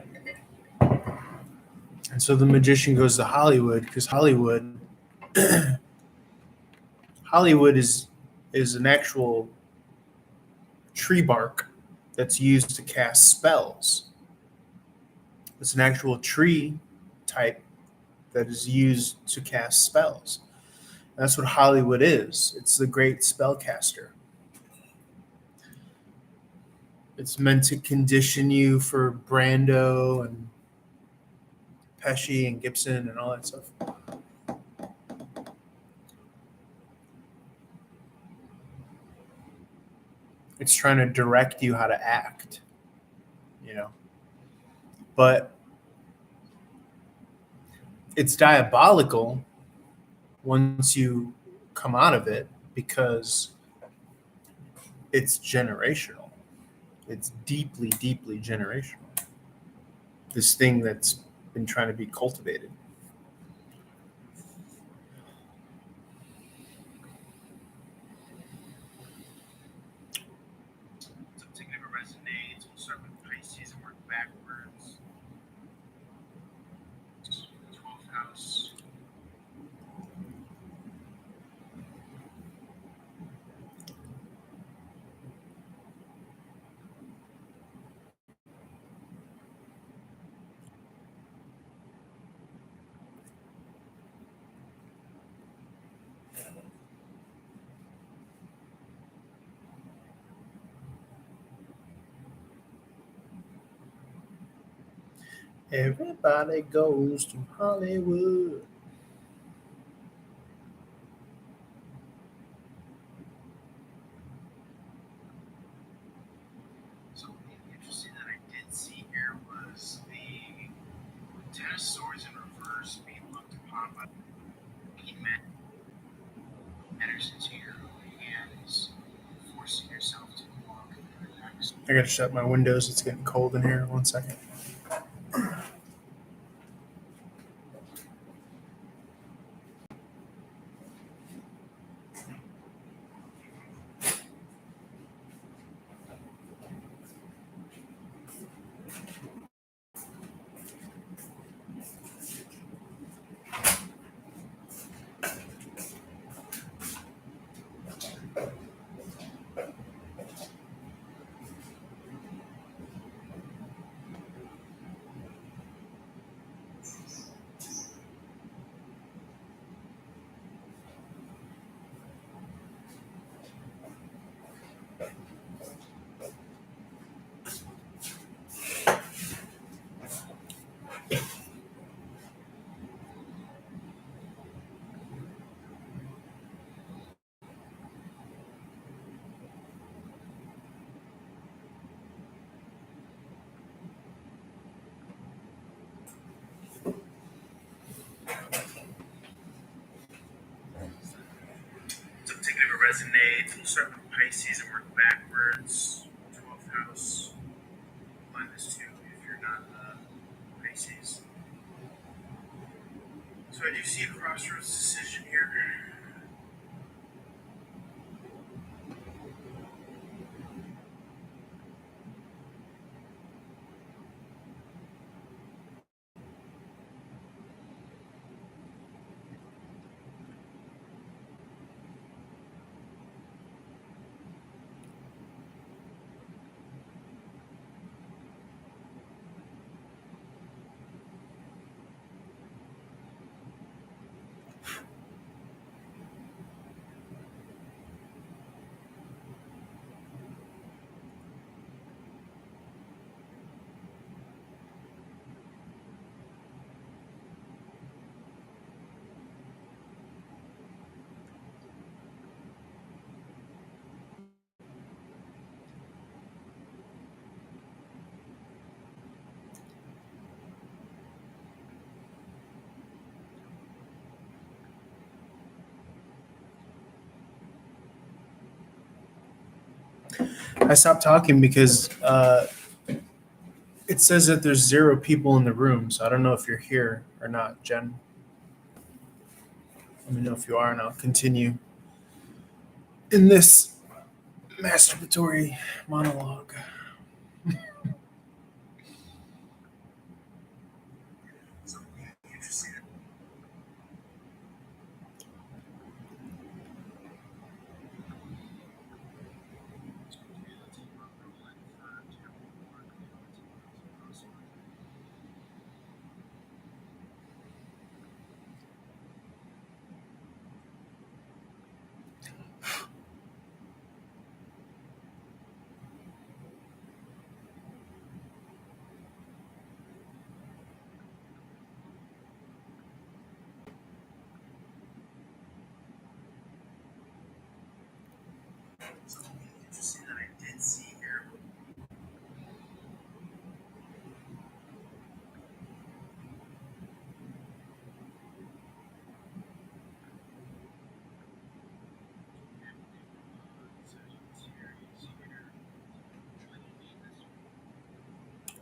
And so the magician goes to Hollywood because Hollywood is an actual tree bark that's used to cast spells. It's an actual tree type that is used to cast spells. That's what Hollywood is. It's the great spellcaster. It's meant to condition you for Brando and Pesci and Gibson and all that stuff. It's trying to direct you how to act, you know. But it's diabolical once you come out of it because it's generational. It's deeply, deeply generational. This thing that's been trying to be cultivated. So I'm taking up a resonance. We'll start with Pisces and work backwards. 12th house. Everybody goes to Hollywood. Something interesting that I did see here was the Ten of Swords in reverse being looked upon by enters into your hands, forcing yourself to walk through the next. I gotta shut my windows. It's getting cold in here. 1 second. resonates. We'll start with Pisces and work backwards. 12th house. Minus 2 if you're not Pisces. So I do see a crossroads decision here. I stopped talking because it says that there's 0 people in the room, so I don't know if you're here or not, Jen. Let me know if you are, and I'll continue in this masturbatory monologue.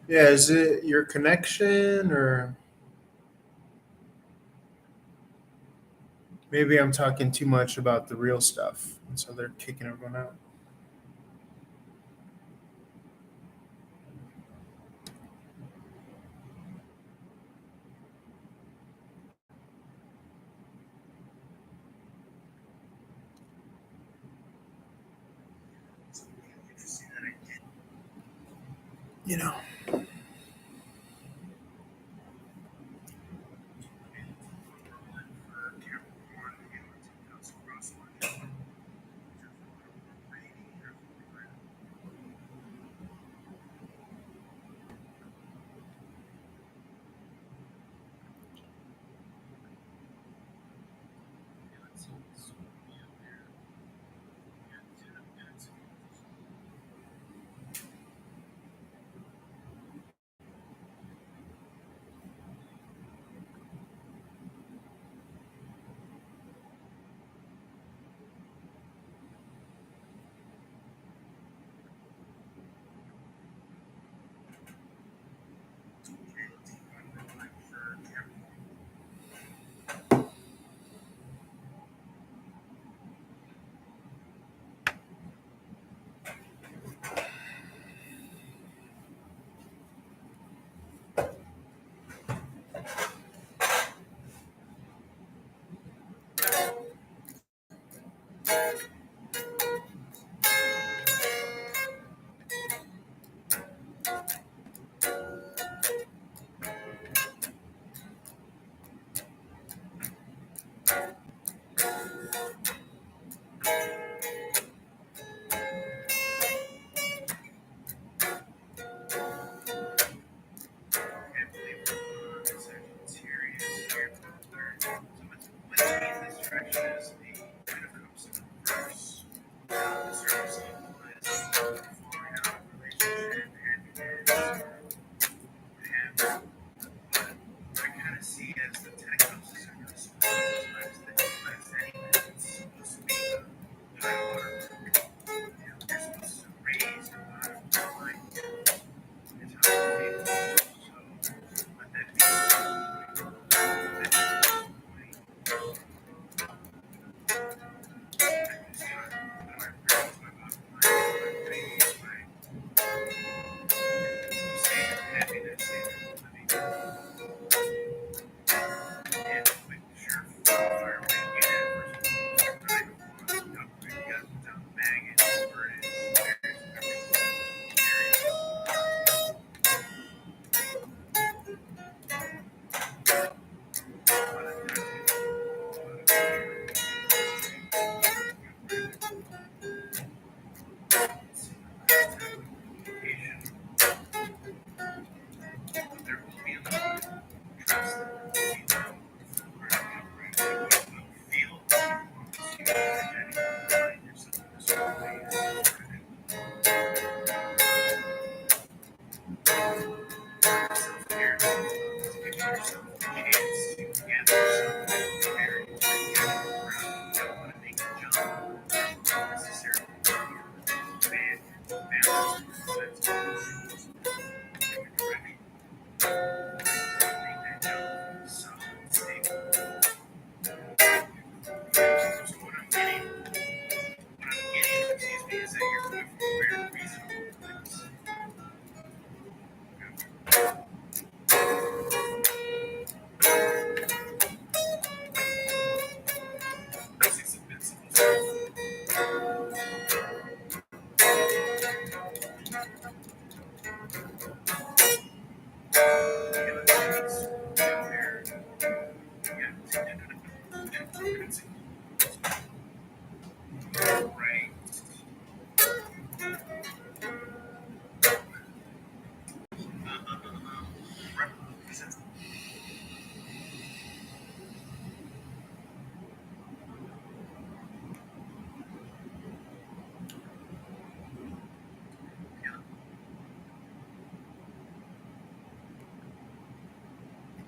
Yeah, is it your connection or maybe I'm talking too much about the real stuff, and so they're kicking everyone out? You know.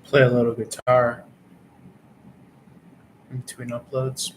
Play a little guitar in between uploads.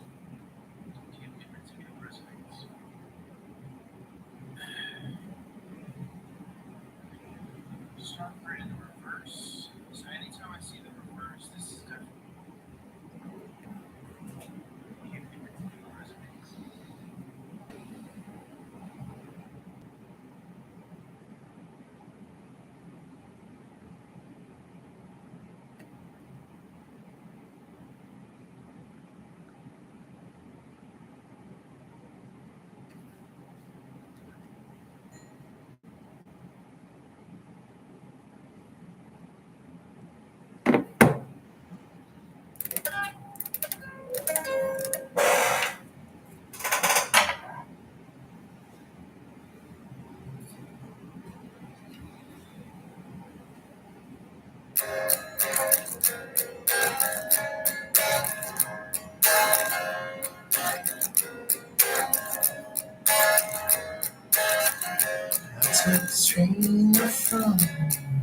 Took the train from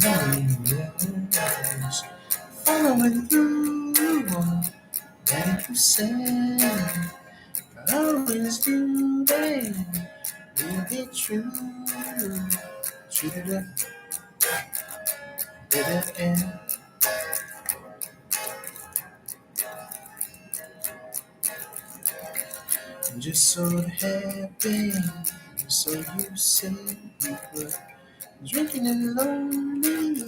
Memphis, following through on that you said. I always do, babe. Will be true. True to the end. I'm just so happy. So you said you were drinking and lonely.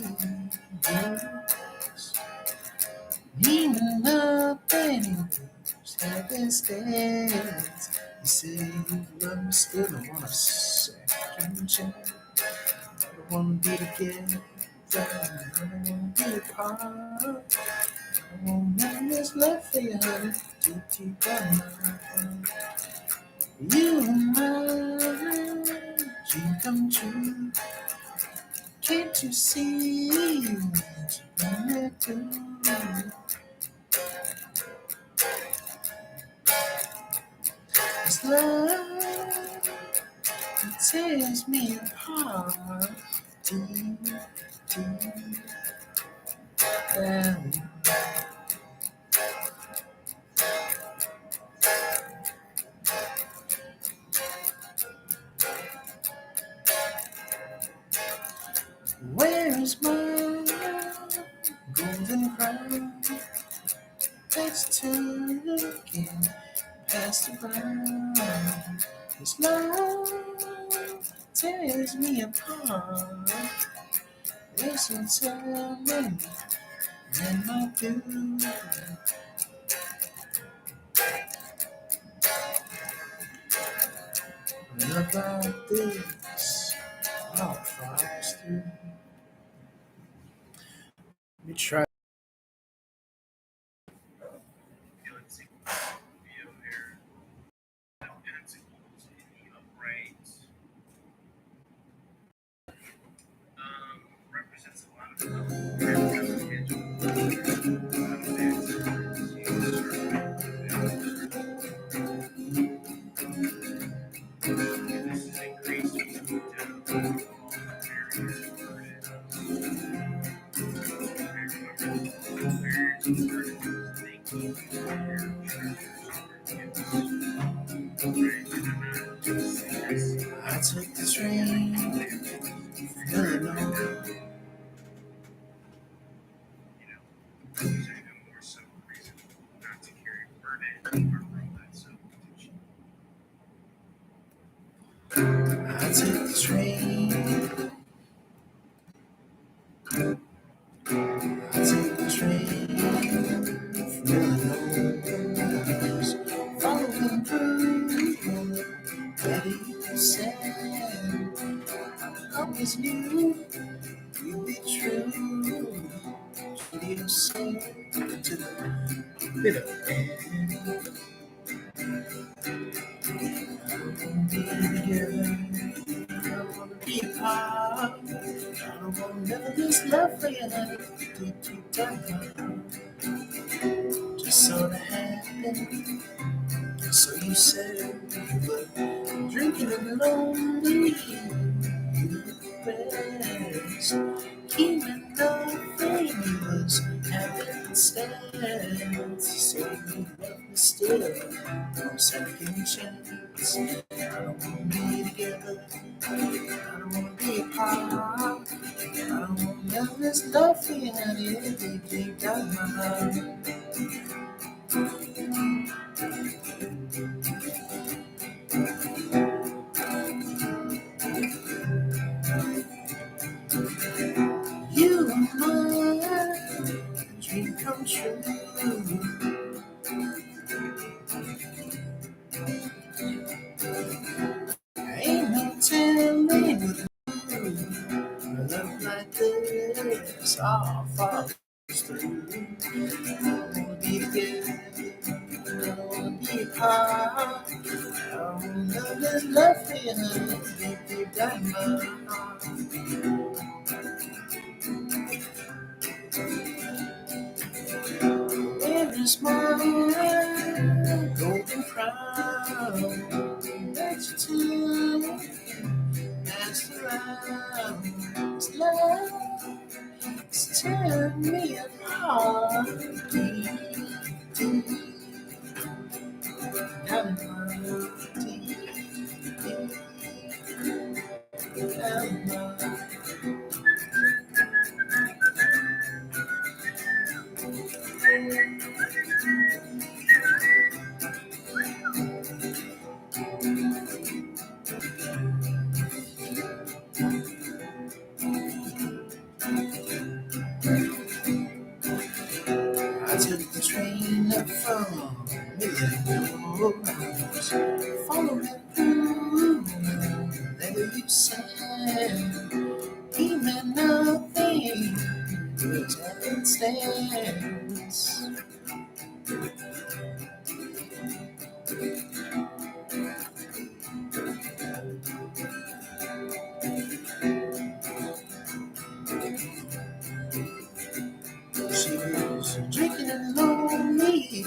Yes. Meaning nothing. Just having stains. You say you love me still. I want a second chance. I don't want to be together. I don't want to be apart. I want nothing that's left for you, honey. Deep down my heart. You and my dream come true. Can't you see what you wanna do? This love, it tears me apart. Deep down. Where is my golden crown? Let's turn again past the brown. This love tears me apart. This So tell me, am I doing about this? Oh, Foster. Let me try. Represents a lot of I took the train, Illinois. I took the train. I took the train from Illinois. Following through, ready to send. I always knew you'd be true. You say to the bitter end. Be apart. I won't never this love for you, honey. Deep down, just sort of happened. So you said you were drinking and lonely. Rest, even nothing was happening instead. So you left me still, no second chance. I don't wanna be together. I don't wanna be apart. I don't want none of this love for you, honey. Deep down my heart. You are my dream come true. Ain't no telling with a love like this all falls through. I don't wanna be together, I don't wanna be apart. I don't want none of this love for you, honey. Deep down my heart. Where is my golden crown? That you took, that's around. It's love, it's tearing me apart. Deep down in my deep down in my. I took the train up from Millionaires, following through. There you said, he meant nothing, but happenstance. She was drinking and lonely.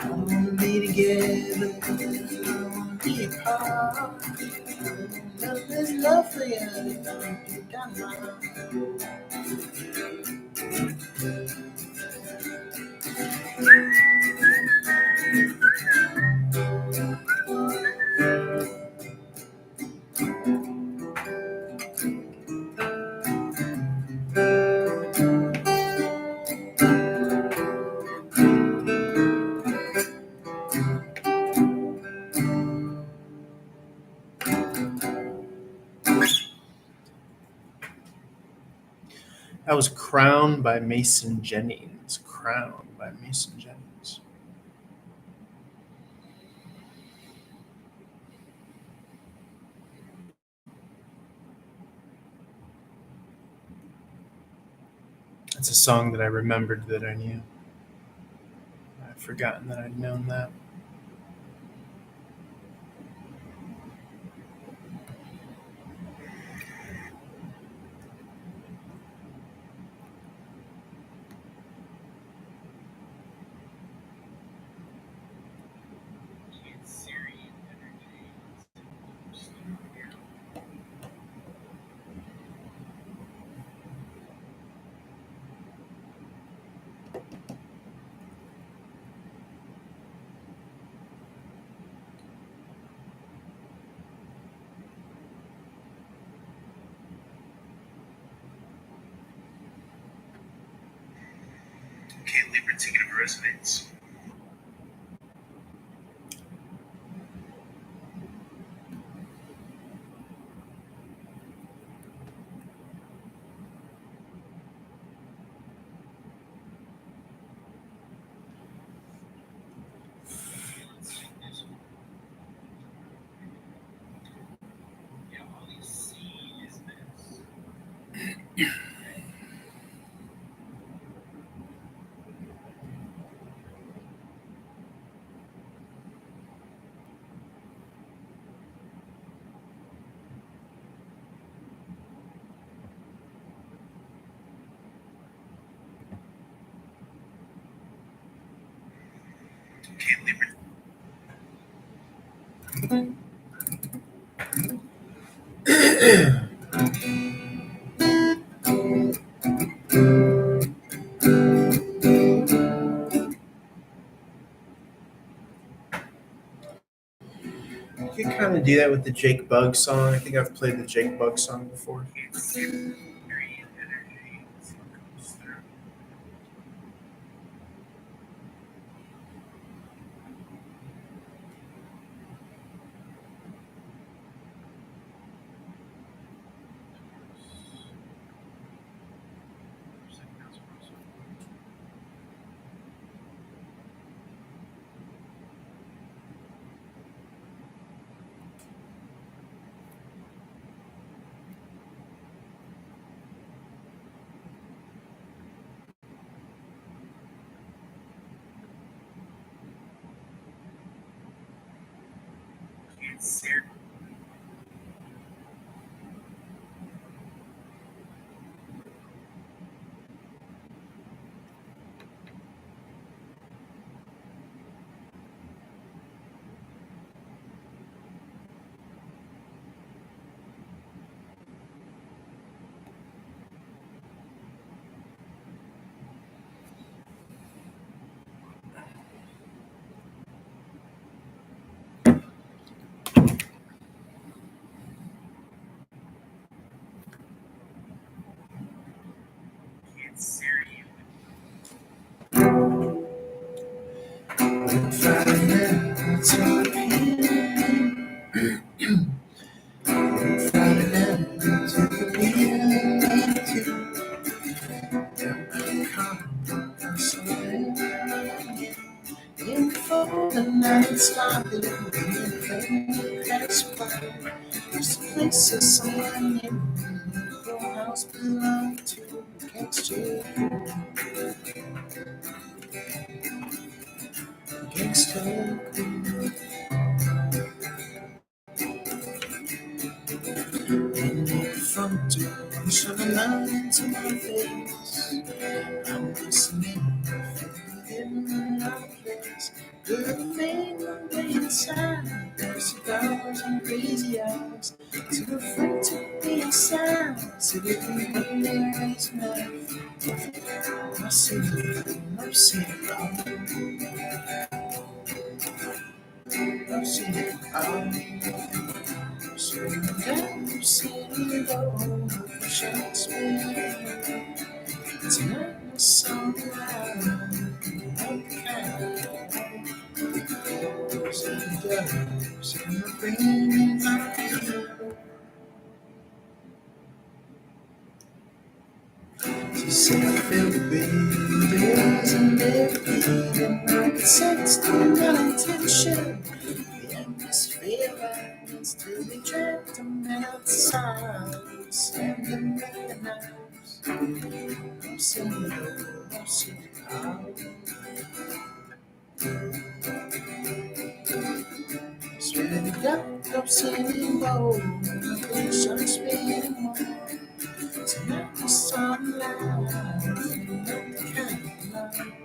I wanna be together, I wanna be apart. Love is love for you, deep down my heart. That was Crown by Mason Jennings. Crown by Mason Jennings. It's a song that I remembered that I knew. I'd forgotten that I'd known that. Can't leave her ticket of residence. Can't leave her. You can kind of do that with the Jake Bugg song. I think I've played the Jake Bugg song before. say I feel the beat, it wasn't deadbeat, and I could sense the well-intention. The atmosphere is to be trapped amid the silence and the midnights. I'm singing, I'm singing out. Spinning the dark, I'm singing low. The vision spinning more. Tonight the sunlight, not the kind of light.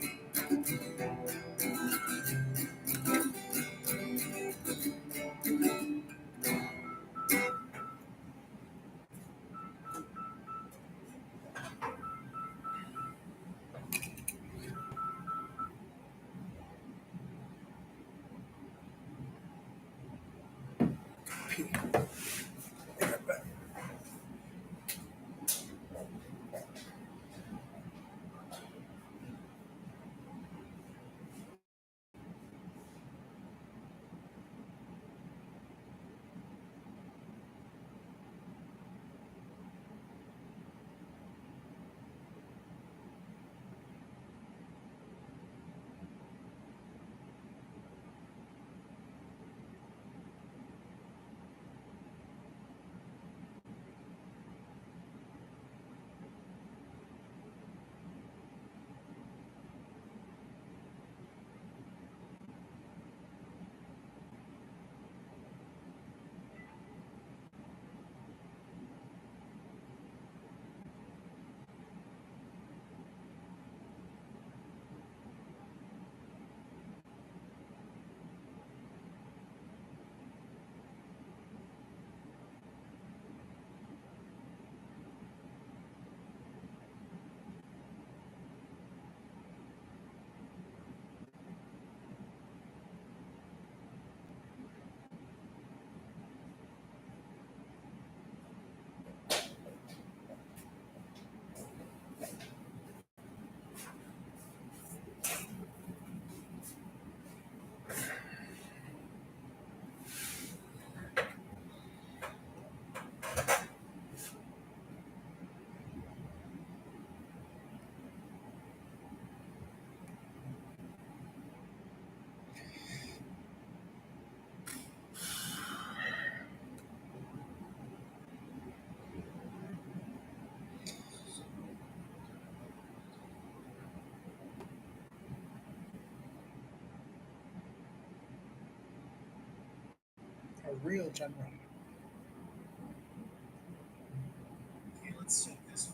A real general. Okay, let's set this for.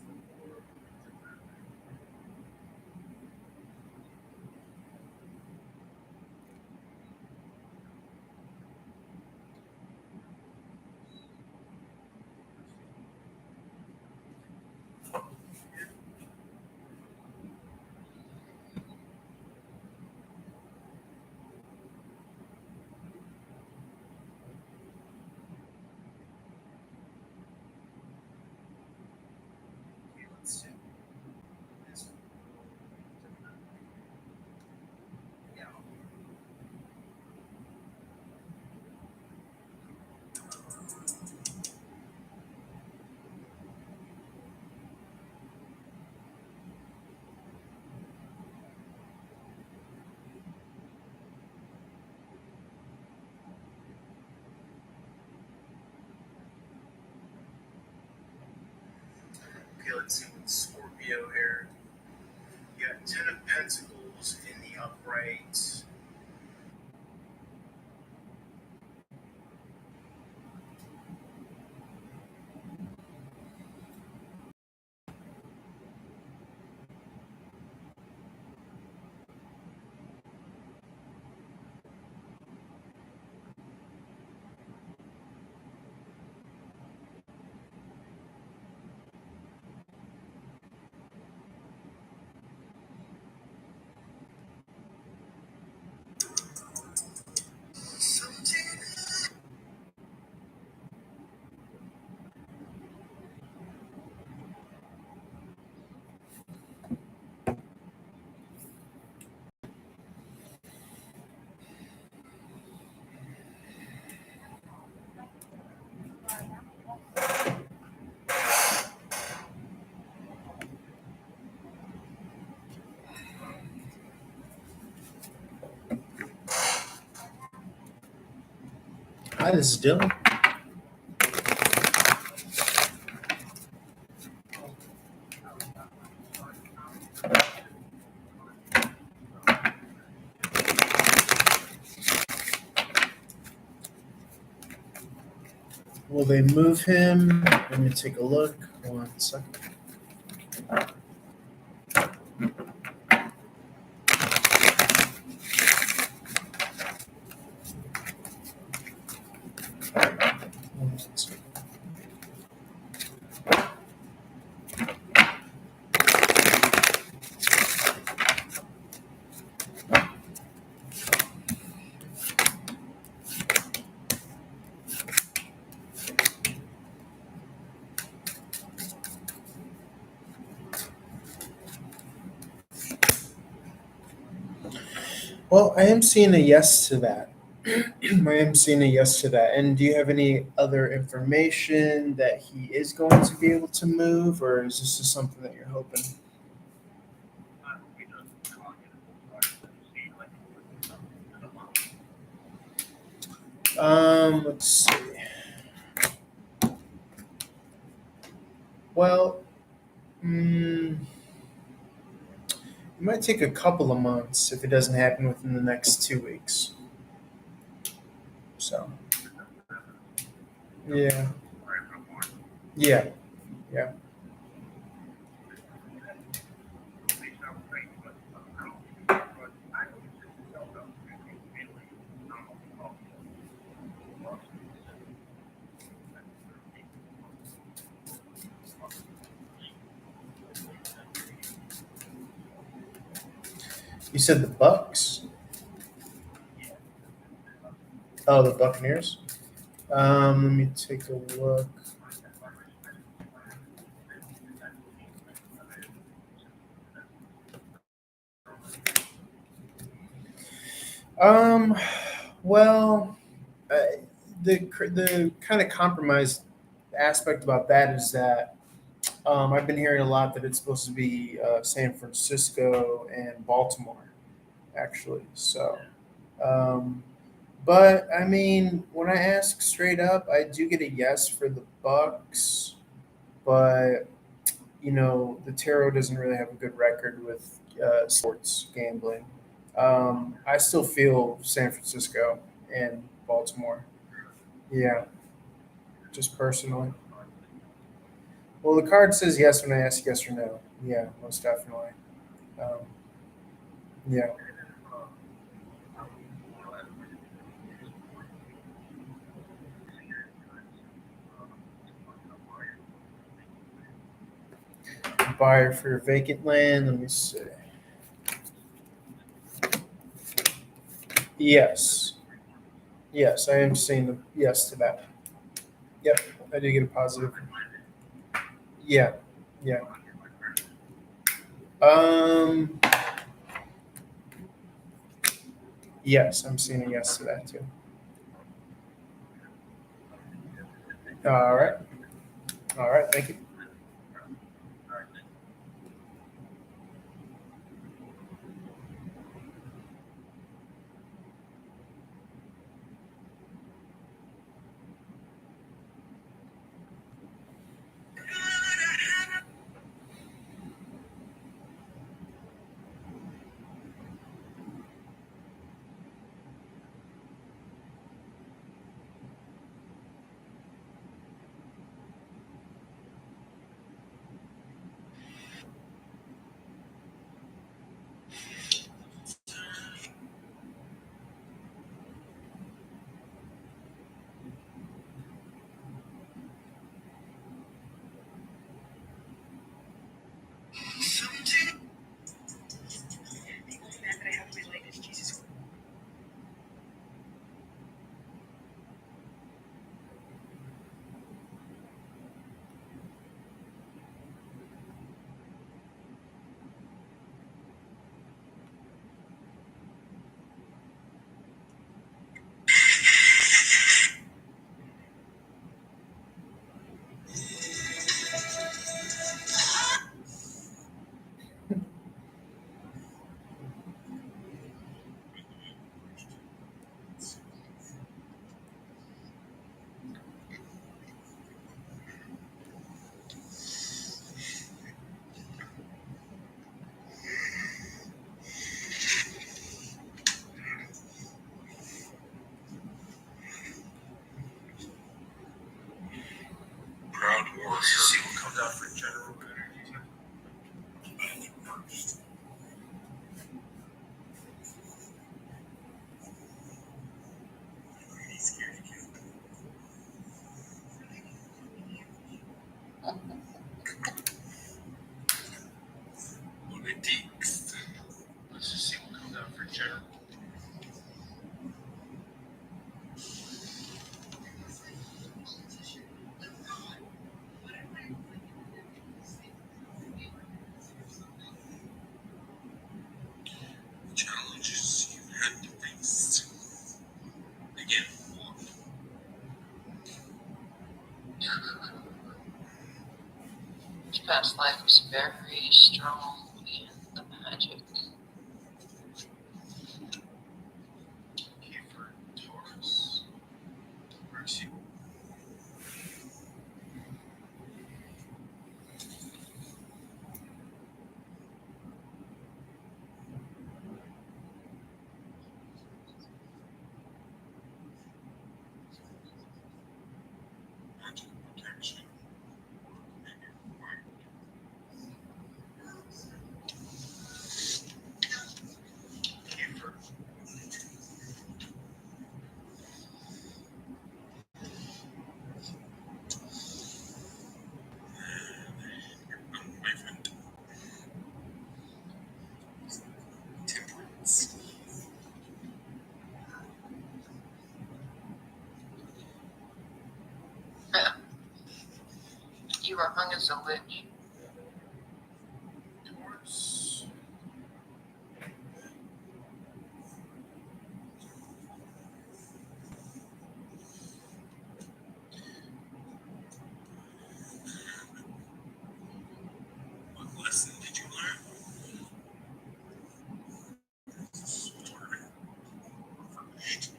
Okay, let's set this for. Yeah. Okay, let's see with Scorpio here. You got Ten of Pentacles in the upright. Hi, this is Dylan. Will they move him? Let me take a look. 1 second. One second. Well, I am seeing a yes to that. I am seeing a yes to that. And do you have any other information that he is going to be able to move, or is this just something that you're hoping? Let's see. Well, it might take a couple of months if it doesn't happen within the next 2 weeks. So, yeah, yeah, yeah. You said the Bucks? Oh, the Buccaneers. Let me take a look. Um, well, uh, the kind of compromised aspect about that is that I've been hearing a lot that it's supposed to be San Francisco and Baltimore, actually. So, um, but I mean, when I ask straight up, I do get a yes for the Bucks, but the tarot doesn't really have a good record with sports gambling. I still feel San Francisco and Baltimore. Yeah, just personally. Well, the card says yes when I ask yes or no. Yeah, most definitely. Um, yeah. Buyer for vacant land. Let me see. Yes. Yes, I am seeing the yes to that. Yep, I do get a positive. Yeah, yeah. Um, yes, I'm seeing a yes to that too. All right. All right. Thank you. for general energy. First. He's scared to kill. Lunatics. Let's just see what comes out for general. Challenges you had to face. Again, His past life was very strong in the magic. Kiefer, Taurus, Mercy. Magic protection. Kiefer. My friend. Temperance. You were hung as a witch. Taurus. What lesson did you learn? Sword. First.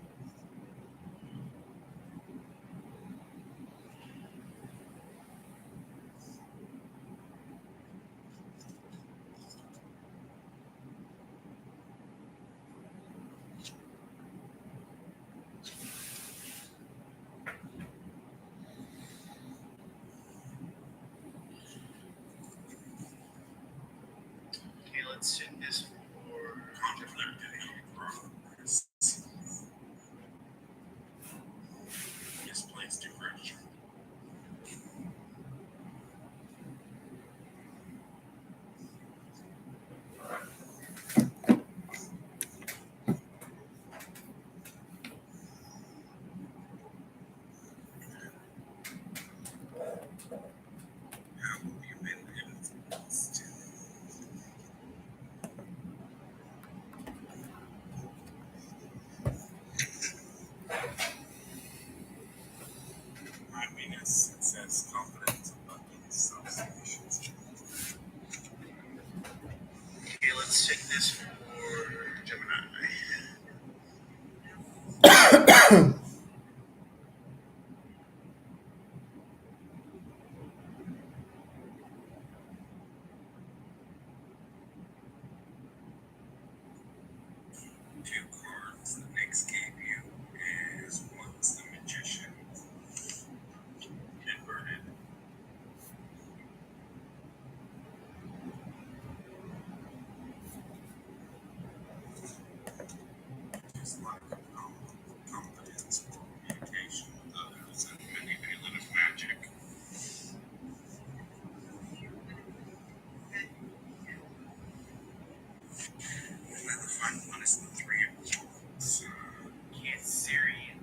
Okay, let's sit this for progress. Misplaced aggression. How have you been influenced? Happiness, success, confidence, abundance, self-sufficiency. Okay, let's take this for Gemini. Two cards the Knicks gave you is one's the Magician, inverted. His lack of confidence or communication with others and manipulative magic. And the final one is the Three of Wands. Cancerian.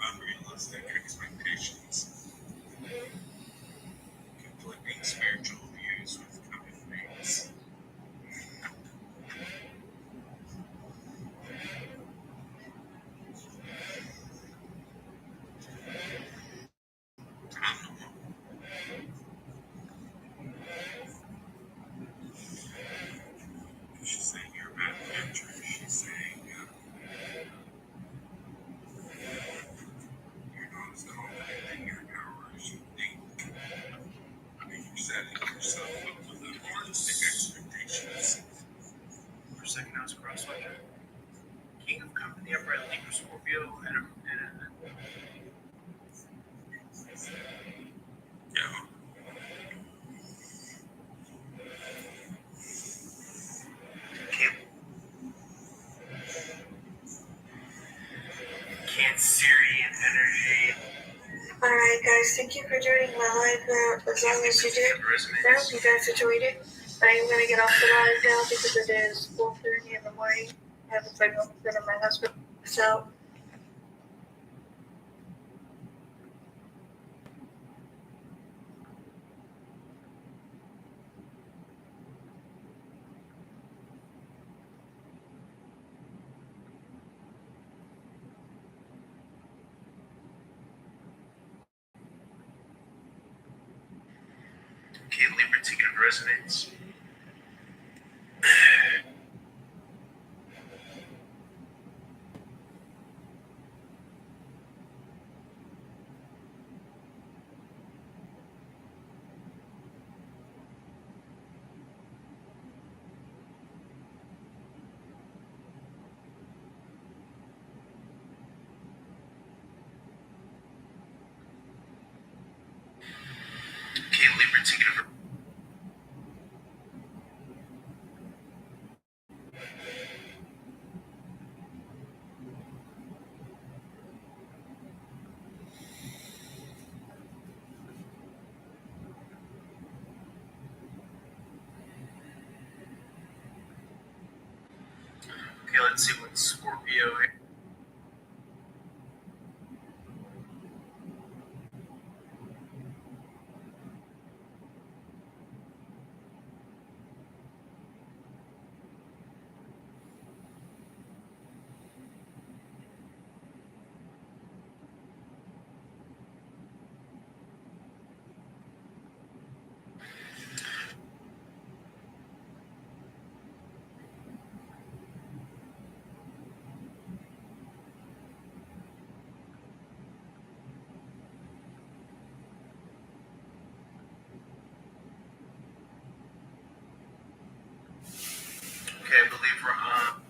Unrealistic expectations. Conflicting spiritual views with coming things. She's saying you're a bad adventure. She's saying you're not as confident in your power as you think. You're setting yourself up with unrealistic expectations. Your second house crosswalk. King of Cups. Yeah, right. Libra, Scorpio, and yeah. Cancerian energy. Alright guys, thank you for joining my live now. As long as you did, I hope you guys enjoyed it. I'm gonna get off the live now because it is 4:30 in the morning. I have a signal in my husband. So Okay, Libra ticket of resonance. Okay, Libra ticket of Okay, let's see what Scorpio. Okay, I believe we're on.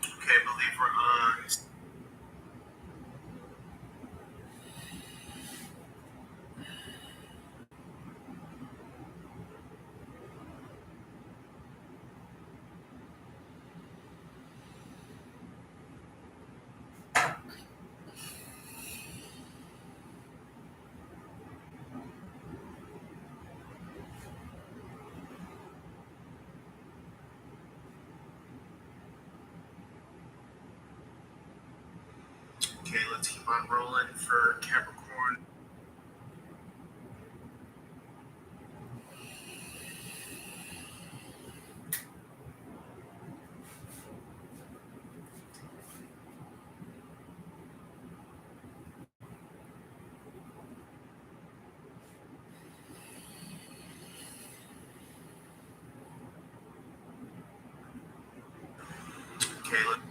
Okay, I believe we're on. Okay, let's keep on rolling for Capricorn. Okay,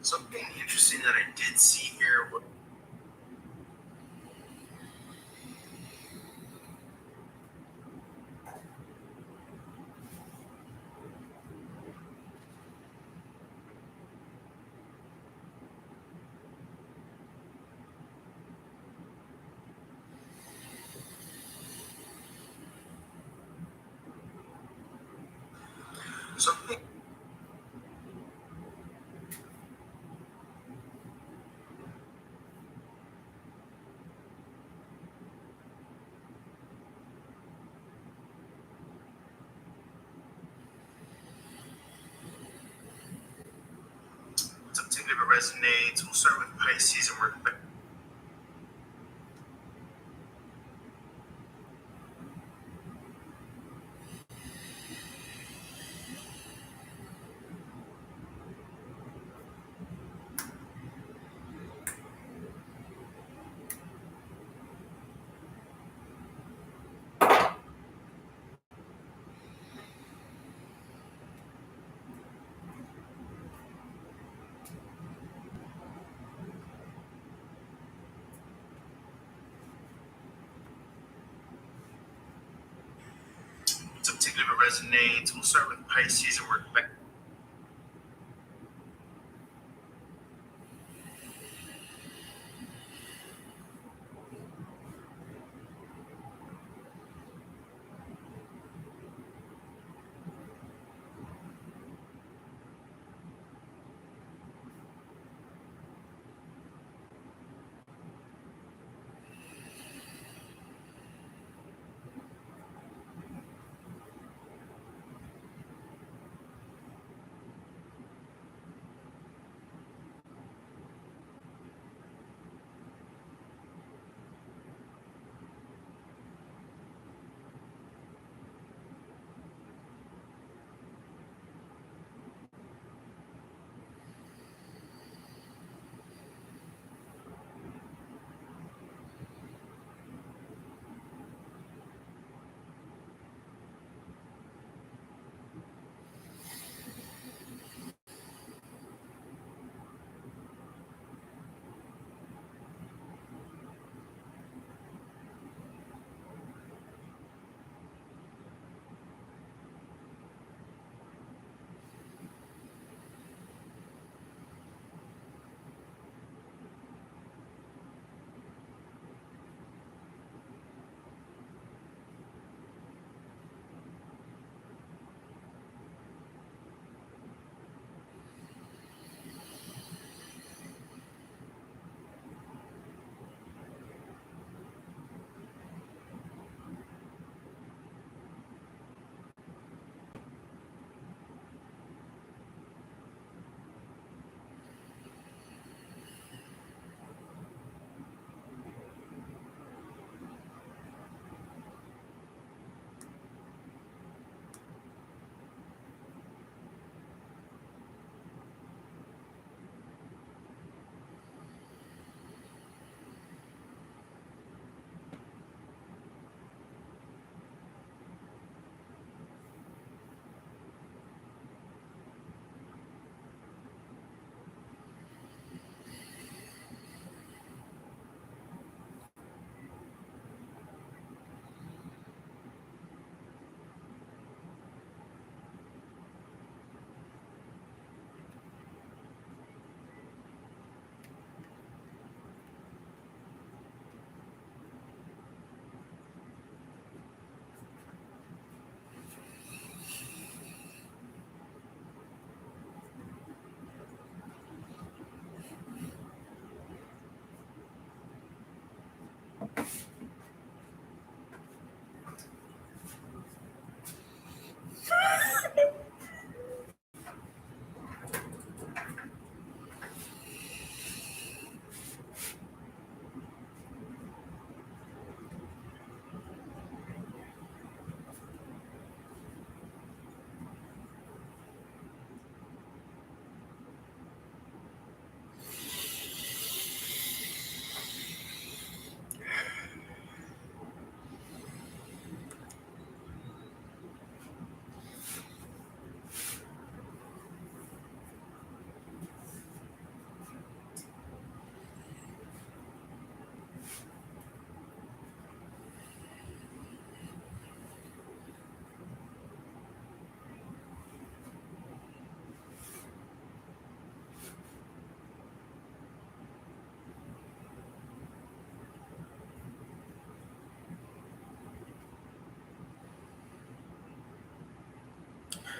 something interesting that I did see here. resonates. We'll start with Pisces and work back. So particularly if it resonates, we'll start with Pisces and work back.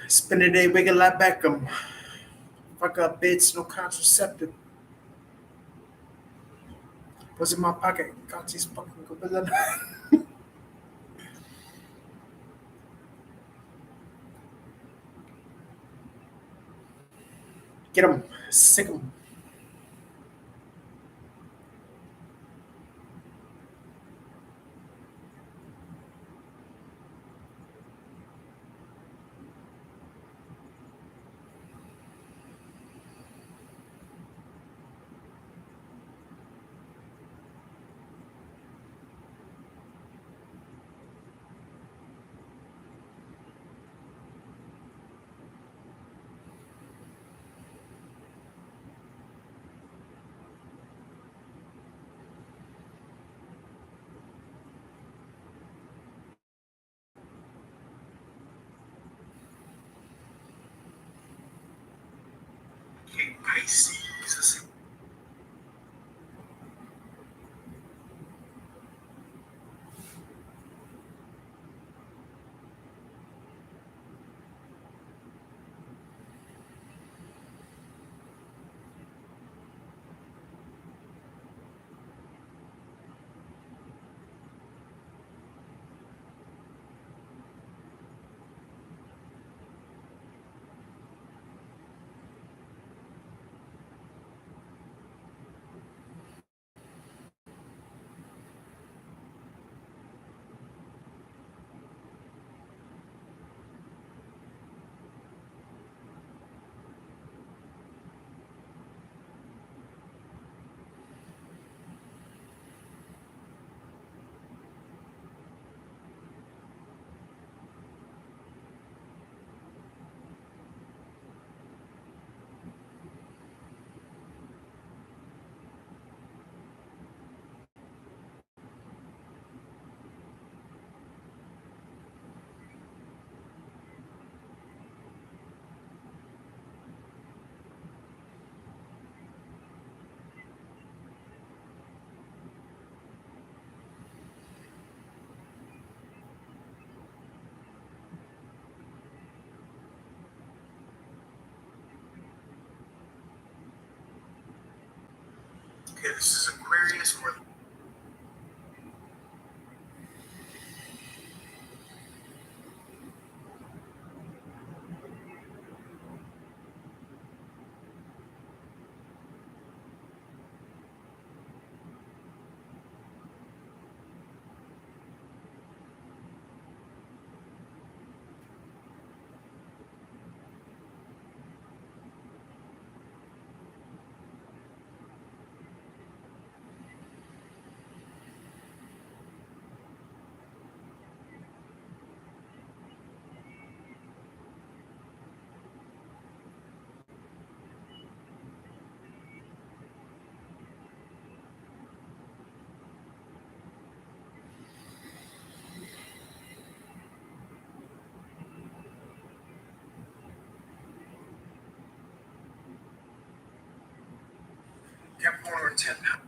Spend a day, wiggle like Beckham. Fuck up bits, no contraceptive. Was in my pocket. Got these fucking gorilla. Get him. Sick him. Pisces. Okay, this is Aquarius or Capricorn or 10th house.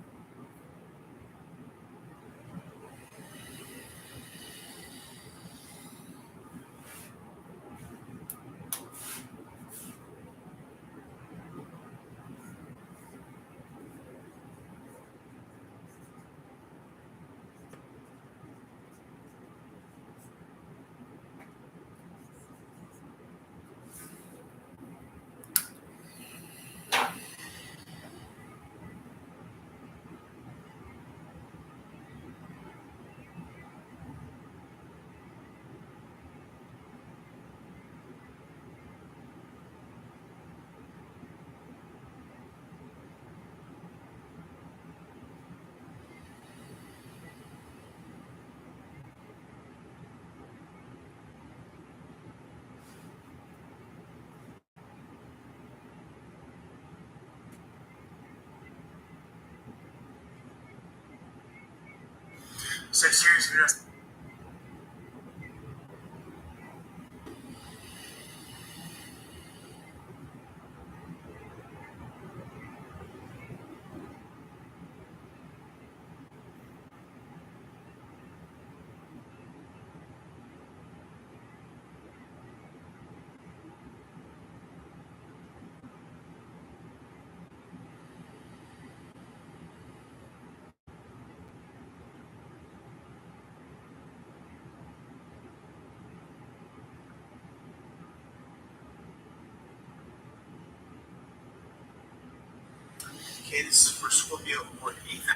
Sagittarius, Venus. Okay, this is for Scorpio or 8th.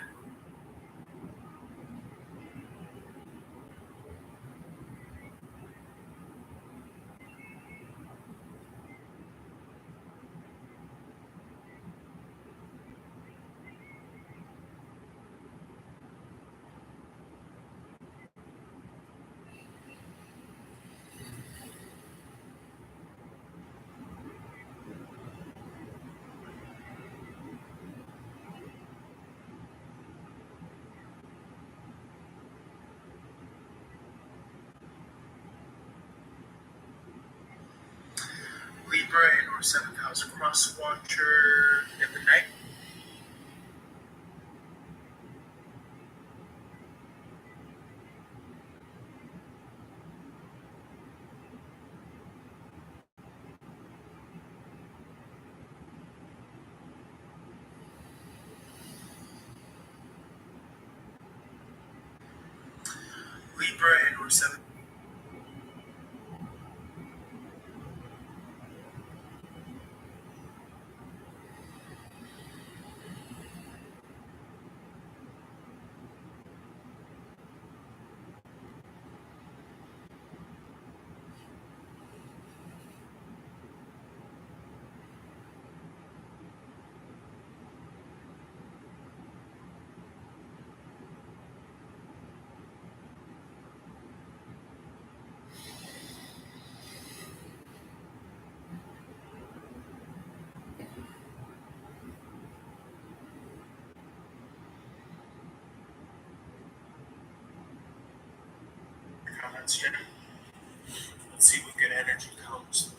Libra and or 7th house cross watcher in the night. Libra and or 7th. Comments, Jen? Let's see what good energy comes.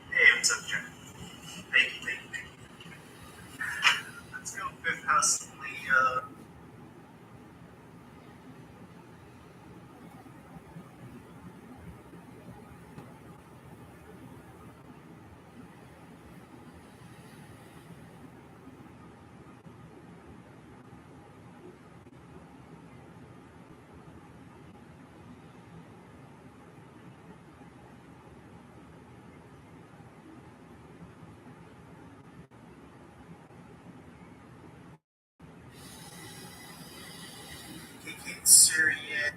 Hey, what's up, Jen? Thank you. Let's go 5th house, Leo. Syrian.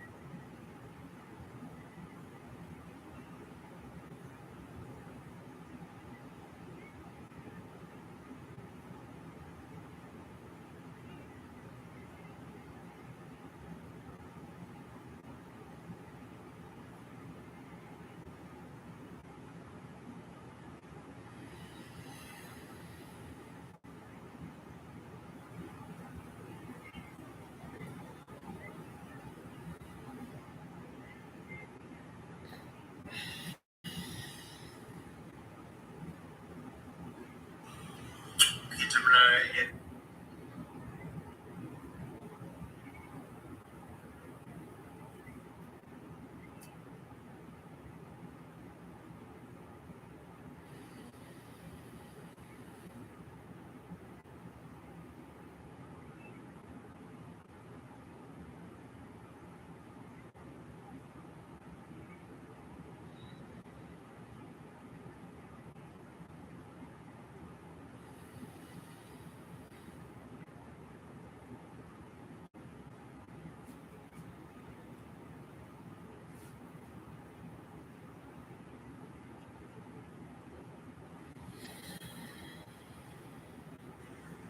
Gemini, and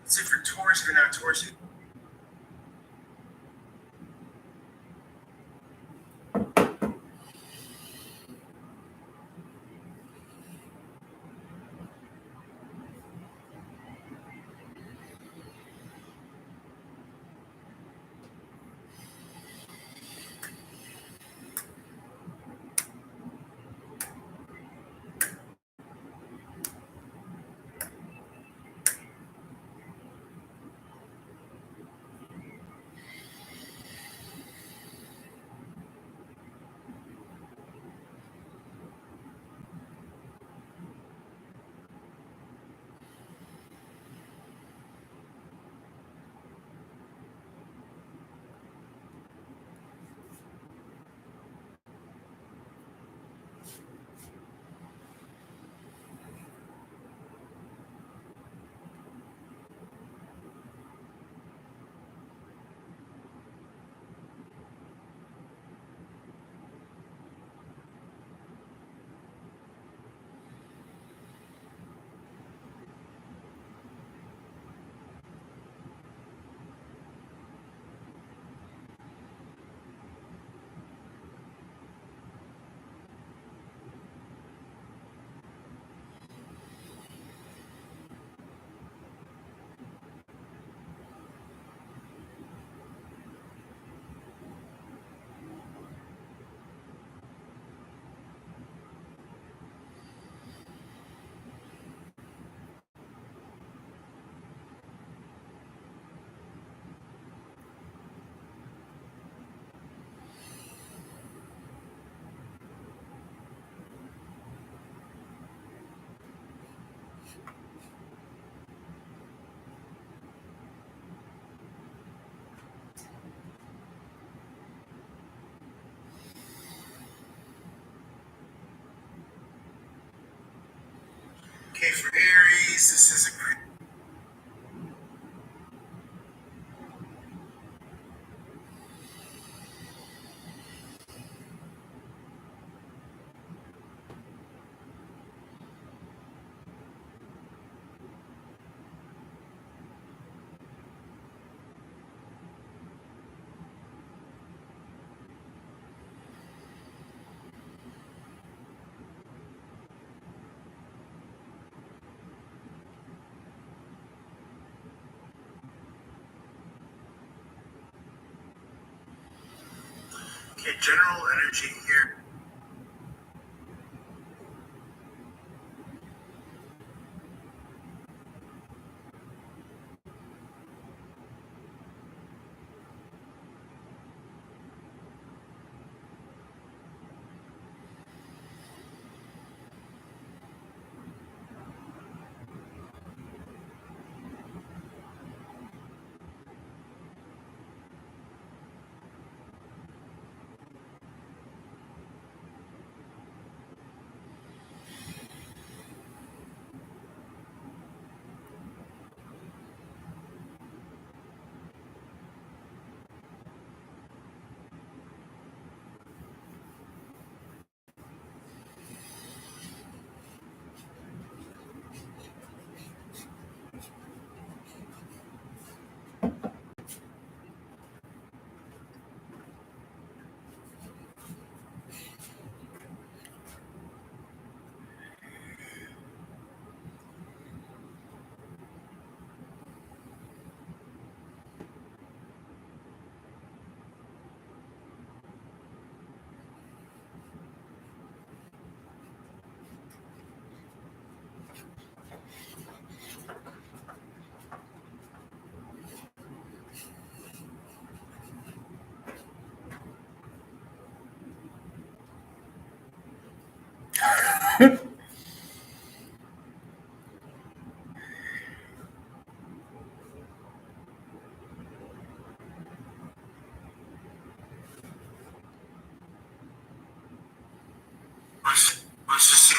is it for Taurus or not Taurus? Jesus is a great. Okay, general energy here. Let's just see.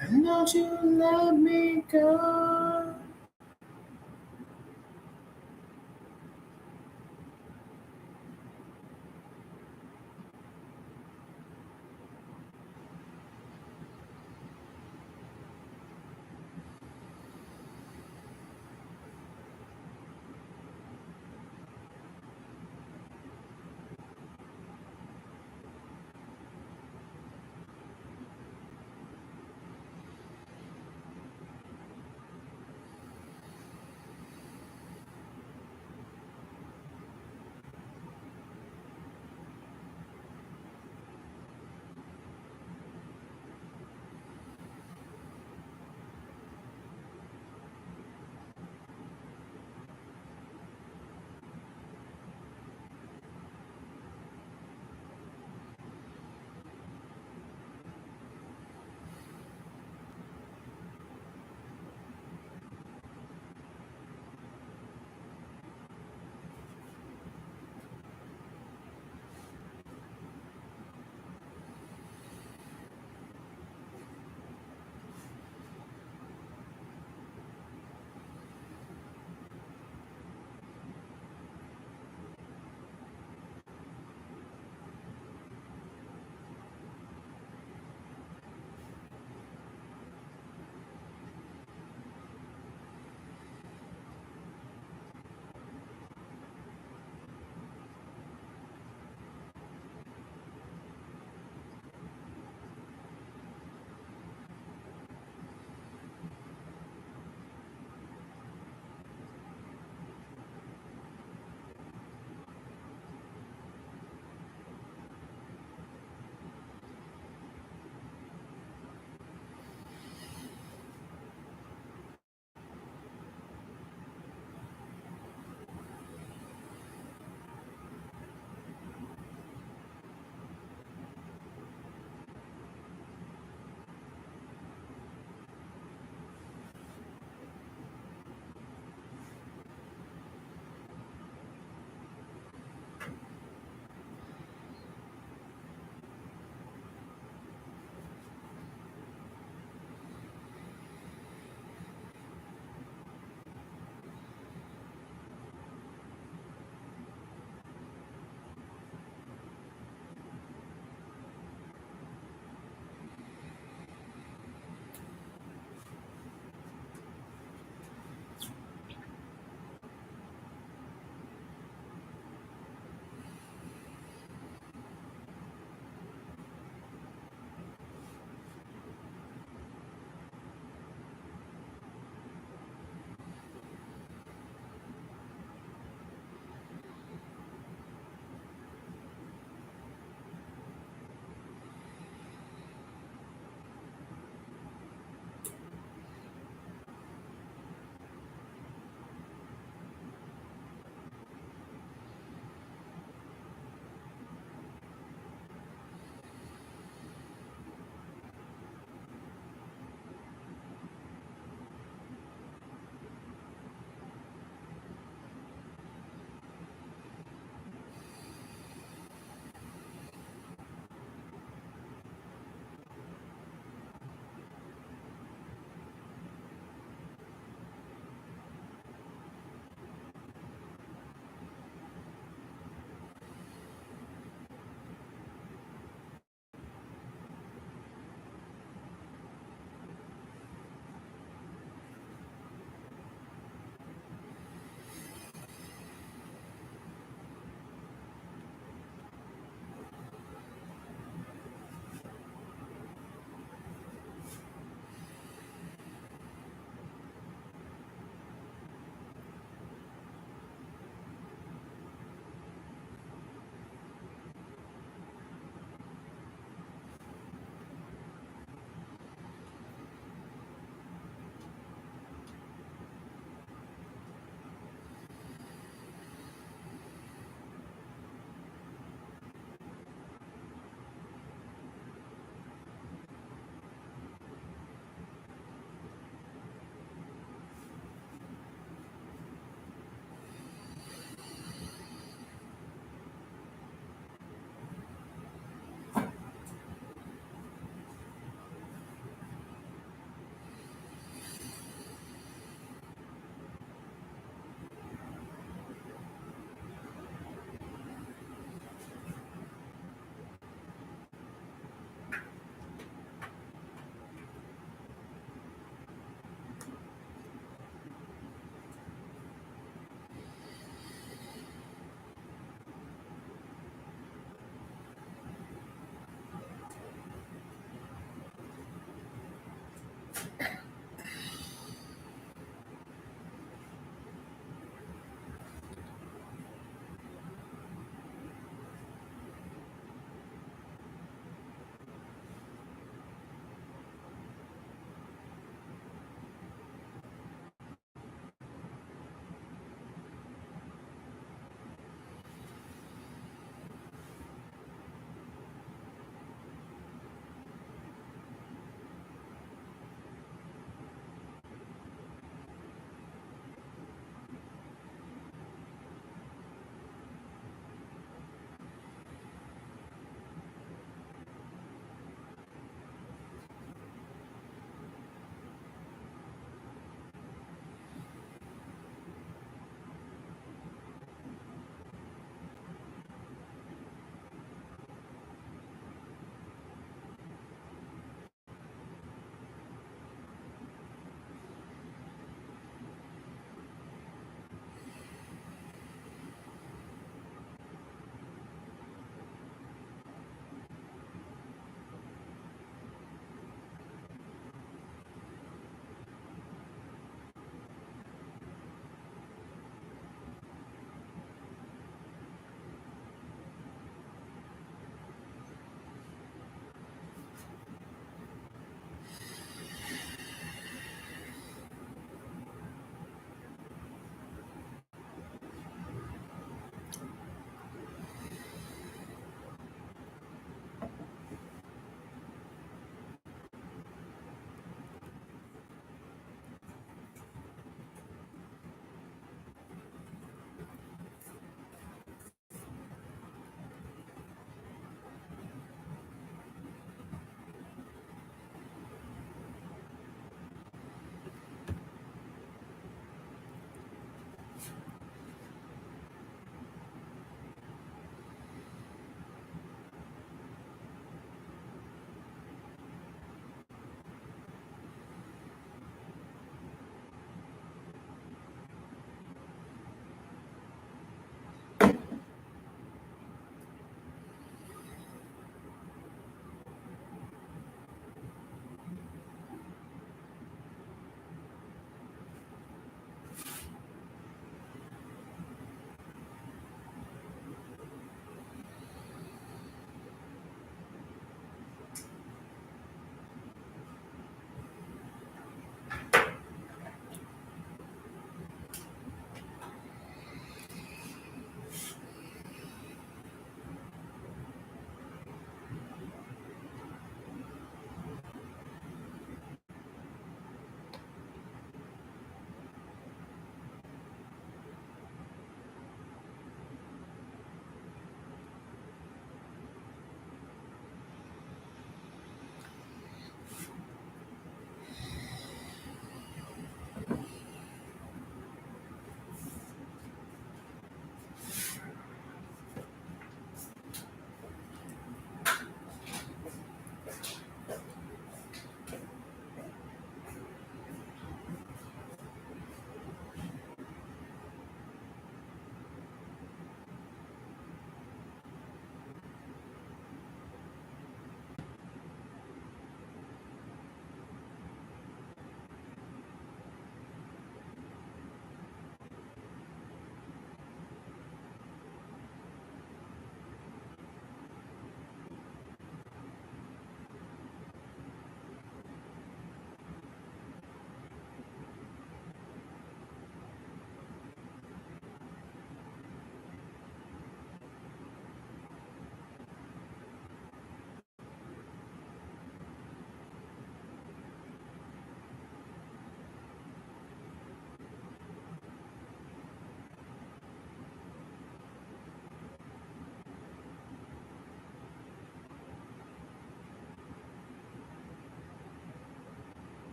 And don't you let me go.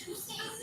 Tuesdays